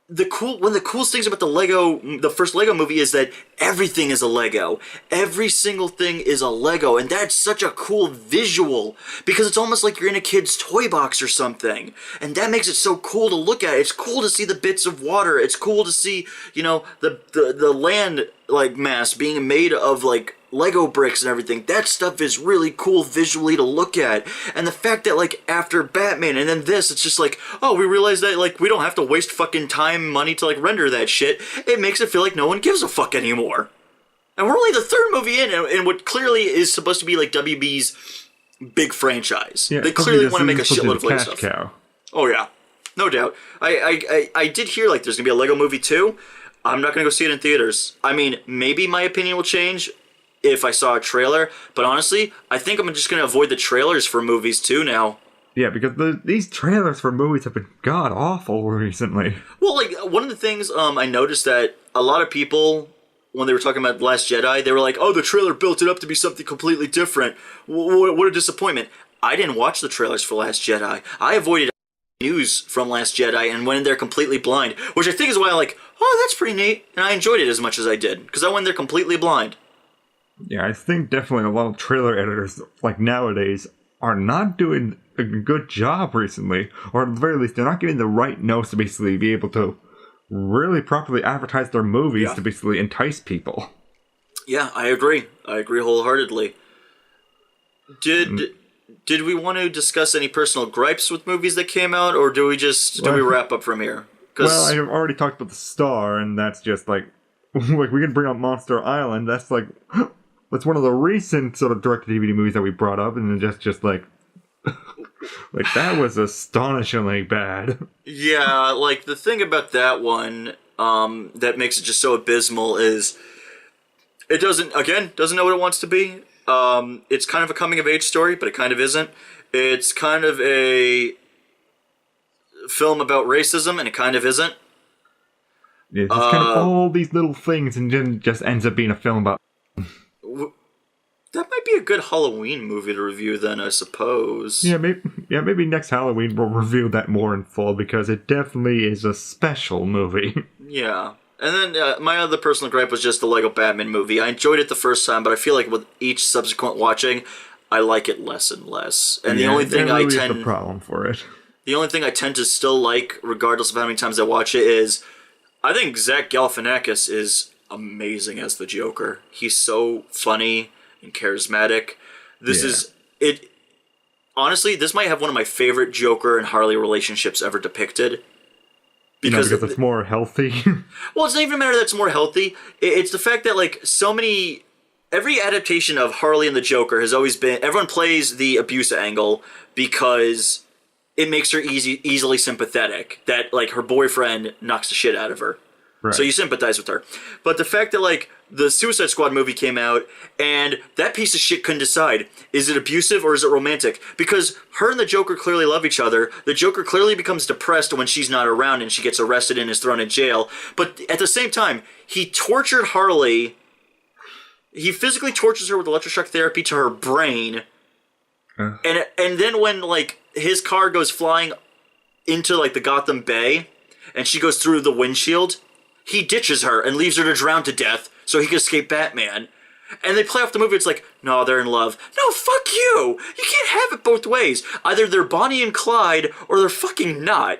one of the coolest things about the first Lego movie is that everything is a Lego. Every single thing is a Lego, and that's such a cool visual because it's almost like you're in a kid's toy box or something, and that makes it so cool to look at. It's cool to see the bits of water. It's cool to see, you know, the land like mass being made of like Lego bricks and everything. That stuff is really cool visually to look at. And the fact that like after Batman and then this, it's just like, oh, we realize that like we don't have to waste fucking time, money to like render that shit. It makes it feel like no one gives a fuck anymore. And we're only the third movie in what clearly is supposed to be like WB's big franchise. Yeah, they clearly want to make a shitload of Lego stuff. Cow. Oh yeah, no doubt. I did hear like there's gonna be a Lego movie too. I'm not gonna go see it in theaters. I mean, maybe my opinion will change if I saw a trailer, but honestly, I think I'm just gonna avoid the trailers for movies too now. Yeah, because these trailers for movies have been god awful recently. Well, like one of the things I noticed that a lot of people, when they were talking about Last Jedi, they were like, "Oh, the trailer built it up to be something completely different. What a disappointment!" I didn't watch the trailers for Last Jedi. I avoided news from Last Jedi and went in there completely blind, which I think is why I'm like, "Oh, that's pretty neat," and I enjoyed it as much as I did because I went there completely blind. Yeah, I think definitely a lot of trailer editors, like nowadays, are not doing a good job recently. Or at the very least, they're not getting the right notes to basically be able to really properly advertise their movies to basically entice people. Yeah, I agree. I agree wholeheartedly. Did we want to discuss any personal gripes with movies that came out, or do we wrap up from here? Well, I have already talked about The Star, and that's just like we can bring up Monster Island. That's like... It's one of the recent sort of direct-to-DVD movies that we brought up, and just like, like that was astonishingly bad. Yeah, like the thing about that one, that makes it just so abysmal is it doesn't know what it wants to be. It's kind of a coming-of-age story, but it kind of isn't. It's kind of a film about racism, and it kind of isn't. Yeah, it's kind of all these little things, and then just ends up being a film about... That might be a good Halloween movie to review then, I suppose. Yeah, maybe next Halloween we'll review that more in full, because it definitely is a special movie. Yeah. And then my other personal gripe was just the Lego Batman movie. I enjoyed it the first time, but I feel like with each subsequent watching, I like it less and less. And the only thing really is the problem for it. The only thing I tend to still like, regardless of how many times I watch it, is I think Zach Galifianakis is amazing as the Joker. He's so funny and charismatic. This is it. Honestly, this might have one of my favorite Joker and Harley relationships ever depicted. Because it's more healthy. Well, it's not even a matter that it's more healthy. It's the fact that, like, every adaptation of Harley and the Joker has always been, everyone plays the abuse angle because it makes her easily sympathetic. That, like, her boyfriend knocks the shit out of her. Right. So you sympathize with her. But the fact that, like, the Suicide Squad movie came out, and that piece of shit couldn't decide, is it abusive or is it romantic? Because her and the Joker clearly love each other. The Joker clearly becomes depressed when she's not around and she gets arrested and is thrown in jail. But at the same time, he tortured Harley. He physically tortures her with electroshock therapy to her brain. And then when, like, his car goes flying into, like, the Gotham Bay, and she goes through the windshield, he ditches her and leaves her to drown to death so he can escape Batman. And they play off the movie, it's like, no, they're in love. No, fuck you! You can't have it both ways. Either they're Bonnie and Clyde, or they're fucking not.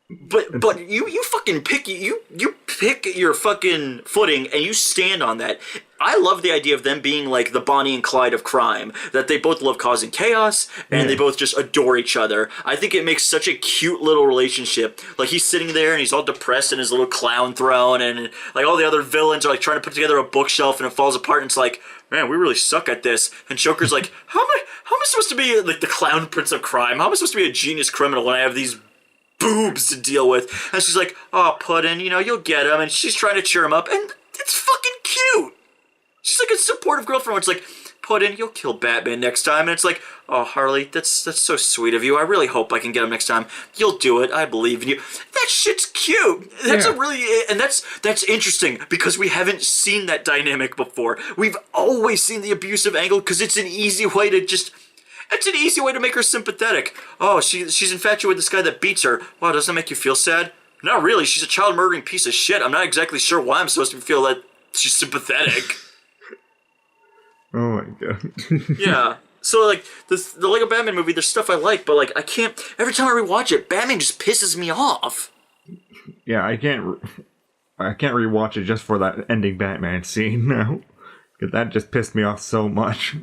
But you fucking pick you pick your fucking footing and you stand on that. I love the idea of them being like the Bonnie and Clyde of crime, that they both love causing chaos and they both just adore each other. I think it makes such a cute little relationship. Like, he's sitting there and he's all depressed in his little clown throne, and like all the other villains are like trying to put together a bookshelf and it falls apart, and it's like, man, we really suck at this. And Joker's like, how am I supposed to be like the clown prince of crime? How am I supposed to be a genius criminal when I have these boobs to deal with? And she's like, oh, Puddin', you'll get him. And she's trying to cheer him up, and it's fucking cute. She's like a supportive girlfriend. It's like, Puddin', you'll kill Batman next time. And it's like, oh, Harley, that's so sweet of you. I really hope I can get him next time. You'll do it. I believe in you. That shit's cute. That's that's interesting because we haven't seen that dynamic before. We've always seen the abusive angle because it's an easy way to make her sympathetic. Oh, she's infatuated with this guy that beats her. Wow, doesn't that make you feel sad? Not really. She's a child murdering piece of shit. I'm not exactly sure why I'm supposed to feel that she's sympathetic. Oh my god. Yeah. So, like, the Lego Batman movie, there's stuff I like, but, like, I can't... Every time I rewatch it, Batman just pisses me off. Yeah, I can't rewatch it just for that ending Batman scene now. Because that just pissed me off so much.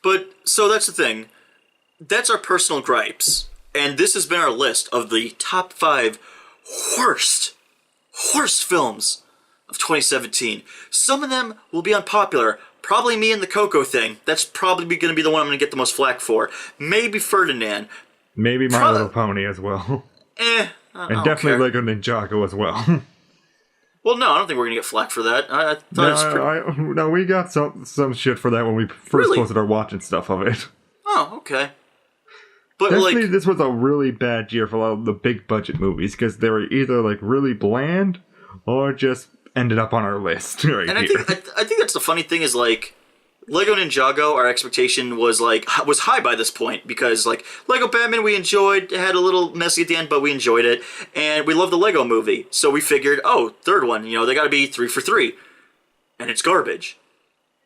But, so that's the thing. That's our personal gripes. And this has been our list of the top 5 worst films of 2017. Some of them will be unpopular. Probably me and the Coco thing. That's probably going to be the one I'm going to get the most flack for. Maybe Ferdinand. Maybe My Little Pony as well. And definitely Lego Ninjago as well. Well, no, I don't think we're going to get flack for that. I thought no, we got some shit for that when we first posted our watching stuff of it. Oh, okay. But definitely, this was a really bad year for a lot of the big budget movies because they were either like really bland or just ended up on our list right and here. I think that's the funny thing is, like, Lego Ninjago, our expectation was high by this point because, like, Lego Batman we enjoyed, it had a little messy at the end, but we enjoyed it, and we love the Lego movie, so we figured, oh, third one, they gotta be 3 for 3, and it's garbage.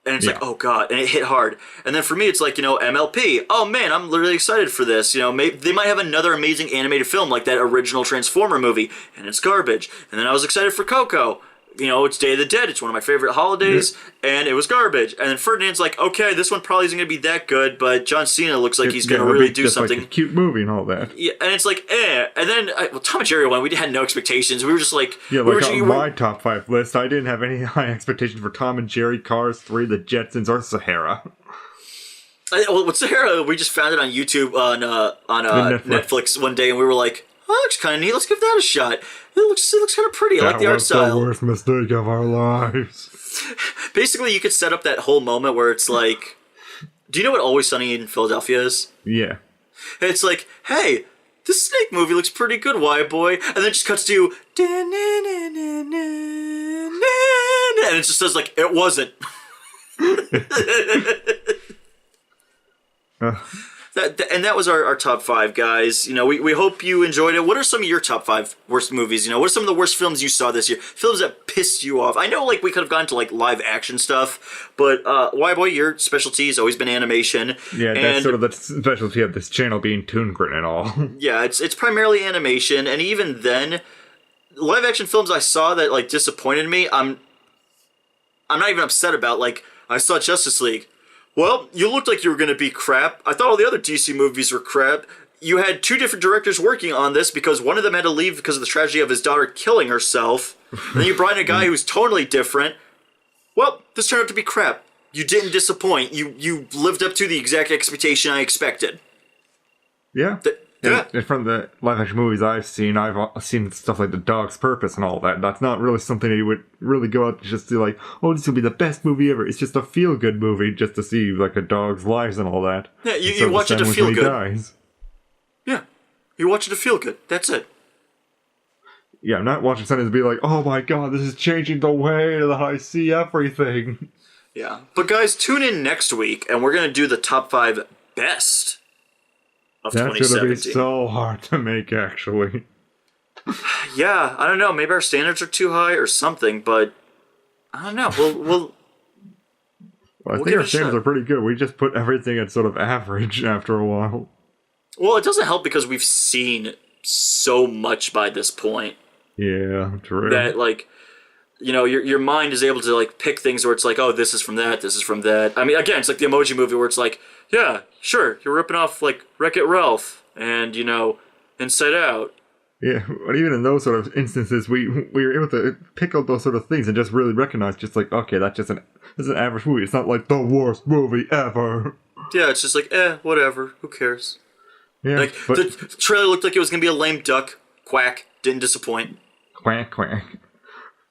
And it's like, oh god, and it hit hard. And then for me, it's like, MLP. Oh man, I'm really excited for this. They might have another amazing animated film like that original Transformer movie, and it's garbage. And then I was excited for Coco. It's Day of the Dead. It's one of my favorite holidays, and it was garbage. And then Ferdinand's like, okay, this one probably isn't going to be that good, but John Cena looks like he's going to really do something. Like a cute movie and all that. Yeah, and it's like, eh. And then, Tom and Jerry one, we had no expectations. We were just like... Yeah, on my top 5 list, I didn't have any high expectations for Tom and Jerry, Cars 3, The Jetsons, or Sahara. With Sahara, we just found it on YouTube, on Netflix one day, and we were like... that looks kind of neat. Let's give that a shot. It looks kind of pretty. I like the art style. That was the worst mistake of our lives. Basically, you could set up that whole moment where it's like, do you know what Always Sunny in Philadelphia is? Yeah. It's like, hey, this Snake movie looks pretty good, WHYBOY. And then it just cuts to, and it just says, like, it wasn't. That was our top 5, guys. We hope you enjoyed it. What are some of your top 5 worst movies? What are some of the worst films you saw this year? Films that pissed you off? I know, like, we could have gone to, like, live action stuff, but WHYBOY, your specialty has always been animation. Yeah, that's sort of the specialty of this channel, being ToonGrin and all. Yeah, it's primarily animation, and even then, live action films I saw that, like, disappointed me, I'm not even upset about. Like, I saw Justice League. Well, you looked like you were going to be crap. I thought all the other DC movies were crap. You had 2 different directors working on this because one of them had to leave because of the tragedy of his daughter killing herself. And then you brought in a guy who's totally different. Well, this turned out to be crap. You didn't disappoint. You lived up to the exact expectation I expected. Yeah. And from the live action movies I've seen stuff like The Dog's Purpose and all that. That's not really something that you would really go out to just do, like, oh, this will be the best movie ever. It's just a feel-good movie just to see, like, a dog's lives and all that. Yeah, you watch it to feel good. Dies. Yeah, you watch it to feel good. That's it. Yeah, I'm not watching something to be like, oh my god, this is changing the way that I see everything. Yeah. But guys, tune in next week, and we're going to do the top 5 best of 2017. That's going to be so hard to make, actually. Yeah, I don't know. Maybe our standards are too high or something, but I don't know. Well, I think our standards are pretty good. We just put everything at sort of average after a while. Well, it doesn't help because we've seen so much by this point. Yeah, true. That, like, your mind is able to, like, pick things where it's like, oh, this is from that, this is from that. I mean, again, it's like the Emoji Movie where it's like, yeah, sure, you're ripping off, like, Wreck-It Ralph and, Inside Out. Yeah, but even in those sort of instances, we were able to pick out those sort of things and just really recognize, just like, okay, that's an average movie. It's not like the worst movie ever. Yeah, it's just like, whatever, who cares? Yeah, like, the trailer looked like it was going to be a lame duck. Quack. Didn't disappoint. Quack, quack.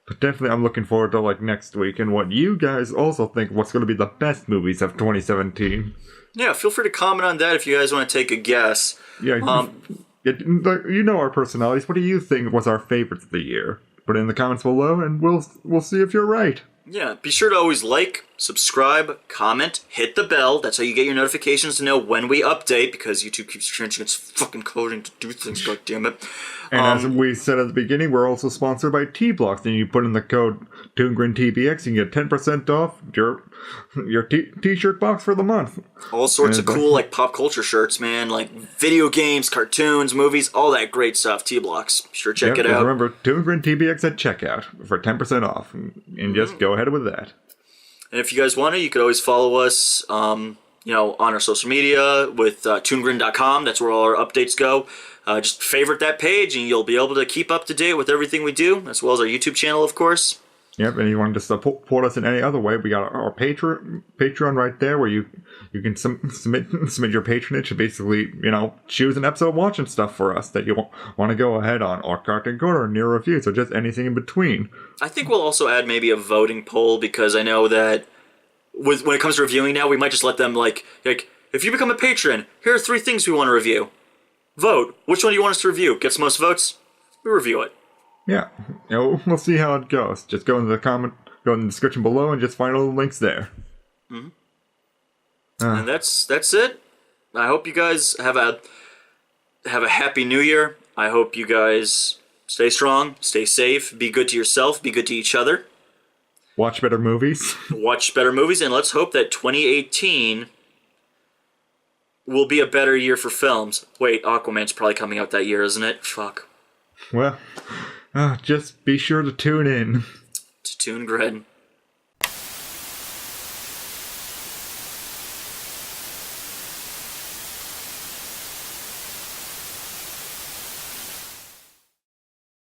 But definitely I'm looking forward to, like, next week and what you guys also think what's going to be the best movies of 2017. Yeah, feel free to comment on that if you guys want to take a guess. Yeah, you know our personalities. What do you think was our favorites of the year? Put it in the comments below and we'll see if you're right. Yeah, be sure to always like, subscribe, comment, hit the bell. That's how you get your notifications to know when we update, because YouTube keeps changing its fucking coding to do things, goddammit. And as we said at the beginning, we're also sponsored by T-Blocks, and you put in the code ToonGrinTBX, you can get 10% off your t-shirt box for the month. All sorts of cool, like, pop culture shirts, man, like video games, cartoons, movies, all that great stuff. T-Blocks, sure, check it out. Remember, ToonGrinTBX at checkout for 10% off, and just go ahead with that. And if you guys want to, you could always follow us, on our social media with ToonGrin.com. That's where all our updates go. Just favorite that page, and you'll be able to keep up to date with everything we do, as well as our YouTube channel, of course. Yep, and you want to support us in any other way, we got our Patreon right there, where you can submit your patronage to basically, choose an episode watching stuff for us that you want to go ahead on, or Cartoon Corner, or NERO Reviews, or just anything in between. I think we'll also add maybe a voting poll, because I know that when it comes to reviewing now, we might just let them, like if you become a patron, here are 3 things we want to review. Vote. Which one do you want us to review? Gets the most votes? We review it. Yeah, we'll see how it goes. Just go in the description below, and just find all the links there. Mm-hmm. And that's it. I hope you guys have a happy New Year. I hope you guys stay strong, stay safe, be good to yourself, be good to each other. Watch better movies. Watch better movies, and let's hope that 2018 will be a better year for films. Wait, Aquaman's probably coming out that year, isn't it? Fuck. Well, just be sure to tune in. To ToonGrin.